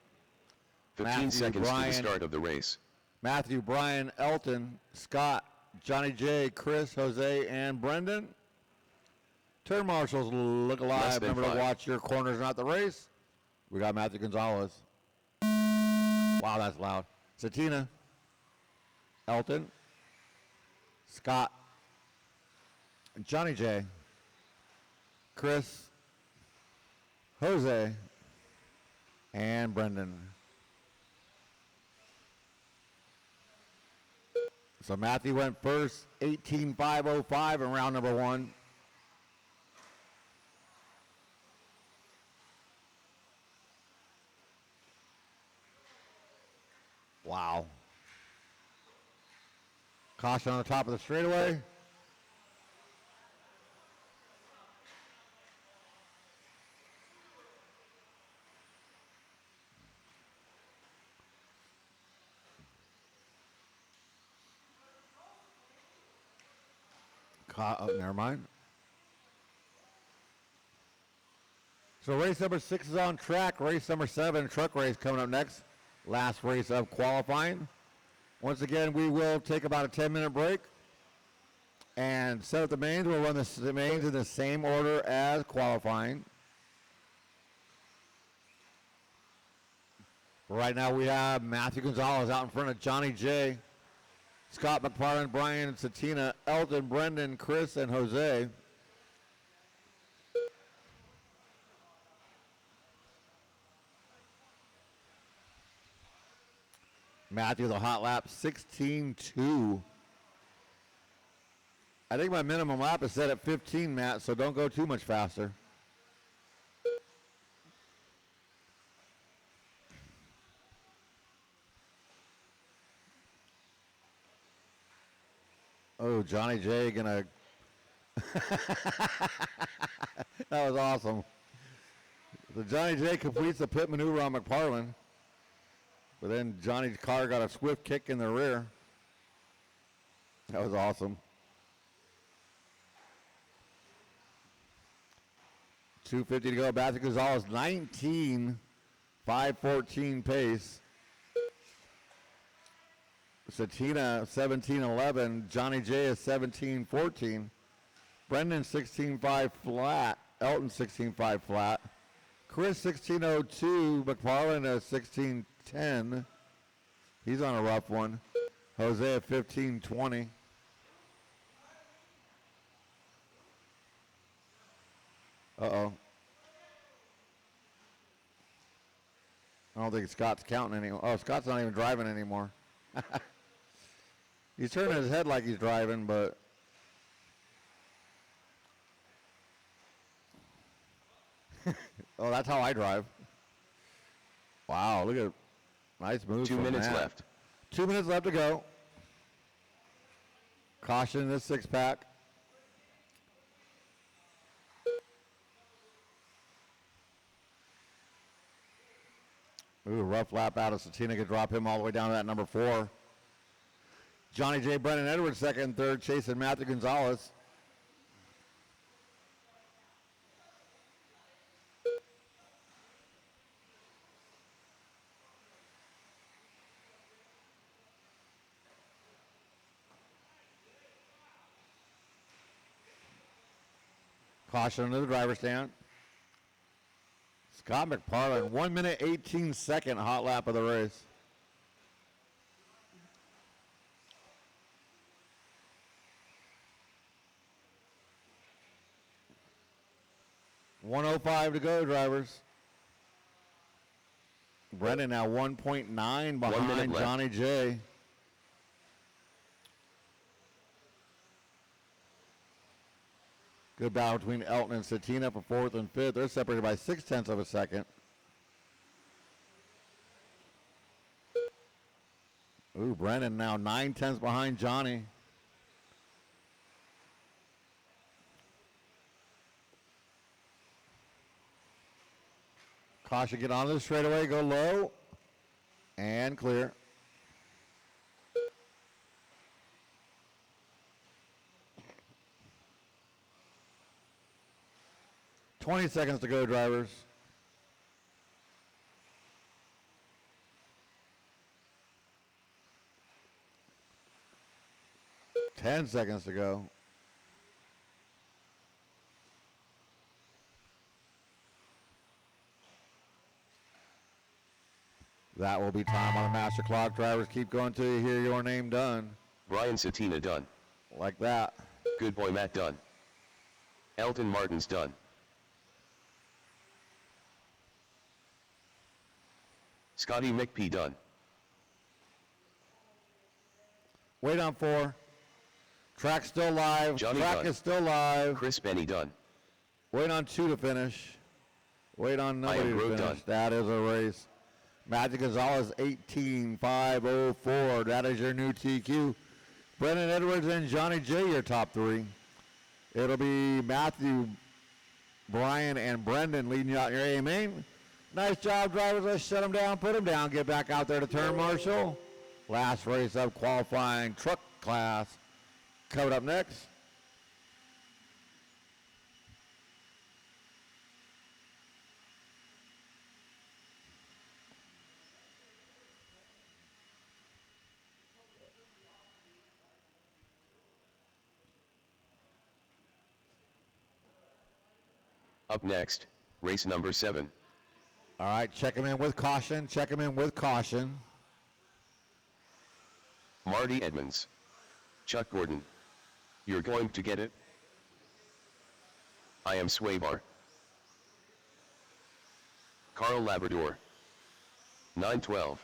15 Matthew, seconds Brian, to the start of the race. Matthew, Brian, Elton, Scott, Johnny J, Chris, Jose, and Brendan. Turn marshals look alive. Remember 5. to watch your corners, not the race. We got Matthew Gonzalez. Wow, that's loud. Satina, Elton, Scott, Johnny J, Chris, Jose, and Brendan. So Matthew went first, 18.505 in round number 1. Wow. Caution on the top of the straightaway. Oh, never mind. So race number 6 is on track. Race number 7, truck race, coming up next. Last race of qualifying. Once again, we will take about a 10-minute break and set up the mains. We'll run the mains in the same order as qualifying. Right now we have Matthew Gonzalez out in front of Johnny J, Scott McFarland, Brian Satina, Elton, Brendan, Chris, and Jose. Matthew, the hot lap, 16.2. I think my minimum lap is set at 15, Matt, so don't go too much faster. Oh, Johnny J gonna. That was awesome. So Johnny J completes the pit maneuver on McFarland. But then Johnny's car got a swift kick in the rear. That was awesome. 2:50 to go. Matthew Gonzalez, 19.514 pace. Satina, 17.11. Johnny J is 17.14. Brendan, 16.5 flat. Elton, 16.5 flat. Chris, 16.02. McFarland, 16.10. He's on a rough one. Jose at 15.20. Uh-oh. I don't think Scott's counting anymore. Oh, Scott's not even driving anymore. He's turning his head like he's driving, but oh, that's how I drive. Wow, look at nice move. 2 minutes left. 2 minutes left to go. Caution in this 6-pack. Ooh, rough lap out of Satina. Could drop him all the way down to that number 4. Johnny J. Brennan Edwards, second and third, chasing Matthew Gonzalez. Caution into the driver's stand. Scott McFarland, 1 minute 18 second hot lap of the race. .105 to go, drivers. Brendan now 1.9 behind Johnny J. Good battle between Elton and Satina for 4th and 5th. They're separated by 0.6 of a second. Ooh, Brennan now 0.9 behind Johnny. Caution, get onto the straightaway, go low, and clear. $20 seconds to go, drivers. $10 seconds to go. That will be time on the master clock. Drivers, keep going till you hear your name done. Brian Satina done. Like that. Good boy Matt done. Elton Martin's done. Scotty McP done. Wait on 4. Track still live. Johnny Track done. is still live. Chris Benny done. Wait on 2 to finish. Wait on nobody to Grove finish. done. That is a race. Matthew Gonzalez, 18.504. That is your new TQ. Brendan Edwards and Johnny J, your top 3. It'll be Matthew, Brian, and Brendan leading you out in your A main. Nice job, drivers. Let's shut them down, put them down, get back out there to turn marshal. Last race of qualifying truck class. Coming up next. Up next, race number 7. All right, check him in with caution. Check him in with caution. Marty Edmonds. Chuck Gordon. You're going to get it? I am Swaybar. Carl Labrador. 912.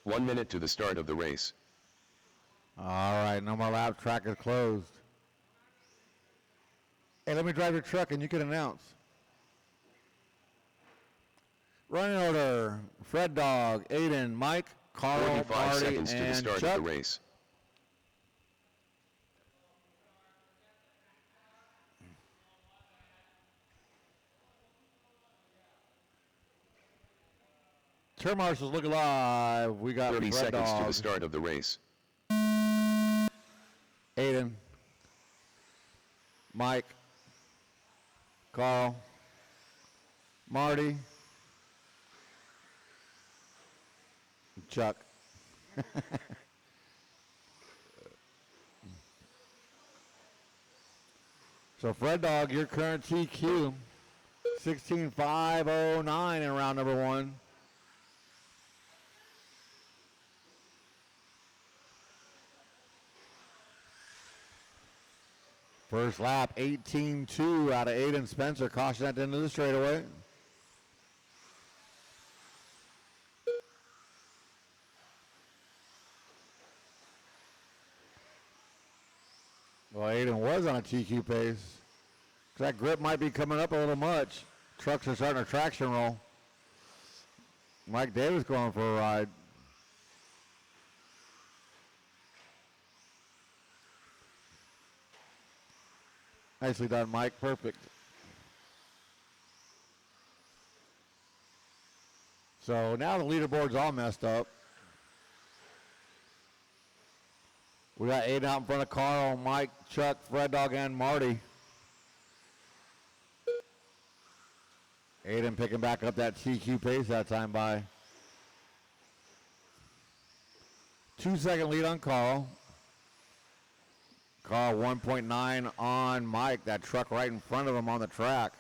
One minute to the start of the race. All right, no more lap. Track is closed. Hey, let me drive your truck and you can announce. Running order, Fred Dog, Aiden, Mike, Carl, 45 Marty, seconds to the and start Chuck. of the race. Turn marshals look alive. We got 30 Fred seconds Dog, to the start of the race. Aiden, Mike, Carl, Marty, Chuck. So Fred Dog, your current TQ, 16.509 in round number 1. First lap, 18.2 out of Aiden Spencer. Caution at the end of the straightaway. Well, Aiden was on a TQ pace. That grip might be coming up a little much. Trucks are starting a traction roll. Mike Davis going for a ride. Nicely done, Mike. Perfect. So now the leaderboard's all messed up. We got Aiden out in front of Carl, Mike, Chuck, Fred Dog, and Marty. Aiden picking back up that TQ pace that time by 2-second lead on Carl. Carl 1.9 on Mike, that truck right in front of him on the track.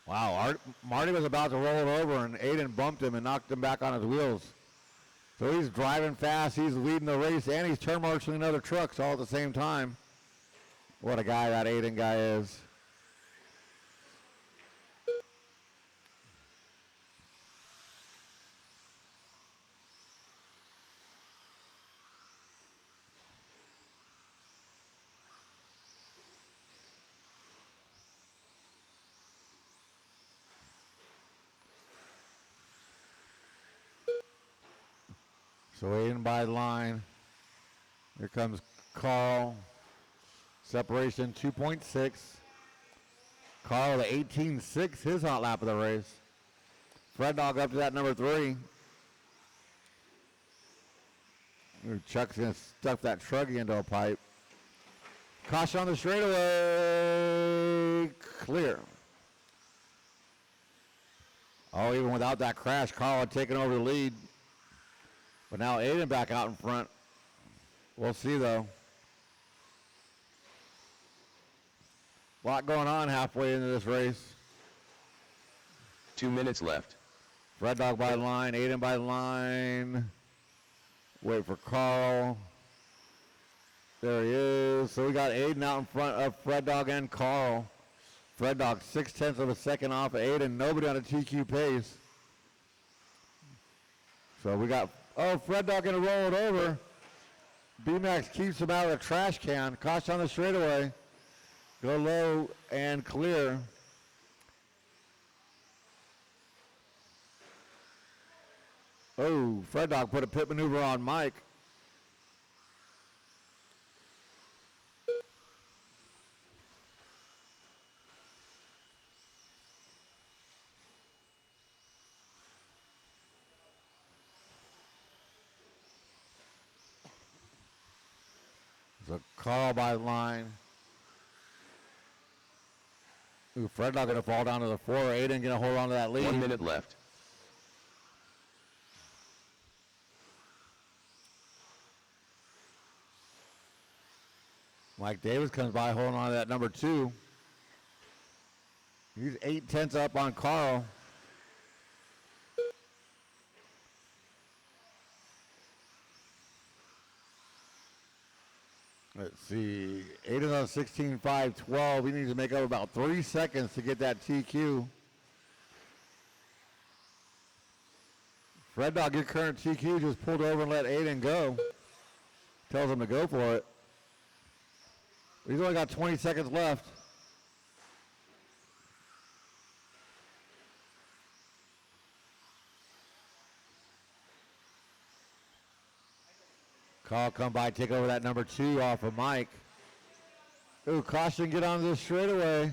Wow, Marty was about to roll it over, and Aiden bumped him and knocked him back on his wheels. So he's driving fast, he's leading the race, and he's turn marshaling other trucks all at the same time. What a guy that Aiden guy is. So Aiden by the line. Here comes Carl. Separation 2.6. Carl the 18.6, his hot lap of the race. Fred Dog up to that number 3. Ooh, Chuck's going to stuff that truggy into a pipe. Caution on the straightaway. Clear. Oh, even without that crash, Carl had taken over the lead. But now Aiden back out in front. We'll see, though. A lot going on halfway into this race. 2 minutes left. Red Dog by the line, Aiden by the line. Wait for Carl. There he is. So we got Aiden out in front of Fred Dog and Carl. Fred Dog 0.6 of a second off of Aiden. Nobody on a TQ pace. So we got, Fred Dog gonna roll it over. B-Max keeps him out of the trash can. Caution on the straightaway. Go low and clear. Oh, Fred Dog put a pit maneuver on Mike. So Carl by the line. Ooh, Fred Dog gonna fall down to the 4. Aiden gonna hold on to that lead. 1 minute left. Mike Davis comes by holding on to that number 2. He's 0.8 up on Carl. Let's see. Aiden's on 16.5.12. He needs to make up about 3 seconds to get that TQ. Red Dog, your current TQ just pulled over and let Aiden go. Tells him to go for it. He's only got 20 seconds left. Carl come by, take over that number 2 off of Mike. Ooh, caution, get onto the straightaway.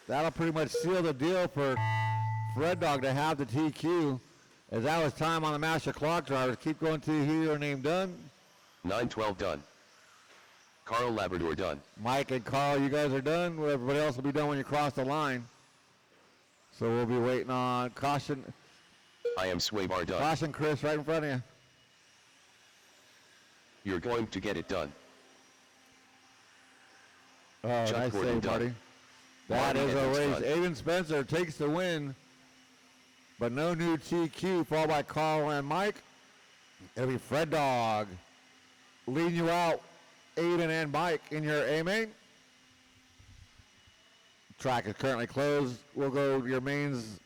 That'll pretty much seal the deal for Red Dog to have the TQ. As that was time on the master clock drivers. Keep going till you hear your name done. 9:12 done. Carl Labrador done. Mike and Carl, you guys are done. Everybody else will be done when you cross the line. So we'll be waiting on caution. I am Swaybar done. Caution, Chris, right in front of you. You're going to get it done. Oh, Chuck nice Gordon save, done. Marty. That Marty is a Evans race. done. Aiden Spencer takes the win, but no new TQ, followed by Carl and Mike. It'll be Fred Dog leading you out, Aiden and Mike in your A main. Track is currently closed. We'll go to your mains.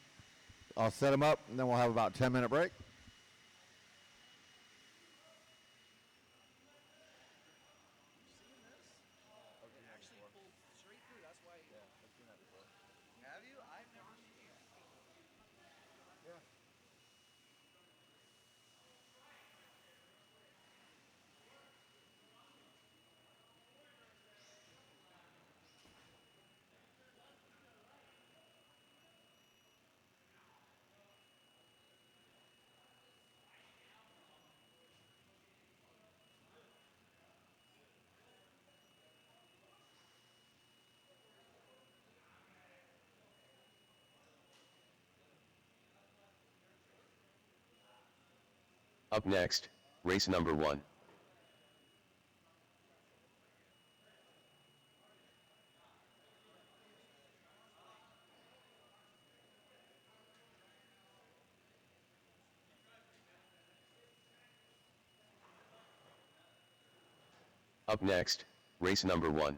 I'll set them up, and then we'll have about a 10-minute break. Up next, race number 1. Up next, race number 1.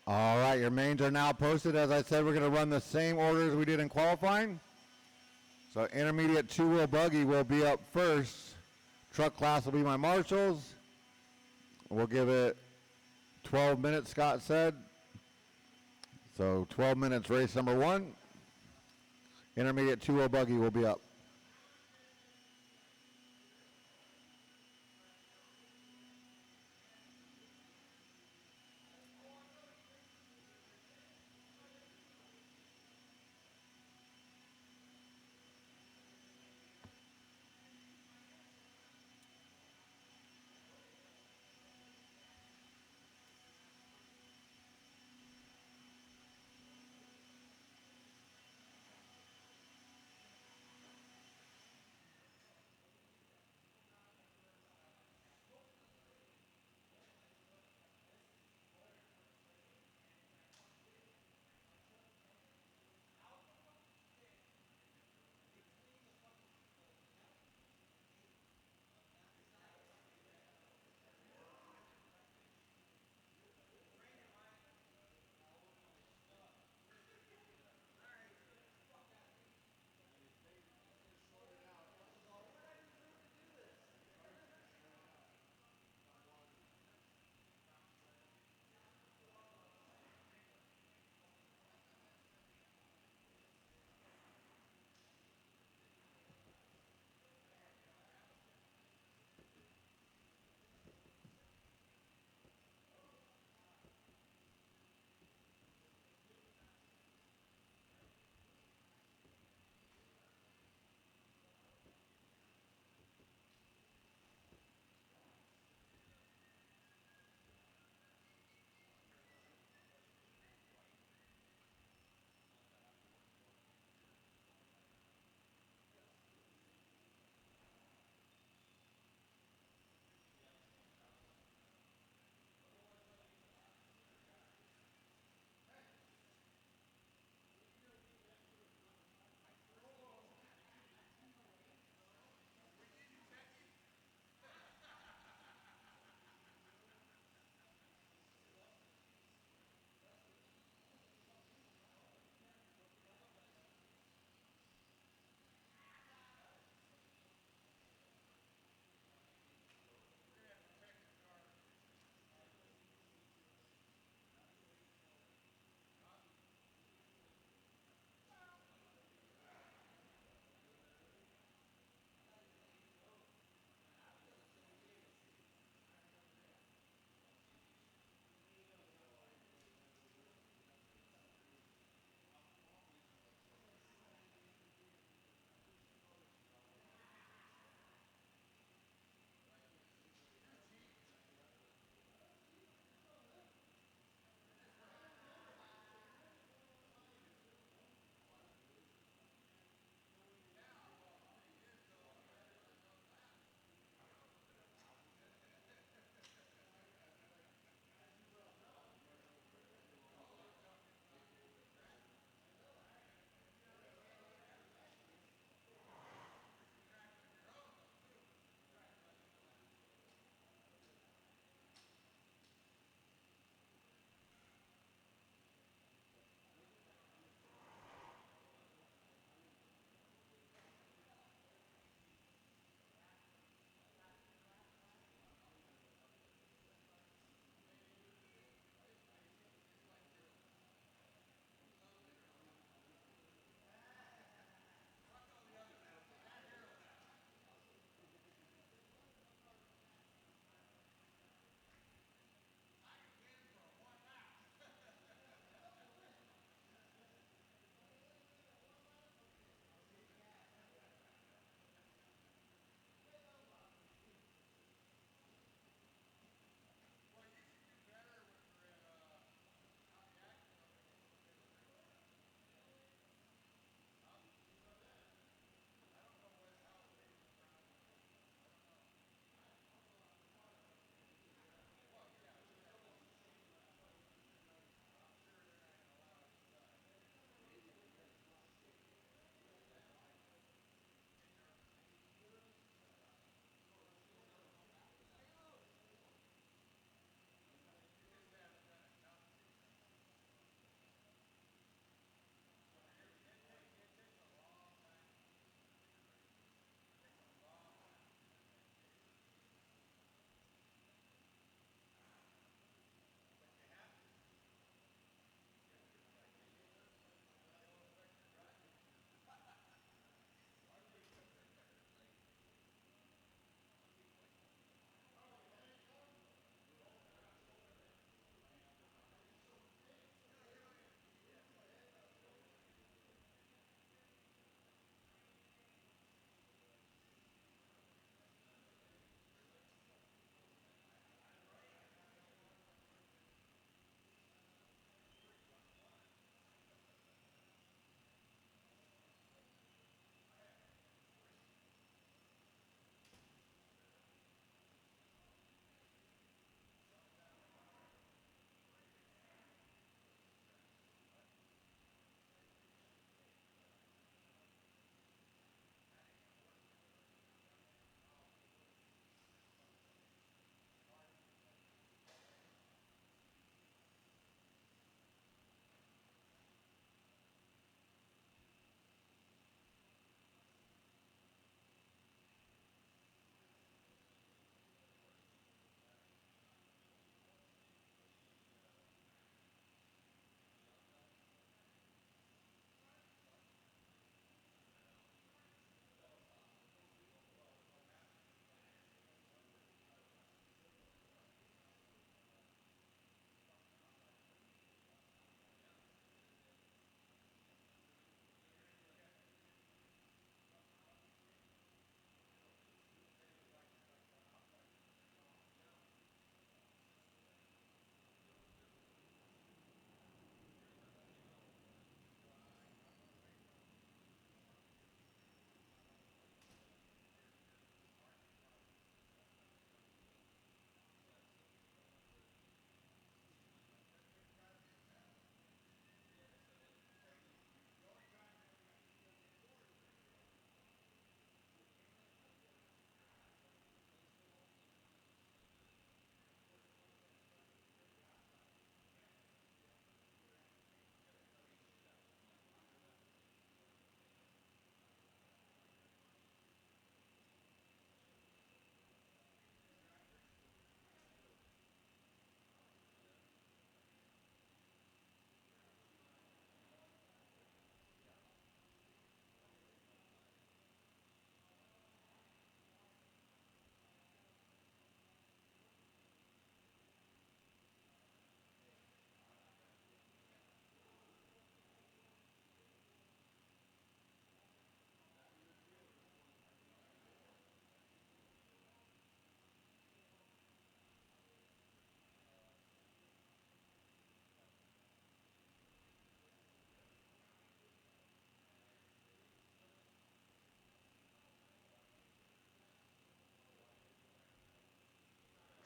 All right, your mains are now posted. As I said, we're going to run the same order as we did in qualifying. So intermediate two-wheel buggy will be up first. Truck class will be my marshals. We'll give it 12 minutes, Scott said. So 12 minutes, race number 1. Intermediate two-wheel buggy will be up.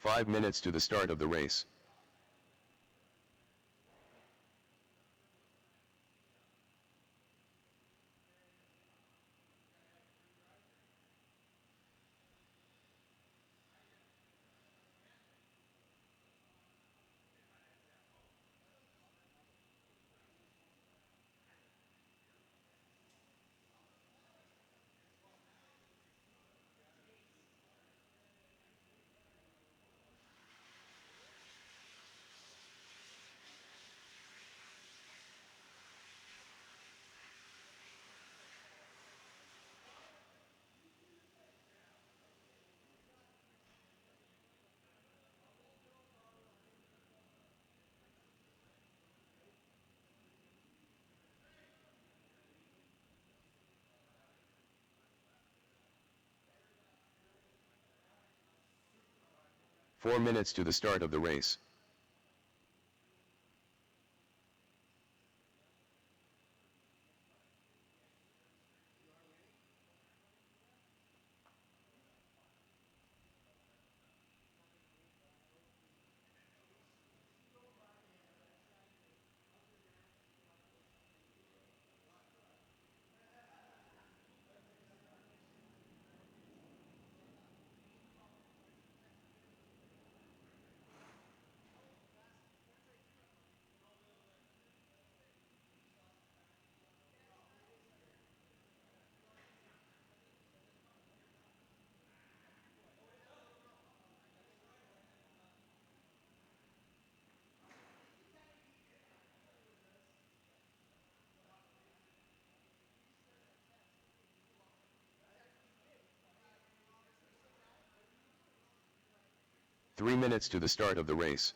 5 minutes to the start of the race. Four minutes to the start of the race. Three minutes to the start of the race.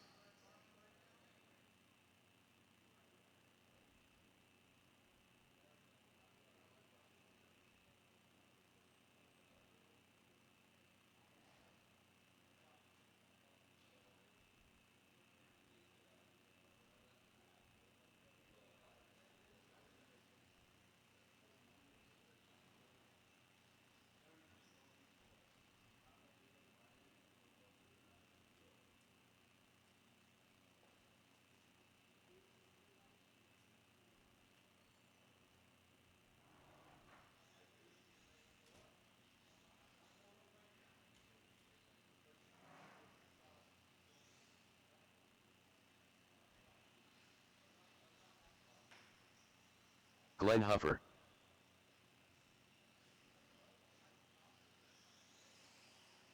Glenn Huffer.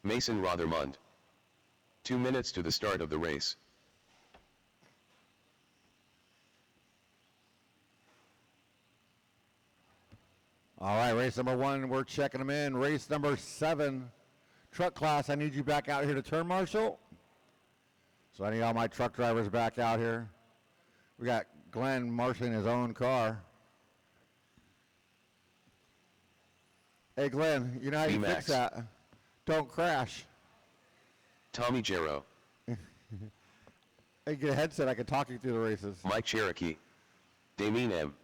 Mason Rothermund. 2 minutes to the start of the race. All right, race number 1, we're checking them in. Race number 7, truck class, I need you back out here to turn marshal. So I need all my truck drivers back out here. We got Glenn marshaling his own car. Hey Glenn, you know how you fix that? Don't crash. Tommy Jarrow. Hey, get a headset, I can talk you through the races. Mike Cherokee. Damien M.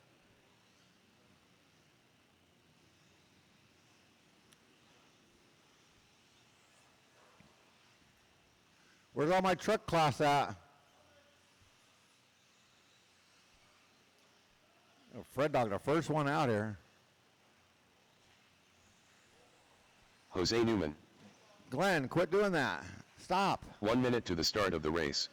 Where's all my truck class at? Oh, Fred Dog, the first one out here. Jose Newman. Glenn, quit doing that. Stop. 1 minute to the start of the race.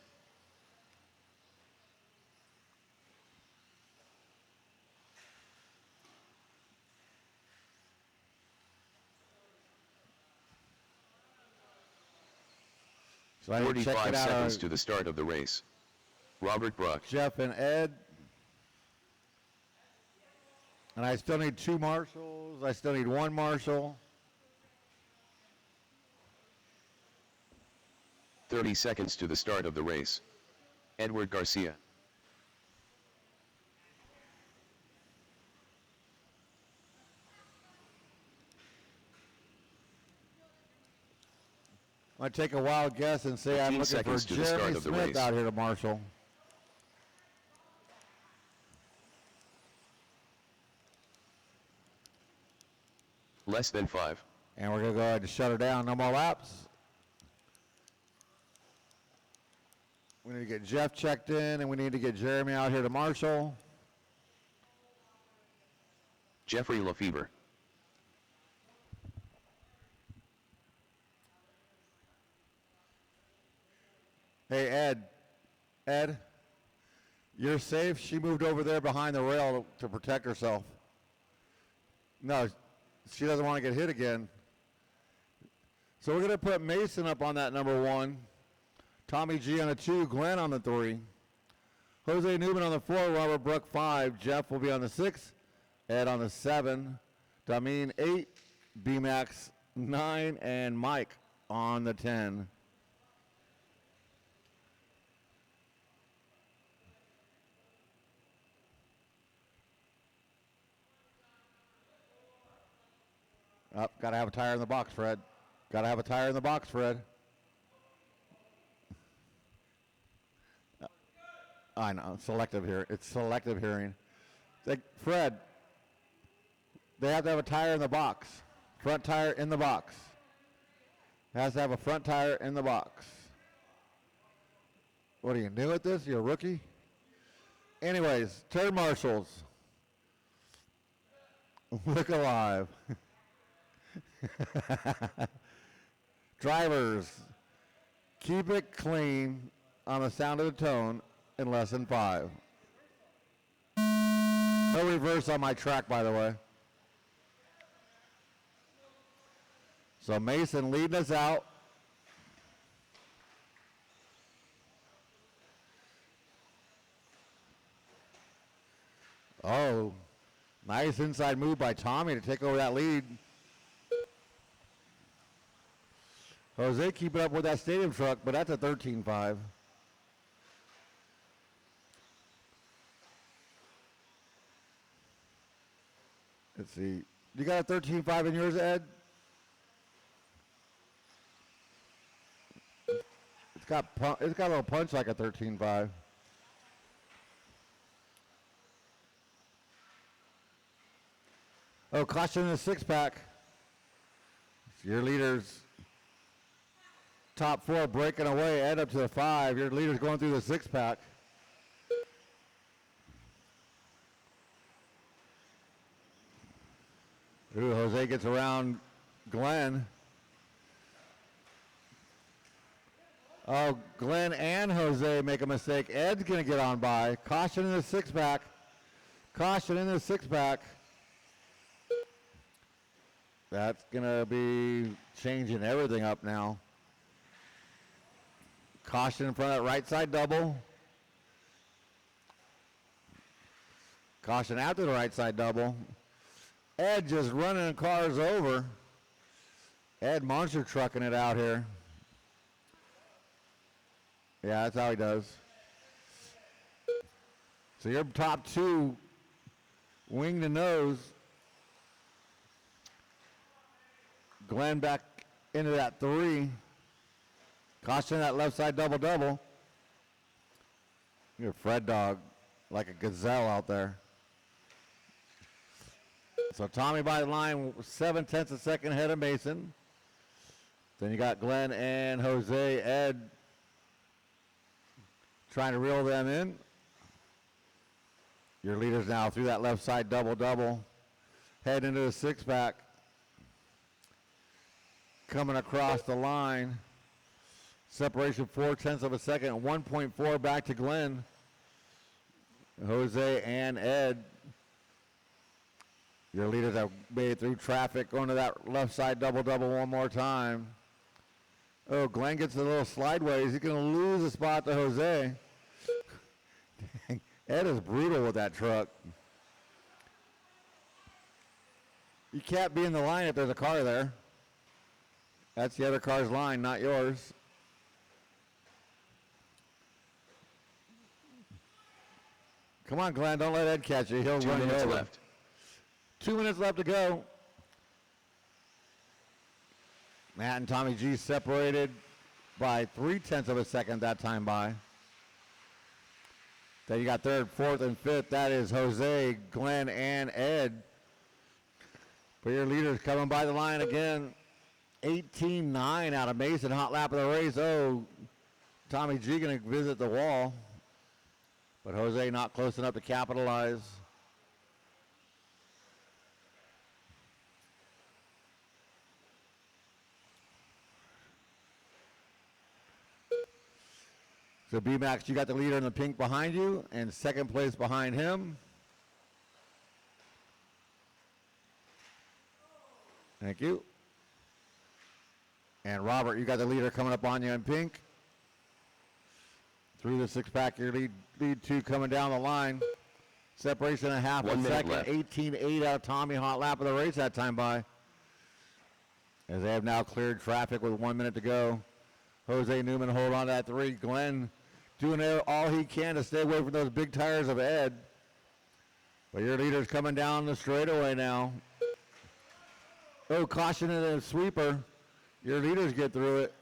So I need to check 45 it out. seconds to the start of the race. Robert Bruck. Jeff and Ed. And I still need 2 marshals. I still need 1 marshal. 30 seconds to the start of the race. Edward Garcia. I'm going to take a wild guess and say I'm looking for seconds to the start Jeremy of the Smith race. out here to marshal. Less than 5. And we're going to go ahead and shut her down. No more laps. We need to get Jeff checked in, and we need to get Jeremy out here to marshal. Jeffrey Lefevre. Hey, Ed, you're safe. She moved over there behind the rail to protect herself. No, she doesn't want to get hit again. So we're going to put Mason up on that number 1. Tommy G on the 2, Glenn on the 3. Jose Newman on the 4, Robert Brook 5. Jeff will be on the 6. Ed on the 7. Dameen 8. B-Max 9. And Mike on the 10. Got to have a tire in the box, Fred. Got to have a tire in the box, Fred. I know, selective here. It's selective hearing. Fred, they have to have a tire in the box. Front tire in the box. Has to have a front tire in the box. What are you new at this? You're a rookie? Anyways, turn marshals. Look alive. Drivers, keep it clean on the sound of the tone in less than 5. No reverse on my track, by the way. So Mason leading us out. Oh, nice inside move by Tommy to take over that lead. Jose keeping up with that stadium truck, but that's a 13.5. Let's see. You got a 13.5 in yours, Ed? It's got a little punch like a 13.5. Oh, caution in the 6-pack. Your leaders. Top 4 breaking away, Ed up to the 5. Your leader's going through the 6-pack. Ooh, Jose gets around Glenn. Oh, Glenn and Jose make a mistake. Ed's going to get on by. Caution in the 6-pack. Caution in the 6-pack. That's going to be changing everything up now. Caution in front of that right side double. Caution after the right side double. Ed just running cars over. Ed monster trucking it out here. Yeah, that's how he does. So your top 2 wing to nose. Glenn back into that 3. Caution that left side double-double. You're a Fred dog, like a gazelle out there. So Tommy by the line, 7/10 a second ahead of Mason. Then you got Glenn and Jose. Ed trying to reel them in. Your leaders now through that left side double-double. Head into the 6-pack. Coming across the line. Separation 0.4 of a second, 1.4 back to Glenn. Jose and Ed. Your leaders have made it through traffic, going to that left side double-double one more time. Oh, Glenn gets a little slideways. He's going to lose a spot to Jose. Dang, Ed is brutal with that truck. You can't be in the line if there's a car there. That's the other car's line, not yours. Come on, Glenn, don't let Ed catch you. He'll 2 run you minutes over. left. 2 minutes left to go. Matt and Tommy G separated by 0.3 of a second that time by. Then you got 3rd, 4th, and 5th. That is Jose, Glenn, and Ed. But your leaders coming by the line again. 18.9 out of Mason. Hot lap of the race. Oh, Tommy G going to visit the wall, but Jose not close enough to capitalize. So B-Max, you got the leader in the pink behind you, and second place behind him. Thank you. And Robert, you got the leader coming up on you in pink. Through the six-pack, your lead two coming down the line. Separation a half a second. 18-8 out of Tommy. Hot lap of the race that time by. As they have now cleared traffic with 1 minute to go. Jose Newman hold on to that three. Glenn doing all he can to stay away from those big tires of Ed. But your leader's coming down the straightaway now. Oh, caution in a sweeper. Your leaders get through it.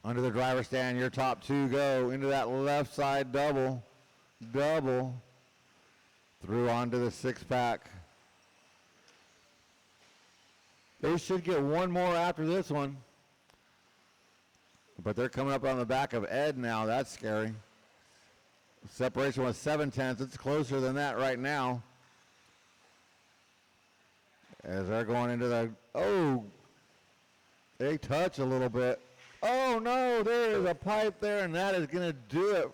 Under the driver's stand, your top two go into that left side double. Through onto the six-pack. They should get one more after this one. But they're coming up on the back of Ed now. That's scary. Separation was 7/10. It's closer than that right now. As they're going into the, they touch a little bit. Oh no, there is a pipe there, and that is going to do it.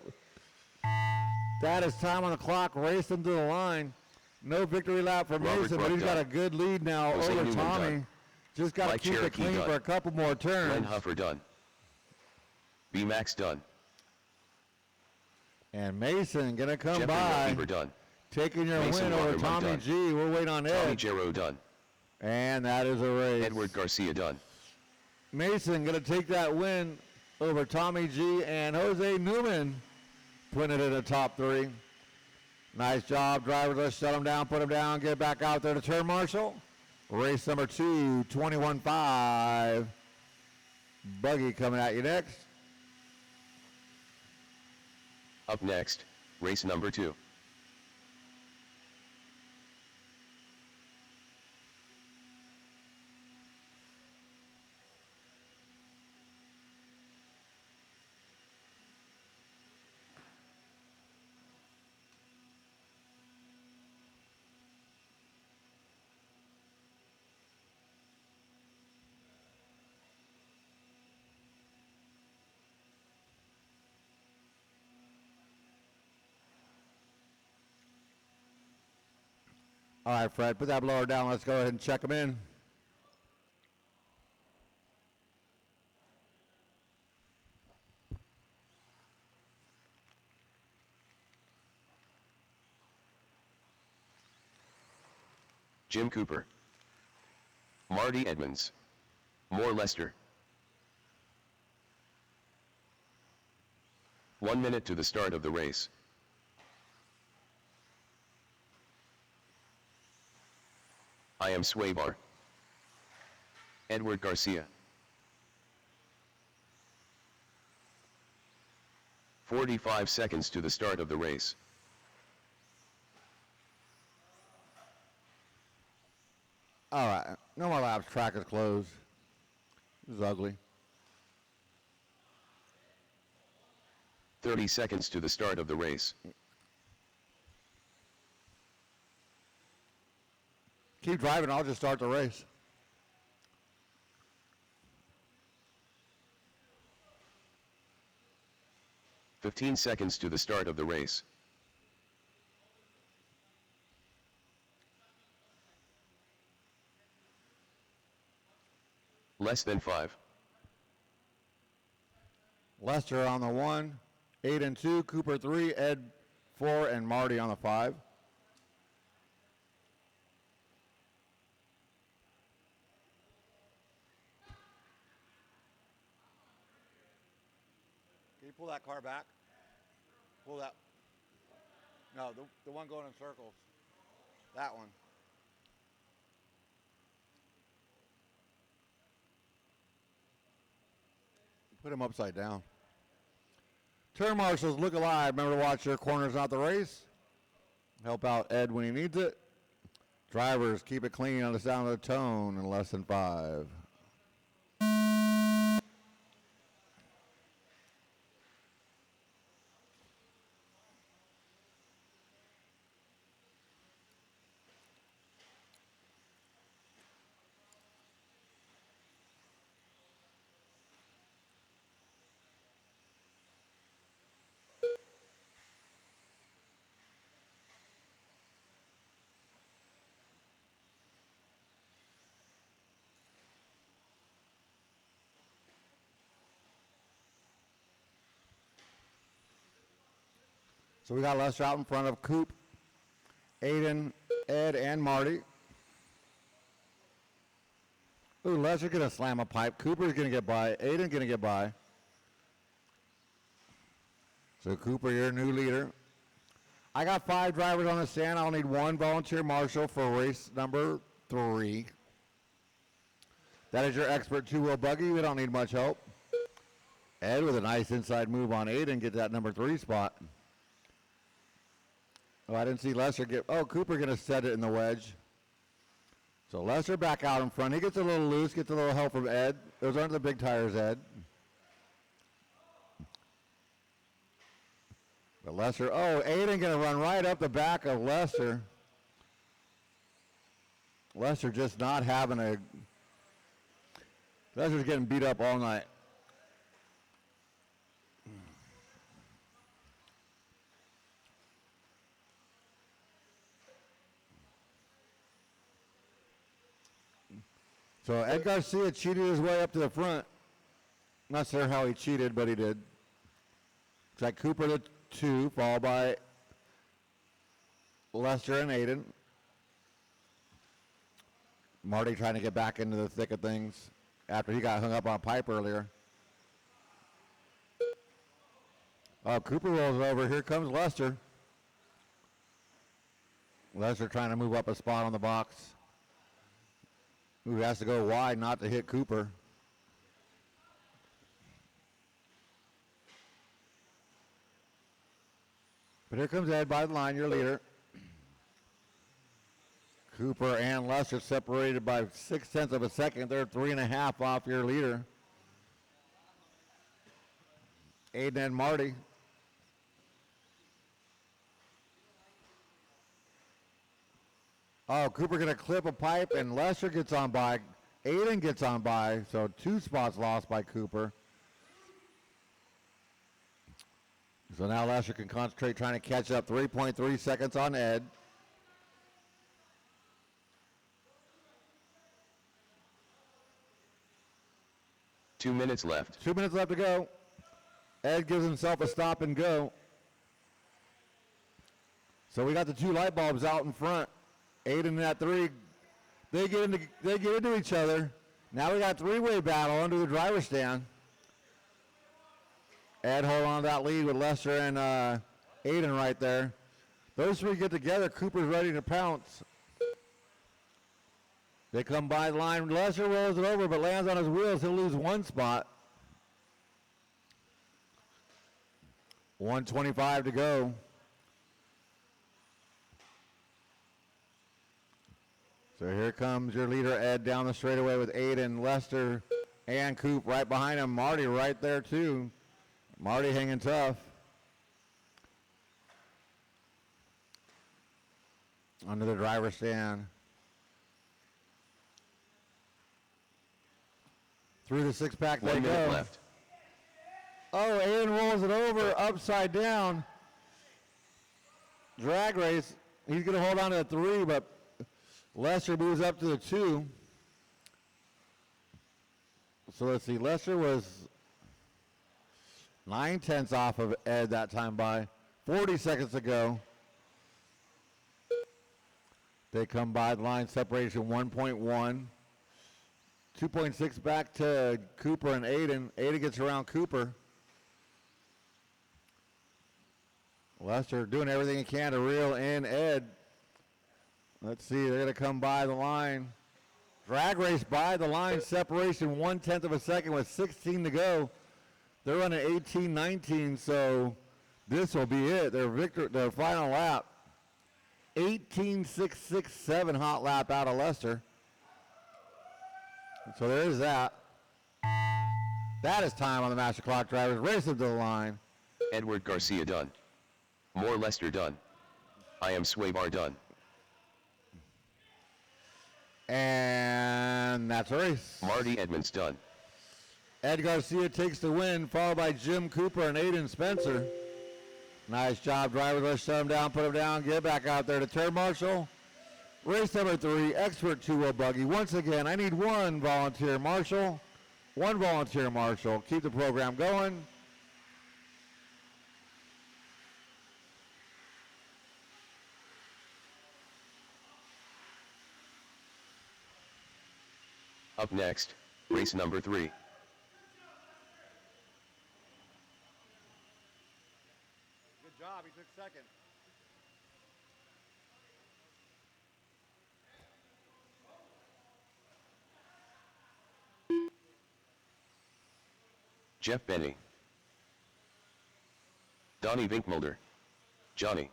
That is time on the clock, racing to the line. No victory lap for Mason, but he's got a good lead now over Tommy. Just got to keep it clean for a couple more turns. Glenn Huffer done. B-Max done. And Mason going to come by. Done. Taking your win over Tommy G. We'll wait on Ed. Tommy Jarrow done. And that is a race. Edward Garcia done. Mason going to take that win over Tommy G. And Jose Newman putting it in the top three. Nice job, drivers. Let's shut them down, put them down, get back out there to turn marshal. Race number 2, 21-5. Buggy coming at you next. Up next, race number 2. All right, Fred, put that blower down. Let's go ahead and check them in. Jim Cooper. Marty Edmonds. Moore Lester. 1 minute to the start of the race. I am Swaybar. Edward Garcia. 45 seconds to the start of the race. All right, no more laps. Track is closed. This is ugly. 30 seconds to the start of the race. Keep driving, I'll just start the race. "15 seconds to the start of the race. Less than 5. Lester on the 1, 8 and 2, Cooper 3, Ed 4, and Marty on the 5. Can you pull that car back? Pull that. No, the one going in circles. That one. Put him upside down. Turn marshals, look alive. Remember to watch your corners, not the race. Help out Ed when he needs it. Drivers, keep it clean on the sound of the tone in less than 5. So we got Lester out in front of Coop, Aiden, Ed, and Marty. Ooh, Lester's going to slam a pipe. Cooper's going to get by. Aiden's going to get by. So Cooper, your new leader. I got 5 drivers on the stand. I'll need 1 volunteer marshal for race number 3. That is your expert 2-wheel buggy. We don't need much help. Ed with a nice inside move on Aiden, get that number 3 spot. Oh, I didn't see Lester get, oh, Cooper going to set it in the wedge. So Lester back out in front. He gets a little loose, gets a little help from Ed. Those aren't the big tires, Ed. But Lester, oh, Aiden going to run right up the back of Lester. Lester just not having a, Lester's getting beat up all night. So Ed Garcia cheated his way up to the front. Not sure how he cheated, but he did. It's like Cooper to 2, followed by Lester and Aiden. Marty trying to get back into the thick of things after he got hung up on a pipe earlier. Oh, Cooper rolls over. Here comes Lester. Lester trying to move up a spot on the box. Who has to go wide not to hit Cooper. But here comes Ed by the line, your leader. Cooper and Lester separated by 0.6 of a second. They're 3.5 off your leader. Aiden and Marty. Oh, Cooper going to clip a pipe, and Lester gets on by. Aiden gets on by, so 2 spots lost by Cooper. So now Lester can concentrate trying to catch up. 3.3 seconds on Ed. Two minutes left. 2 minutes left to go. Ed gives himself a stop and go. So we got the 2 light bulbs out in front. Aiden and that 3, they get into each other. Now we got 3-way battle under the driver's stand. Ed hold on to that lead with Lester and Aiden right there. Those 3 get together. Cooper's ready to pounce. They come by the line. Lester rolls it over but lands on his wheels. He'll lose 1 spot. 1:25 to go. So here comes your leader, Ed, down the straightaway with Aiden, Lester, and Coop right behind him. Marty right there, too. Marty hanging tough. Under the driver's stand. Through the 6-pack they 1 go. minute left. Oh, Aiden rolls it over, upside down. Drag race. He's going to hold on to the 3, but Lester moves up to the 2. So let's see. Lester was 9/10 off of Ed that time by. 40 seconds to go. They come by the line separation 1.1. 2.6 back to Cooper and Aiden. Aiden gets around Cooper. Lester doing everything he can to reel in Ed. Let's see, they're going to come by the line. Drag race by the line, separation 1/10 of a second with 16 to go. They're running 18-19, so this will be it. Their final lap. 18.667 hot lap out of Lester. So there is that. That is time on the Master Clock Drivers. Race them to the line. Edward Garcia done. More Lester done. I am Swaybar done. And that's a race. Marty Edmonds done. Ed Garcia takes the win, followed by Jim Cooper and Aiden Spencer. Nice job, drivers. Let's shut them down, put them down, get back out there to turn marshal. Race number 3, expert 2-wheel buggy. Once again, I need 1 volunteer marshal. 1 volunteer marshal. Keep the program going. Up next, race number 3. Good job, he took second. Jeff Benny. Donnie Vinkmulder. Johnny.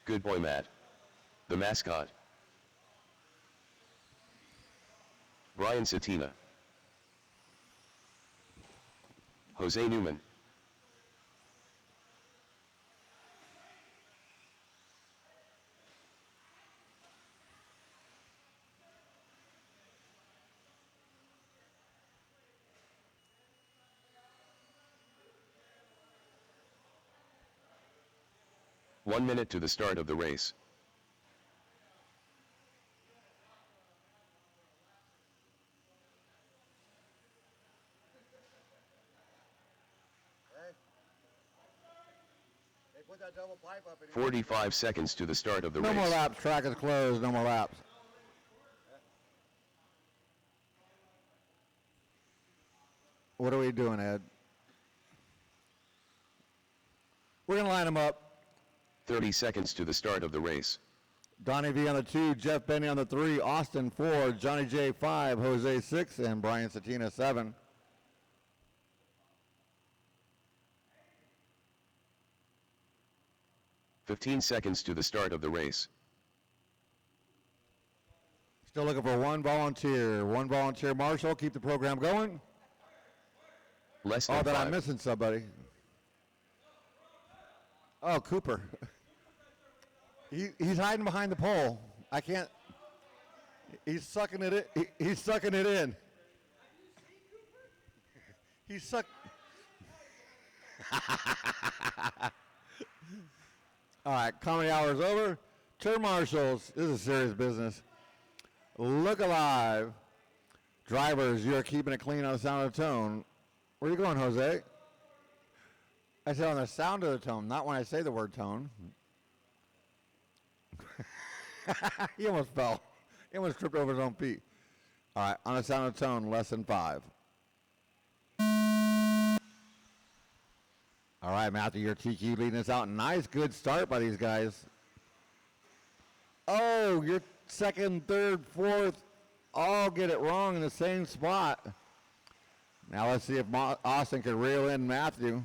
Good boy Matt. The mascot. Brian Satina. Jose Newman. One minute to the start of the race. They put that double pipe up in 45 seconds to the start of the No race. more laps, track is closed, no more laps. What are we doing, Ed? We're going to line them up. 30 seconds to the start of the race. Donnie V on the 2, Jeff Benny on the 3, Austin 4, Johnny J 5, Jose 6, and Brian Satina 7. "15 seconds to the start of the race. Still looking for one volunteer. One volunteer, Marshall. Keep the program going. Less than Oh, but 5. I'm missing somebody. Oh, Cooper. He's hiding behind the pole. I can't. He's sucking it in. He's sucking it in. He's suck. All right, comedy hour is over. Turn marshals. This is serious business. Look alive. Drivers, you're keeping it clean on the sound of the tone. Where are you going, Jose? I said on the sound of the tone, not when I say the word tone. He almost fell. He almost tripped over his own feet. All right, on the sound of the tone, less than 5. All right, Matthew, your TQ leading us out. Nice, good start by these guys. Oh, you're second, third, fourth, all get it wrong in the same spot. Now let's see if Austin can reel in Matthew.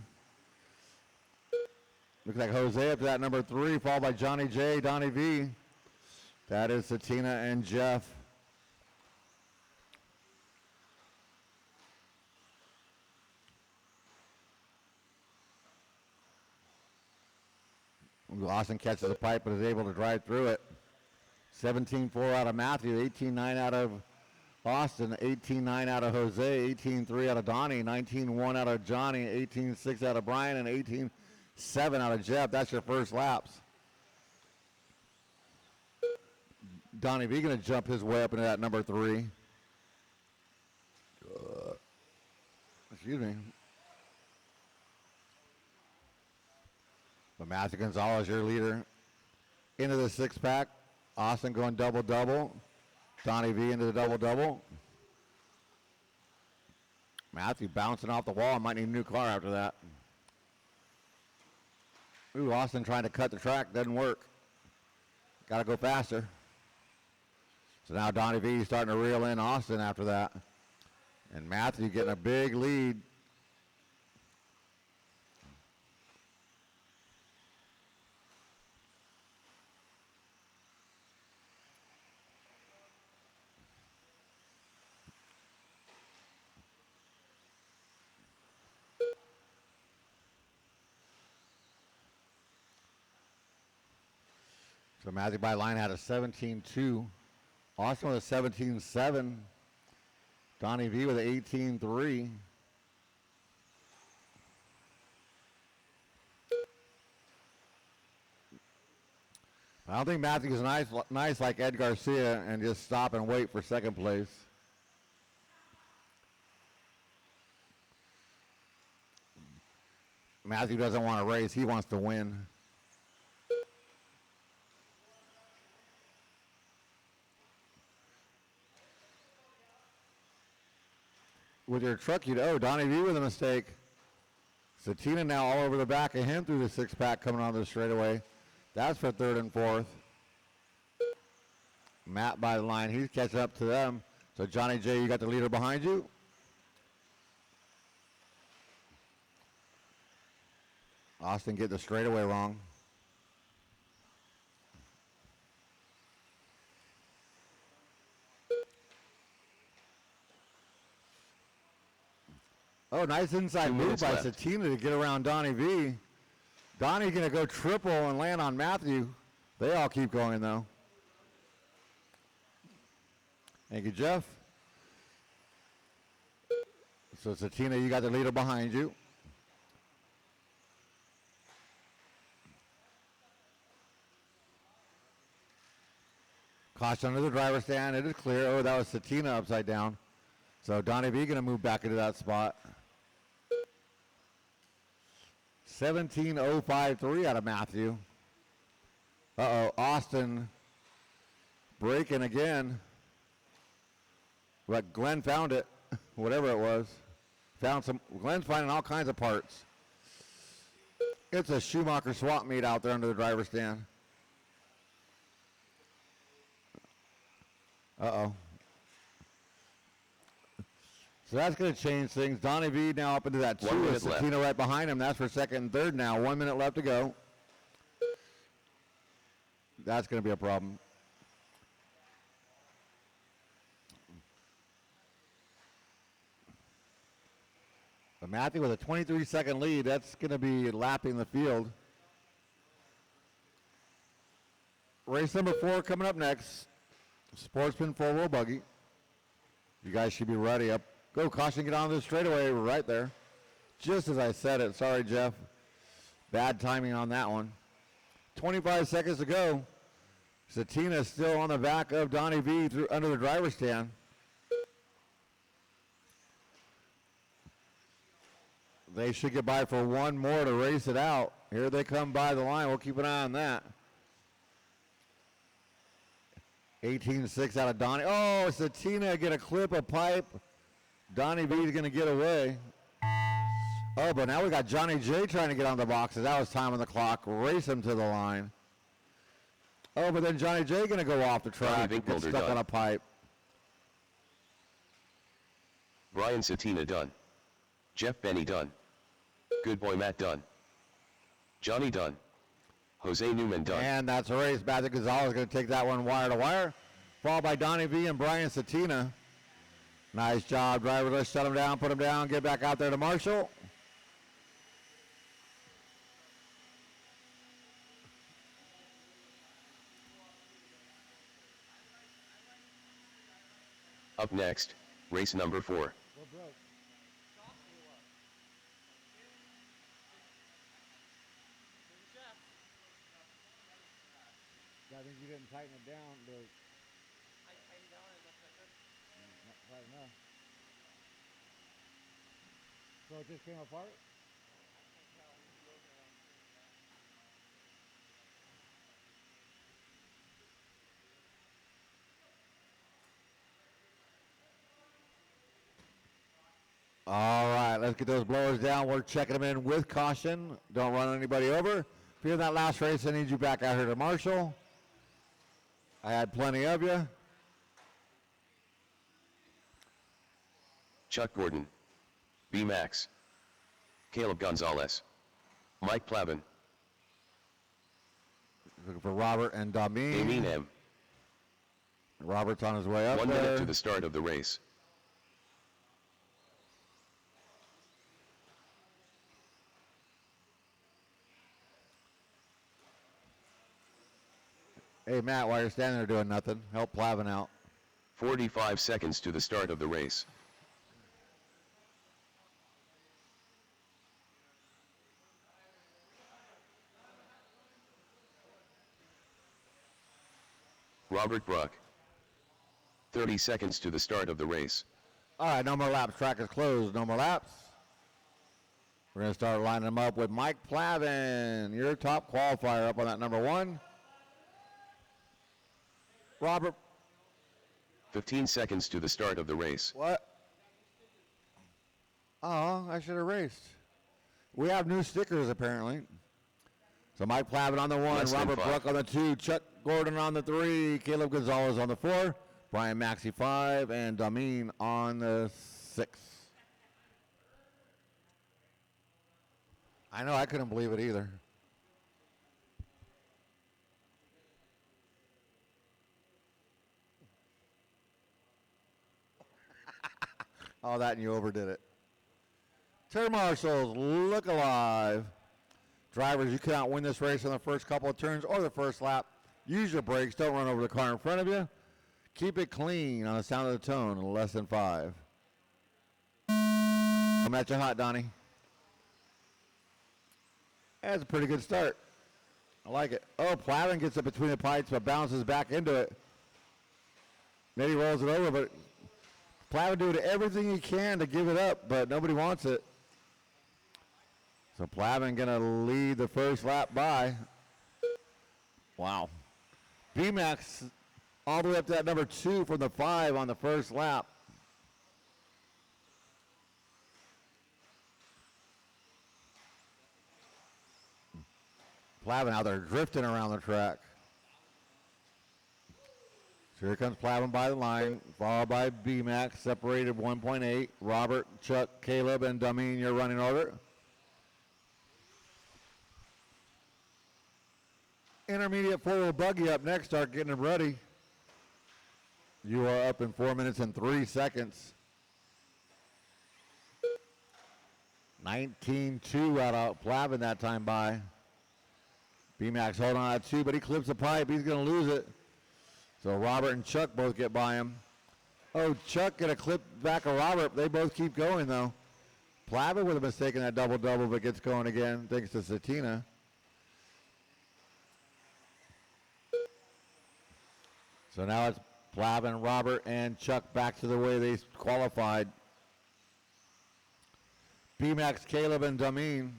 Looks like Jose up to that number 3, followed by Johnny J, Donnie V. That is Satina and Jeff. Austin catches the pipe but is able to drive through it. 17-4 out of Matthew, 18-9 out of Austin, 18-9 out of Jose, 18-3 out of Donnie, 19-1 out of Johnny, 18-6 out of Brian, and 18-7 out of Jeff. That's your first laps. Donnie V going to jump his way up into that number 3. Excuse me. But Matthew Gonzalez, your leader, into the 6-pack. Austin going double-double. Donnie V into the double-double. Matthew bouncing off the wall. Might need a new car after that. Ooh, Austin trying to cut the track. Doesn't work. Got to go faster. So now Donnie V starting to reel in Austin after that. And Matthew getting a big lead. So Matthew by line had a 17-2. Austin with a 17-7. Donnie V with an 18-3. I don't think Matthew's nice like Ed Garcia and just stop and wait for second place. Matthew doesn't want to race. He wants to win. with your truck, you'd owe. Donnie V with a mistake. Satina now all over the back of him through the six-pack coming on the straightaway. That's for third and fourth. Matt by the line. He's catching up to them. So Johnny J, you got the leader behind you. Austin get the straightaway wrong. Oh, nice inside move by Satina to get around Donnie V. Donnie's going to go triple and land on Matthew. They all keep going, though. Thank you, Jeff. So, Satina, you got the leader behind you. Caution under the driver's stand. It is clear. Oh, that was Satina upside down. So, Donnie V going to move back into that spot. 17.053 out of Matthew. Uh-oh, Austin breaking again. But Glenn found it, whatever it was. Glenn's finding all kinds of parts. It's a Schumacher swap meet out there under the driver's stand. Uh-oh. So that's going to change things. Donnie V now up into that 2 with Satina right behind him. That's for second and third now. 1 minute left to go. That's going to be a problem. But Matthew with a 23-second lead. That's going to be lapping the field. Race number 4 coming up next. Sportsman four-wheel buggy. You guys should be ready. Up. Go, caution, get on the straightaway right there. Just as I said it. Sorry, Jeff. Bad timing on that one. 25 seconds to go. Satina still on the back of Donnie V under the driver's stand. They should get by for one more to race it out. Here they come by the line. We'll keep an eye on that. 18.6 out of Donnie. Oh, Satina get a clip, a pipe. Donnie V is going to get away. Oh, but now we got Johnny J trying to get on the boxes. That was time on the clock. Race him to the line. Oh, but then Johnny J going to go off the track and get stuck on a pipe. Brian Satina done. Jeff Benny done. Good boy Matt done. Johnny done. Jose Newman done. And that's a race. Matthew Gonzalez going to take that one wire to wire. Followed by Donnie V and Brian Satina. Nice job, driver. Let's shut him down, put him down, get back out there to Marshall. Up next, race number 4. I think you didn't tighten it down. I tightened down as much as I could. Not tight enough. So it just came apart? All right, let's get those blowers down. We're checking them in with caution. Don't run anybody over. If you're in that last race, I need you back out here to Marshall. I had plenty of you. Chuck Gordon. B. Max. Caleb Gonzalez. Mike Plavin. Looking for Robert and Damien. Damien M. Robert's on his way up 1 there. minute to the start of the race. Hey, Matt, while you're standing there doing nothing, help Plavin out. 45 seconds to the start of the race. Robert Bruck. 30 seconds to the start of the race. All right, no more laps. Track is closed. No more laps. We're going to start lining them up with Mike Plavin, your top qualifier up on that number 1. Robert. 15 seconds to the start of the race. What? Oh, I should have raced. We have new stickers, apparently. So Mike Plavin on the 1, Robert Bruck on the 2, Chuck Gordon on the 3, Caleb Gonzalez on the 4, Brian Maxey 5, and Dameen on the 6. I know, I couldn't believe it either. All that and you overdid it. Turn marshals, look alive. Drivers, you cannot win this race on the first couple of turns or the first lap. Use your brakes. Don't run over the car in front of you. Keep it clean on the sound of the tone, less than 5. Come at you hot, Donnie. That's a pretty good start. I like it. Oh, Plavin gets it between the pipes but bounces back into it. Maybe rolls it over, but Plavin doing everything he can to give it up, but nobody wants it. So Plavin going to lead the first lap by. Wow. B-Max all the way up to that number 2 from the 5 on the first lap. Plavin out there drifting around the track. So here comes Plavin by the line, followed by B-Max, separated 1.8. Robert, Chuck, Caleb, and Dameen, your running order. Intermediate 4-wheel buggy up next. Start getting them ready. You are up in 4 minutes and 3 seconds. 19-2 out of Plavin that time by. B-Max holding on at 2, but he clips the pipe. He's going to lose it. So Robert and Chuck both get by him. Oh, Chuck get a clip back of Robert. They both keep going, though. Plavin with a mistake in that double-double, but gets going again, thanks to Satina. So now it's Plavin, Robert, and Chuck back to the way they qualified. B-Max, Caleb, and Dameen.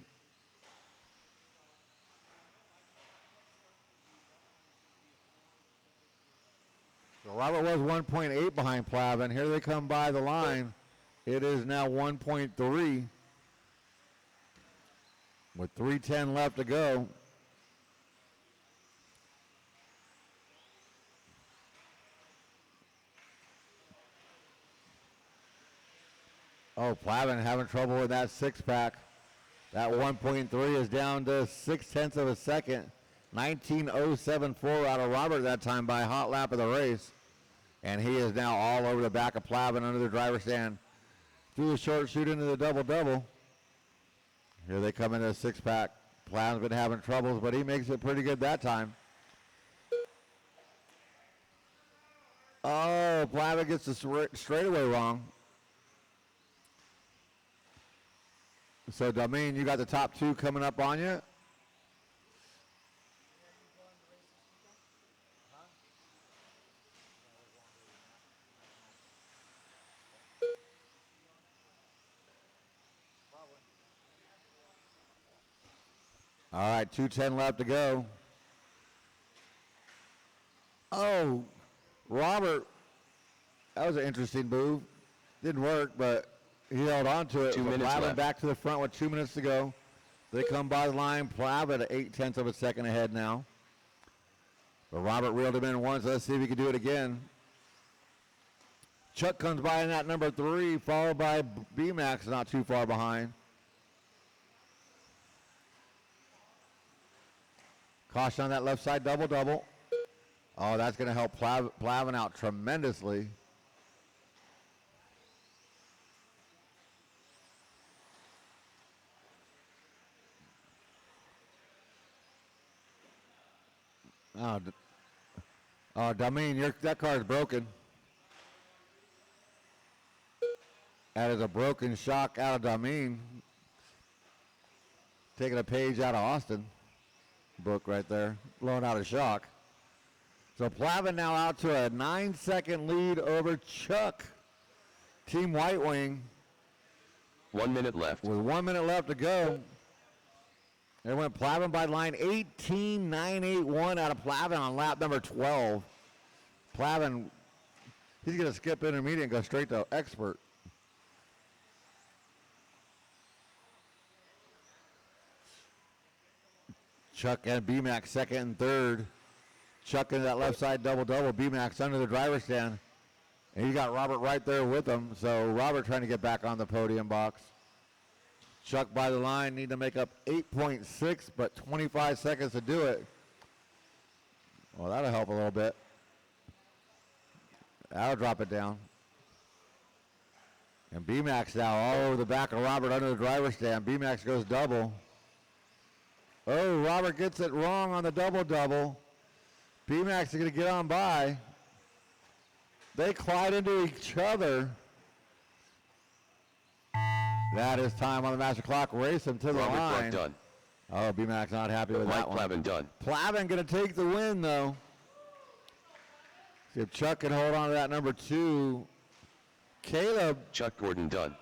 So Robert was 1.8 behind Plavin. Here they come by the line. It is now 1.3 with 3:10 left to go. Oh, Plavin having trouble with that 6-pack. That 1.3 is down to 0.6 of a second. 19.074 out of Robert that time by a hot lap of the race. And he is now all over the back of Plavin under the driver's stand. Through the short shoot into the double-double. Here they come into a 6-pack. Plavin's been having troubles, but he makes it pretty good that time. Oh, Plavin gets the straightaway wrong. So, Dameen, you got the top 2 coming up on you. All right, 2:10 left to go. Oh, Robert, that was an interesting move. Didn't work, but he held on to it. 2 minutes Plavin left. back to the front with 2 minutes to go. They come by the line. Plavin at 0.8 of a second ahead now. But Robert reeled him in once. Let's see if he can do it again. Chuck comes by in that number 3, followed by B-Max, not too far behind. Caution on that left side double-double. Oh, that's going to help Plavin out tremendously. Oh, Dameen, that car is broken. That is a broken shock out of Dameen. Taking a page out of Austin. Book right there. Blowing out a shock. So Plavin now out to a 9-second lead over Chuck. Team White Wing. 1 minute left. With 1 minute left to go. There went Plavin by line 18.981 out of Plavin on lap number 12. Plavin, he's going to skip intermediate and go straight to expert. Chuck and B-Max second and third. Chuck into that left side double-double. B-Max under the driver's stand. And you got Robert right there with him. So Robert trying to get back on the podium box. Chuck by the line, need to make up 8.6, but 25 seconds to do it. Well, that'll help a little bit. That'll drop it down. And B-Max now all over the back of Robert under the driver's stand. B-Max goes double. Oh, Robert gets it wrong on the double-double. B-Max is going to get on by. They collide into each other. That is time on the master clock. Race him to the Robert line. Clark done. Oh, B-Max not happy with Mike that one. Plavin done. Plavin going to take the win, though. See if Chuck can hold on to that number 2. Caleb Chuck Gordon done.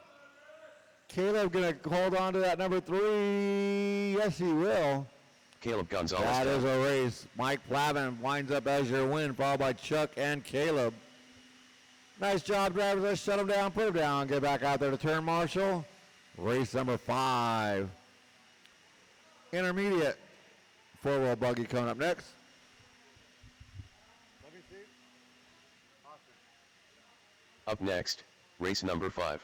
going to hold on to that number 3. Yes, he will. Caleb Gonzalez That done. is a race. Mike Plavin winds up as your win, followed by Chuck and Caleb. Nice job, drivers. Let's shut them down, put them down, get back out there to turn marshal. Race number 5. Intermediate 4-wheel buggy coming up next. Up next, race number 5.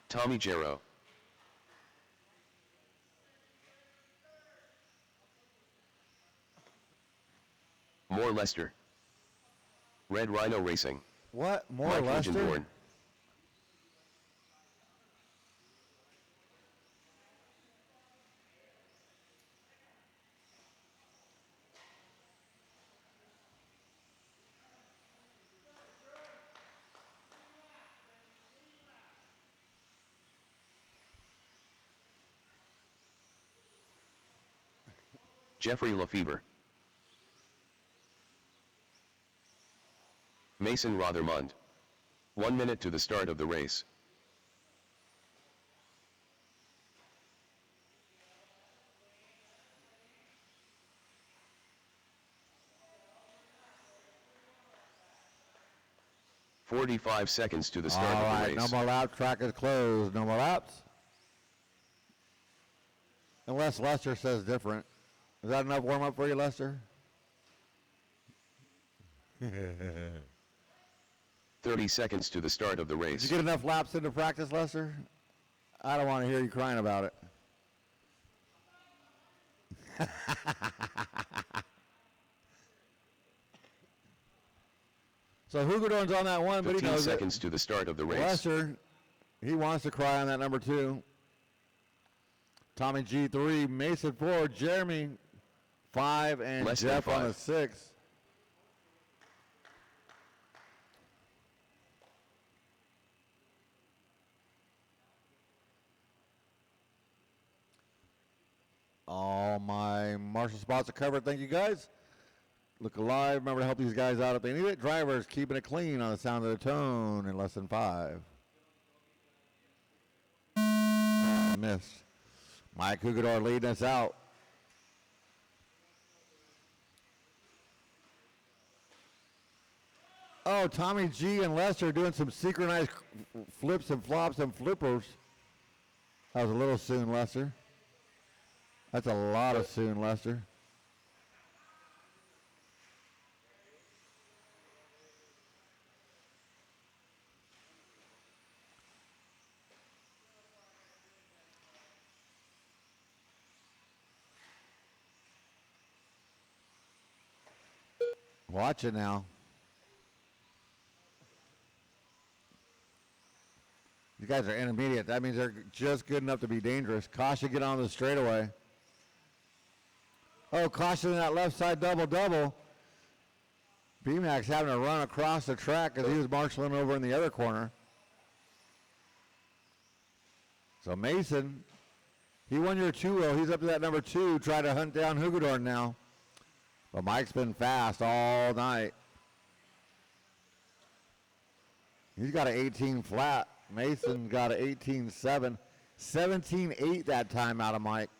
Tommy Jarrow. More Lester. Red Rhino Racing. What? More Mike Lester? Legendborn. Jeffrey Lefebvre. Mason Rothermund. 1 minute to the start of the race. "45 seconds to the start All of the right, race. no more laps. Track is closed. No more laps. Unless Lester says different. Is that enough warm-up for you, Lester? 30 seconds to the start of the Did race. you get enough laps into practice, Lester? I don't want to hear you crying about it. So Hugedorn's on that one, but he 15 knows seconds to the start of the it. race. Lester, he wants to cry on that number 2. Tommy G 3, Mason 4, Jeremy 5, and Less than Jeff on 5. the 6. All my marshal spots are covered. Thank you, guys. Look alive. Remember to help these guys out if they need it. Drivers keeping it clean on the sound of the tone in less than 5. Missed. Mike Hugedor leading us out. Oh, Tommy G and Lester doing some synchronized flips and flops and flippers. That was a little soon, Lester. That's a lot of soon, Lester. Watch it now. You guys are intermediate. That means they're just good enough to be dangerous. Caution, get on the straightaway. Oh, caution in that left side double-double. B-Max having to run across the track because he was marshaling over in the other corner. So Mason, he won your 2-0. He's up to that number 2. Try to hunt down Hugedorn now. But Mike's been fast all night. He's got an 18 flat. Mason got an 18-7. 17-8 that time out of Mike.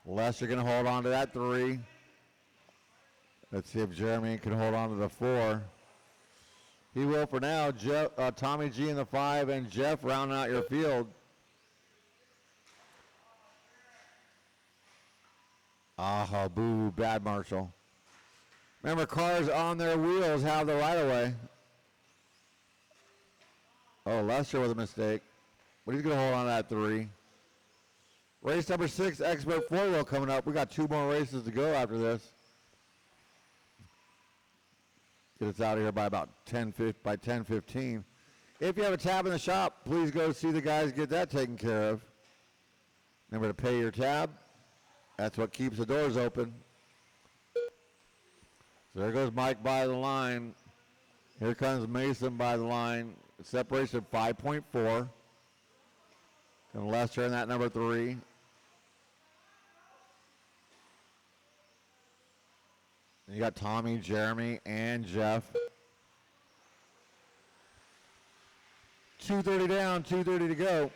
Lester going to hold on to that 3. Let's see if Jeremy can hold on to the 4. He will for now. Tommy G in the 5 and Jeff rounding out your field. Ah, boo, bad Marshall. Remember, cars on their wheels have the right of way. Oh, Lester with a mistake. But he's going to hold on to that 3. Race number 6, Expert 4-wheel coming up. We got 2 more races to go after this. Get us out of here by about 10:15. If you have a tab in the shop, please go see the guys get that taken care of. Remember to pay your tab. That's what keeps the doors open. So there goes Mike by the line. Here comes Mason by the line. Separation 5.4. And Lester in that number 3. And you got Tommy, Jeremy, and Jeff. 2:30 down, 2:30 to go.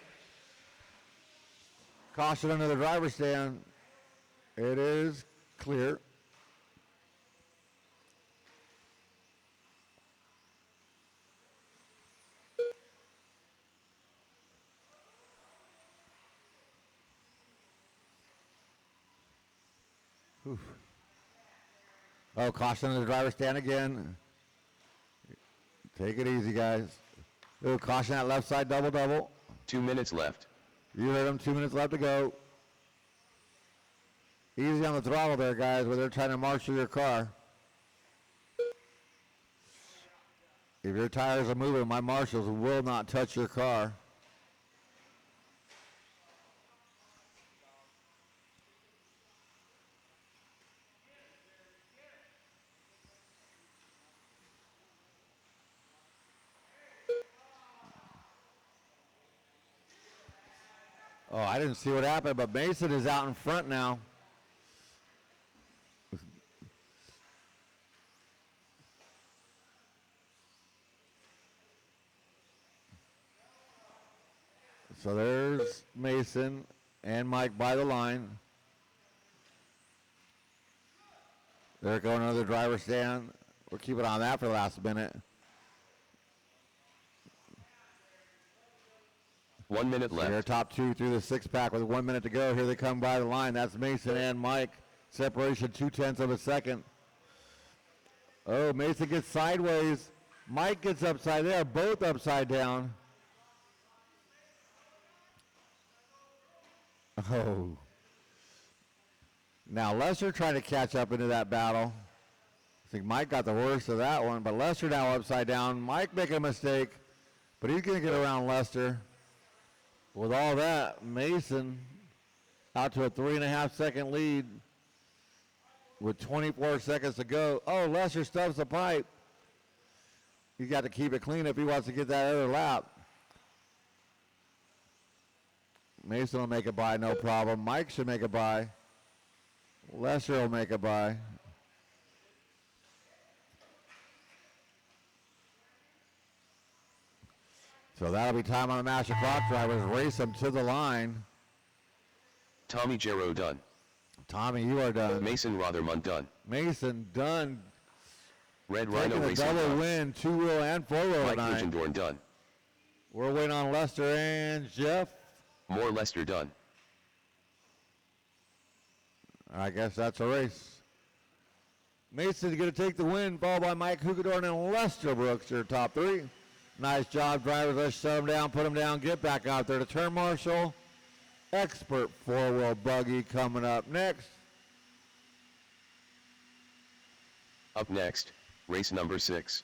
Caution under the driver's stand. It is clear. Oof. Oh, caution on the driver's stand again. Take it easy, guys. Oh, caution that left side double. 2 minutes left. You heard him, 2 minutes left to go. Easy on the throttle there, guys, where they're trying to marshal your car. If your tires are moving, my marshals will not touch your car. Oh, I didn't see what happened, but Mason is out in front now. So there's Mason and Mike by the line. They're going to the driver's stand. We'll keep it on that for the last minute. 1 minute left. They're top 2 through the 6-pack with 1 minute to go. Here they come by the line. That's Mason and Mike. Separation 0.2 of a second. Oh, Mason gets sideways. Mike gets upside. They are both upside down. Oh. Now Lester trying to catch up into that battle. I think Mike got the worst of that one, but Lester now upside down. Mike making a mistake, but he's going to get around Lester. With all that, Mason out to a 3.5 second lead with 24 seconds to go. Oh, Lester stubs the pipe. He's got to keep it clean if he wants to get that other lap. Mason will make a bye, no problem. Mike should make a bye. Lester will make a bye. So that'll be time on the master clock. Drivers race them to the line. Tommy Jarrow done. Tommy, you are done. Mason Rothermund done. Mason done. Red Rhino Taking a Racing double done. win, 2-wheel and 4-wheel Mike tonight. Hugendorn done. We're waiting on Lester and Jeff. More Lester done. I guess that's a race. Mason's going to take the win, followed by Mike Hugendorn and Lester Brooks, your top 3. Nice job, drivers. Let's shut them down, put them down, get back out there to turn marshal. Expert 4-wheel buggy coming up next. Up next, race number 6.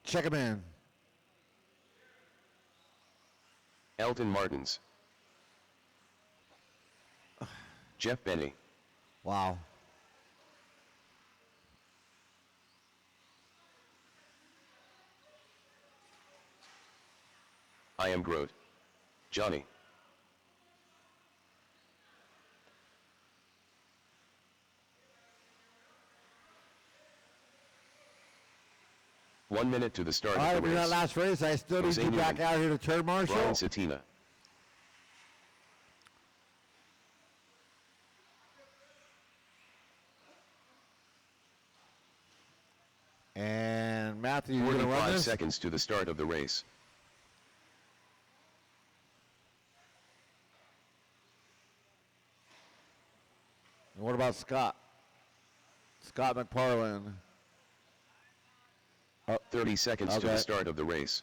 Check him in. Elton Martins. Jeff Benny. Wow. I am Groot. Johnny. One minute to the start All right, of the in race. that last race, I still need Jose you back Newman. out here to turn marshal. Brian Satina. And Matthew, you're going to run 45 this? seconds to the start of the race. And what about Scott? Scott McParland. 30 seconds to Okay. the start of the race.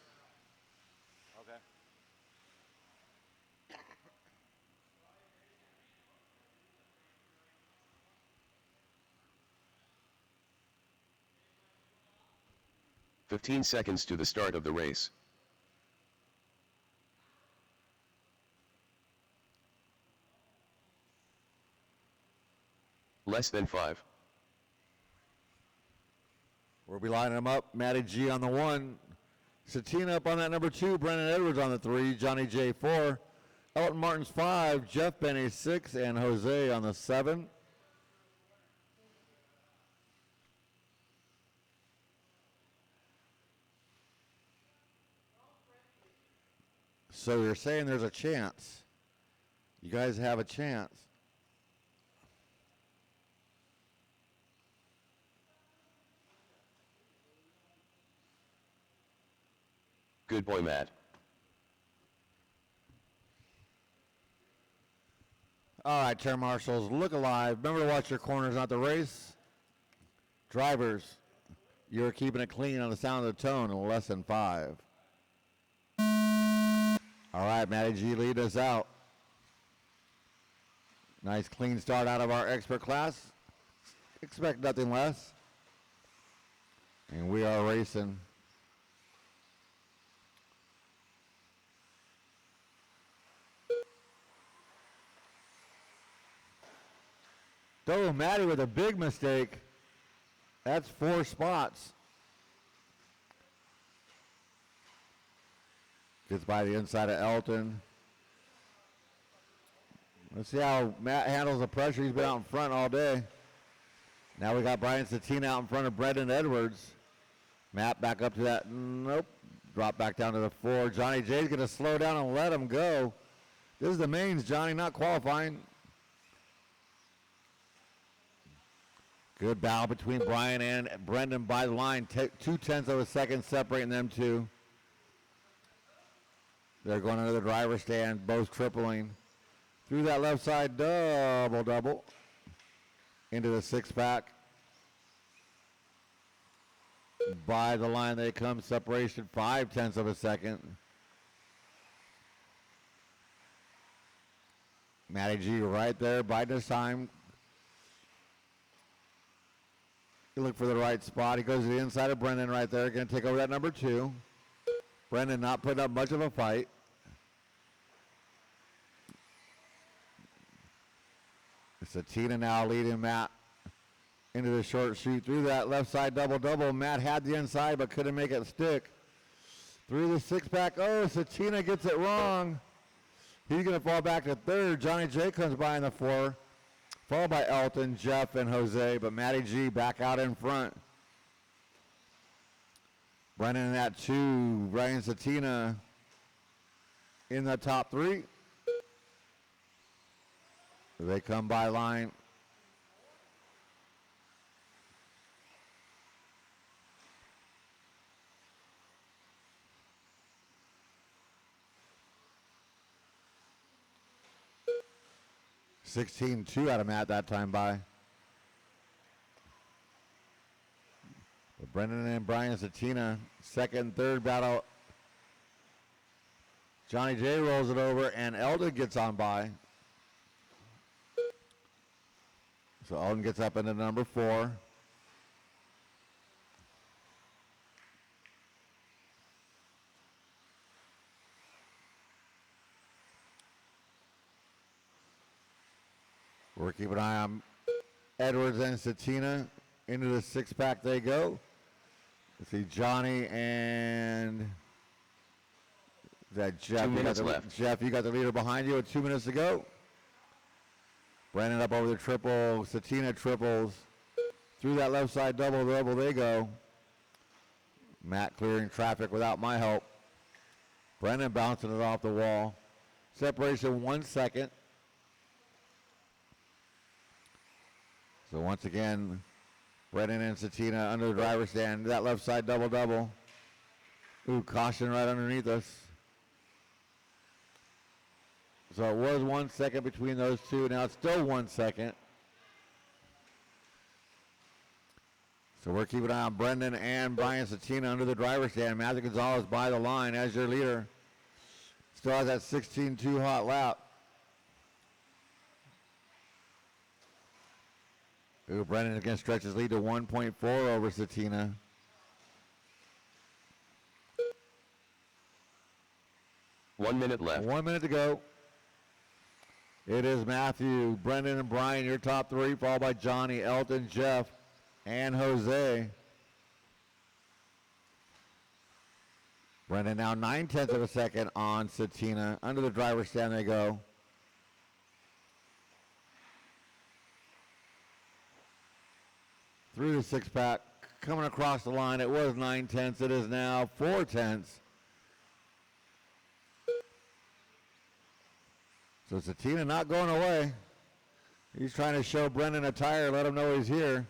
Okay. "15 seconds to the start of the race. Less than 5. We'll be lining them up. Matty G on the 1. Satina up on that number 2. Brendan Edwards on the 3. Johnny J 4. Elton Martin's 5. Jeff Benny 6. And Jose on the 7. So you're saying there's a chance. You guys have a chance. Good boy, Matt. All right, turn marshals, look alive. Remember to watch your corners, not the race. Drivers, you're keeping it clean on the sound of the tone in less than 5. All right, Matty G lead us out. Nice clean start out of our expert class. Expect nothing less. And we are racing. Oh, Matty with a big mistake. That's 4 spots. Gets by the inside of Elton. Let's see how Matt handles the pressure. He's been out in front all day. Now we got Brian Satina out in front of Brendan Edwards. Matt back up to that. Nope. Drop back down to the 4. Johnny J's going to slow down and let him go. This is the mains, Johnny, not qualifying. Good battle between Brian and Brendan by the line. 0.2 of a second separating them two. They're going into the driver's stand, both tripling. Through that left side, double. Into the 6-pack. By the line they come, separation 0.5 of a second. Matty G right there, biding his time. Look for the right spot. He goes to the inside of Brendan right there. Going to take over that number 2. Brendan not putting up much of a fight. Satina now leading Matt into the short shoot. Through that left side double. Matt had the inside but couldn't make it stick. Through the 6-pack. Oh, Satina gets it wrong. He's going to fall back to 3rd. Johnny J comes by in the 4. Followed by Elton, Jeff, and Jose, but Matty G back out in front. Brendan in that 2, Brian Satina in the top 3. They come by line. $16-2 out of Matt that time by. But Brendan and Brian Satina, 2nd, 3rd battle. Johnny J rolls it over and Eldon gets on by. So Eldon gets up into number 4. We're keeping an eye on Edwards and Satina. Into the 6-pack they go. Let's see, Johnny and Is that Jeff? 2 minutes left. Jeff, you got the leader behind you with 2 minutes to go. Brandon up over the triple. Satina triples. Through that left side double they go. Matt clearing traffic without my help. Brennan bouncing it off the wall. Separation 1 second. So once again, Brennan and Satina under the driver's stand. That left side double. Ooh, caution right underneath us. So it was 1 second between those two. Now it's still 1 second. So we're keeping an eye on Brendan and Brian Satina under the driver's stand. Matthew Gonzalez by the line as your leader. Still has that 16-2 hot lap. Ooh, Brendan again stretches lead to 1.4 over Satina. One minute left. 1 minute to go. It is Matthew, Brendan, and Brian, your top three, followed by Johnny, Elton, Jeff, and Jose. Brendan now 9/10 of a second on Satina. Under the driver's stand they go. Through the six-pack, coming across the line. It was 9/10. It is now 4/10. So Satina not going away. He's trying to show Brendan a tire, let him know he's here.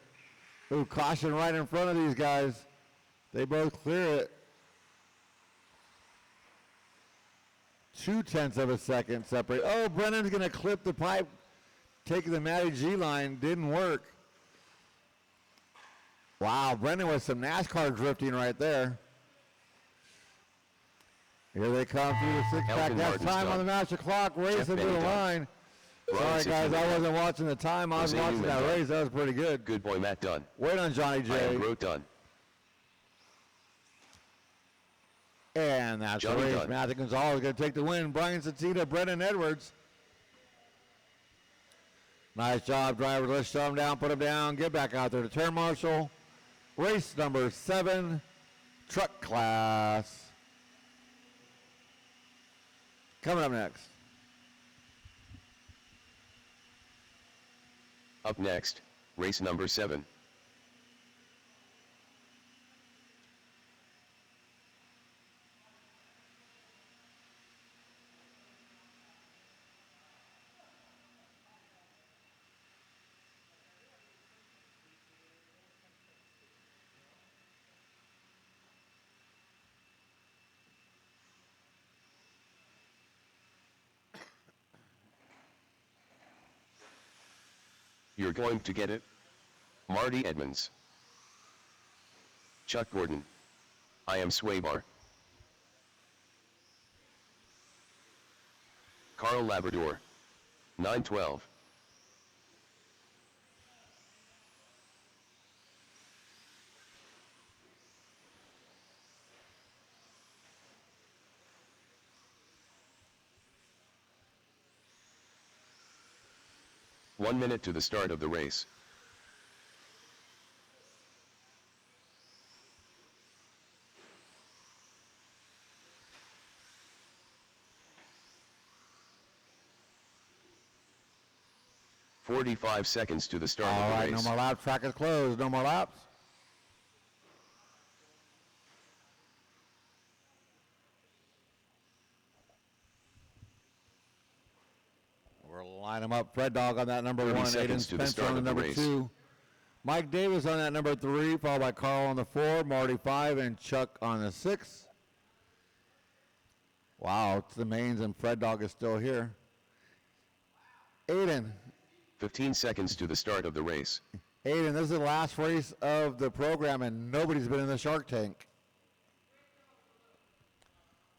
Ooh, caution right in front of these guys. They both clear it. 0.2 of a second separate. Oh, Brendan's going to clip the pipe, taking the Matty G line. Didn't work. Wow, Brendan with some NASCAR drifting right there. Here they come through the six-pack. That's time on the master clock. Racing to the line. Sorry, guys, I wasn't watching the time. I was watching that race. That was pretty good. Good boy, Matt Dunn. Wait on Johnny J. I am Grote Dunn. And that's the race. Matthew Gonzalez is going to take the win. Brian Satina, Brendan Edwards. Nice job, driver. Let's shut him down, put him down, get back out there to turn marshal. Race number 7, truck class. Coming up next. Up next, race number 7. You're going to get it? Marty Edmonds. Chuck Gordon. I am Swaybar. Carl Labrador. 912. One minute to the start of the race. "45 seconds to the start of the race. All right, no more laps. Track is closed. No more laps. We'll line them up. Fred Dog on that number 1. Aiden Spencer on the number 2. Mike Davis on that number 3, followed by Carl on the 4, Marty 5, and Chuck on the 6. Wow, it's the mains and Fred Dog is still here. Aiden. 15 seconds to the start of the race. Aiden, this is the last race of the program, and nobody's been in the Shark Tank.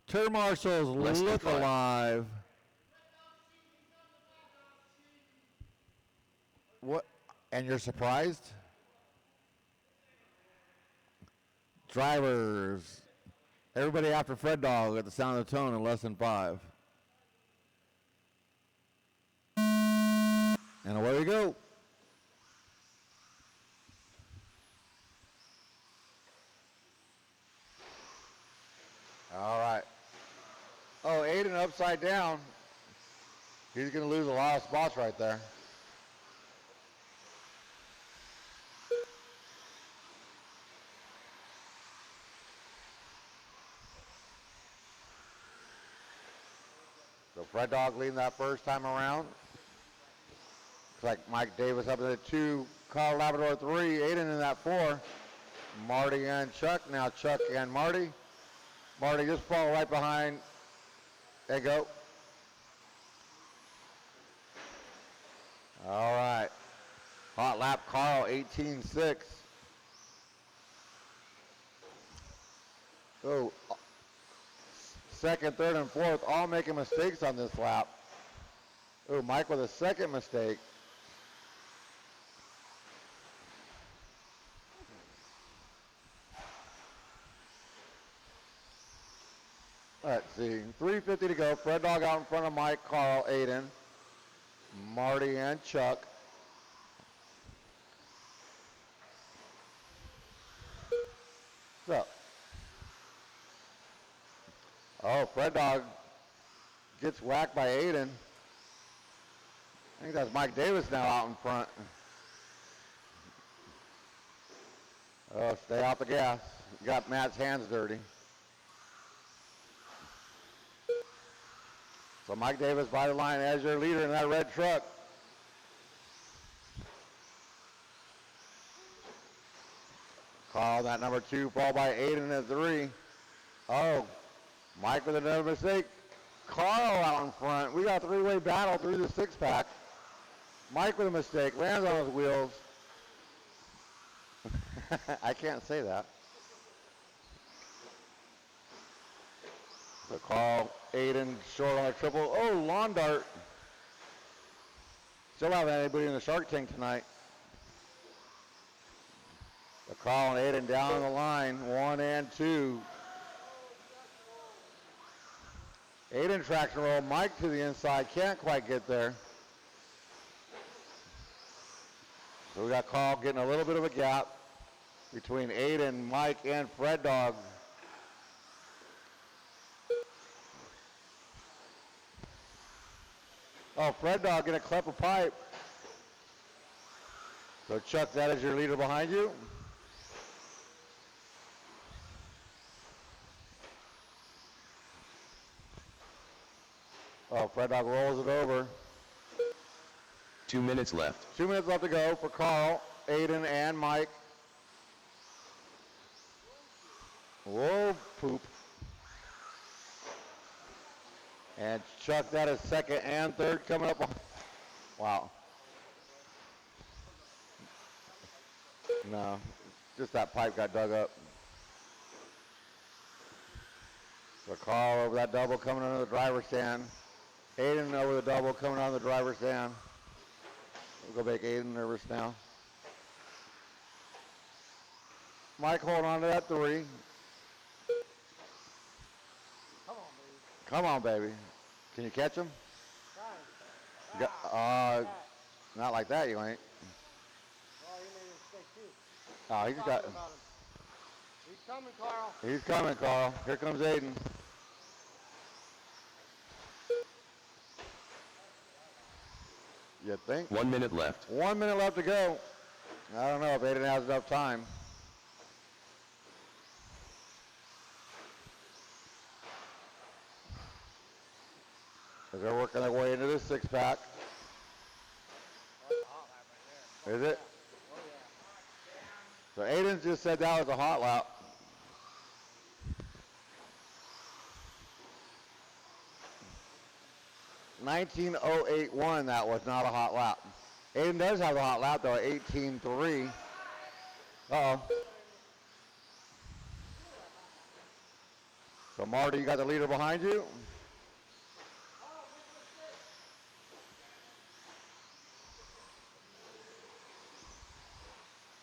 Turn marshals look alive. What? And you're surprised? Drivers. Everybody after Fred Dog at the sound of the tone in less than 5. And away we go. All right. upside down, he's going to lose a lot of spots right there. So Fred Dog leading that first time around. Looks like Mike Davis up in the 2, Kyle Labrador 3, Aiden in that 4. Marty and Chuck, now Chuck and Marty. Marty just fall right behind. There you go. All right. Hot lap Carl, 18.6. Oh, second, third, and fourth all making mistakes on this lap. Oh, Mike with a second mistake. Let's see, 3:50 to go. Fred Dog out in front of Mike, Carl, Aiden, Marty, and Chuck. So, oh, Fred Dog gets whacked by Aiden. I think that's Mike Davis now out in front. Oh, stay off the gas. You got Matt's hands dirty. So Mike Davis by the line as your leader in that red truck. Carl, that number 2, followed by Aiden at 3. Oh, Mike with another mistake. Carl out in front. We got a 3-way battle through the 6-pack. Mike with a mistake, lands on his wheels. I can't say that. So Carl, Aiden, short on a triple. Oh, lawn dart. Still haven't had anybody in the Shark Tank tonight. So Carl and Aiden down the line, 1 and 2. Aiden traction roll, Mike to the inside, can't quite get there. So we got Carl getting a little bit of a gap between Aiden, Mike, and Fred Dog. Oh, Fred Dog gonna clip a pipe. So Chuck, that is your leader behind you. Oh, Fred Dog rolls it over. 2 minutes left. 2 minutes left to go for Carl, Aiden, and Mike. Whoa, poop. And Chuck, that is second and third coming up. Wow. No, just that pipe got dug up. So Carl over that double coming under the driver's stand. Aiden over the double coming on the driver's stand. We'll go make Aiden nervous now. Mike holding on to that 3. Come on, baby. Can you catch him? Not like that, you ain't. Well, he made a mistake too. Oh, he's got. He's coming, Carl. He's coming, Carl. Here comes Aiden. You think? 1 minute left. 1 minute left to go. I don't know if Aiden has enough time. As they're working their way into this 6-pack. Is it? So Aiden just said that was a hot lap. $19.081, that was not a hot lap. Aiden does have a hot lap though, 18.3. Uh-oh. So Marty, you got the leader behind you.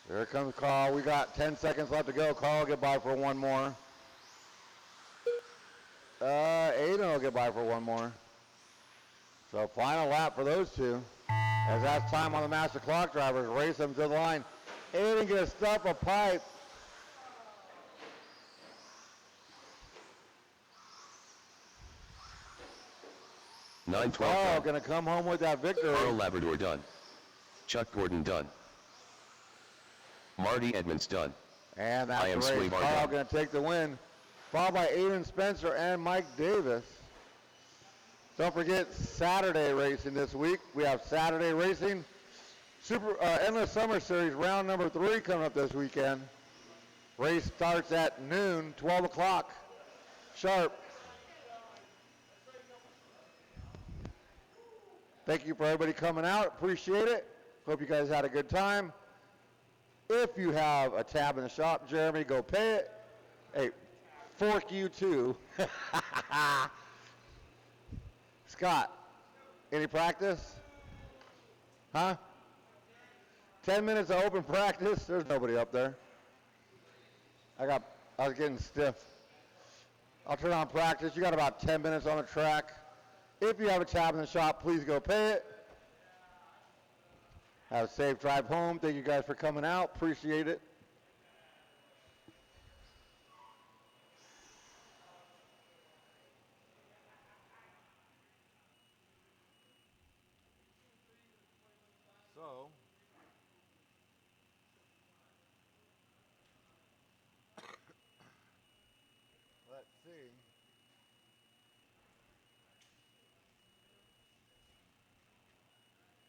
Here comes Carl. We got 10 seconds left to go. Carl will get by for one more. Aiden will get by for one more. So final lap for those two. As that's time on the master clock drivers. Race them to the line. Aiden gonna stuff a pipe. 9-12 Carl done. going to come home with that victory. Carl Labrador done. Chuck Gordon done. Marty Edmonds done. And that's I am the race. Swabar Carl done. going to take the win, followed by Aiden Spencer and Mike Davis. Don't forget Saturday racing this week. We have Saturday racing. Endless Summer Series round number 3 coming up this weekend. Race starts at noon, 12 o'clock sharp. Thank you for everybody coming out. Appreciate it. Hope you guys had a good time. If you have a tab in the shop, Jeremy, go pay it. Hey, fork you too. Scott, any practice? Huh? 10 minutes of open practice. There's nobody up there. I was getting stiff. I'll turn on practice. You got about 10 minutes on the track. If you have a tab in the shop, please go pay it. Have a safe drive home. Thank you guys for coming out. Appreciate it. So, let's see.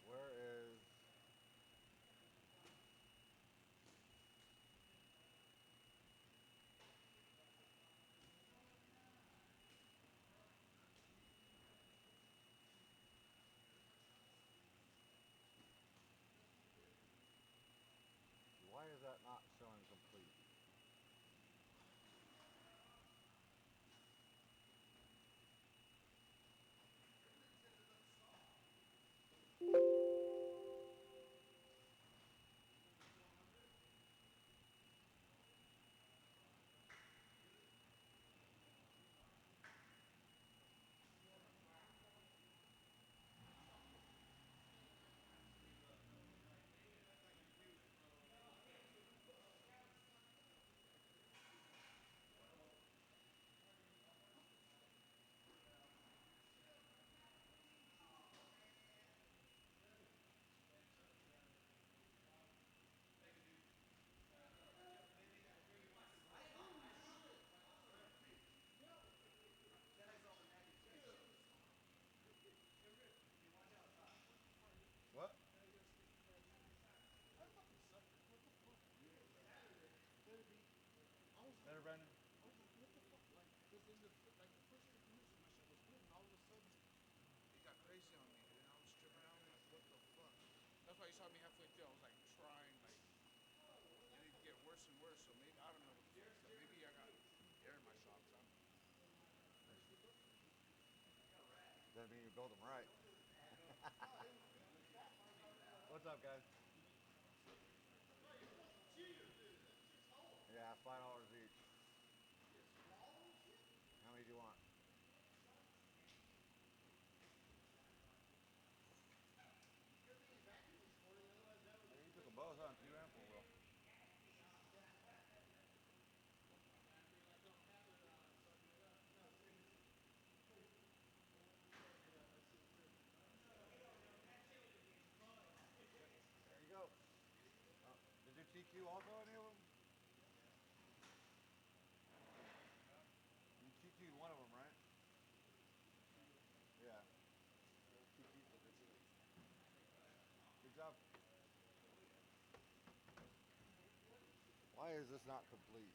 Where is... Why is that not showing complete? What? Better, Brandon. It got crazy on me, dude. I was tripping out. I'm like, what the fuck? That's why you saw me halfway through. I was like trying, like, and it get worse and worse. So maybe, I don't know what the fuck's up. Maybe I got air in my shocks. I don't know. Doesn't mean you build them right. What's up, guys? Yeah, $5 each. How many do you want? Hey, you took them both, huh? 2 and 4 wheel. There you go. Did you TQ also any of them? You TQ'd one of them, right? Yeah. Good job. Why is this not complete?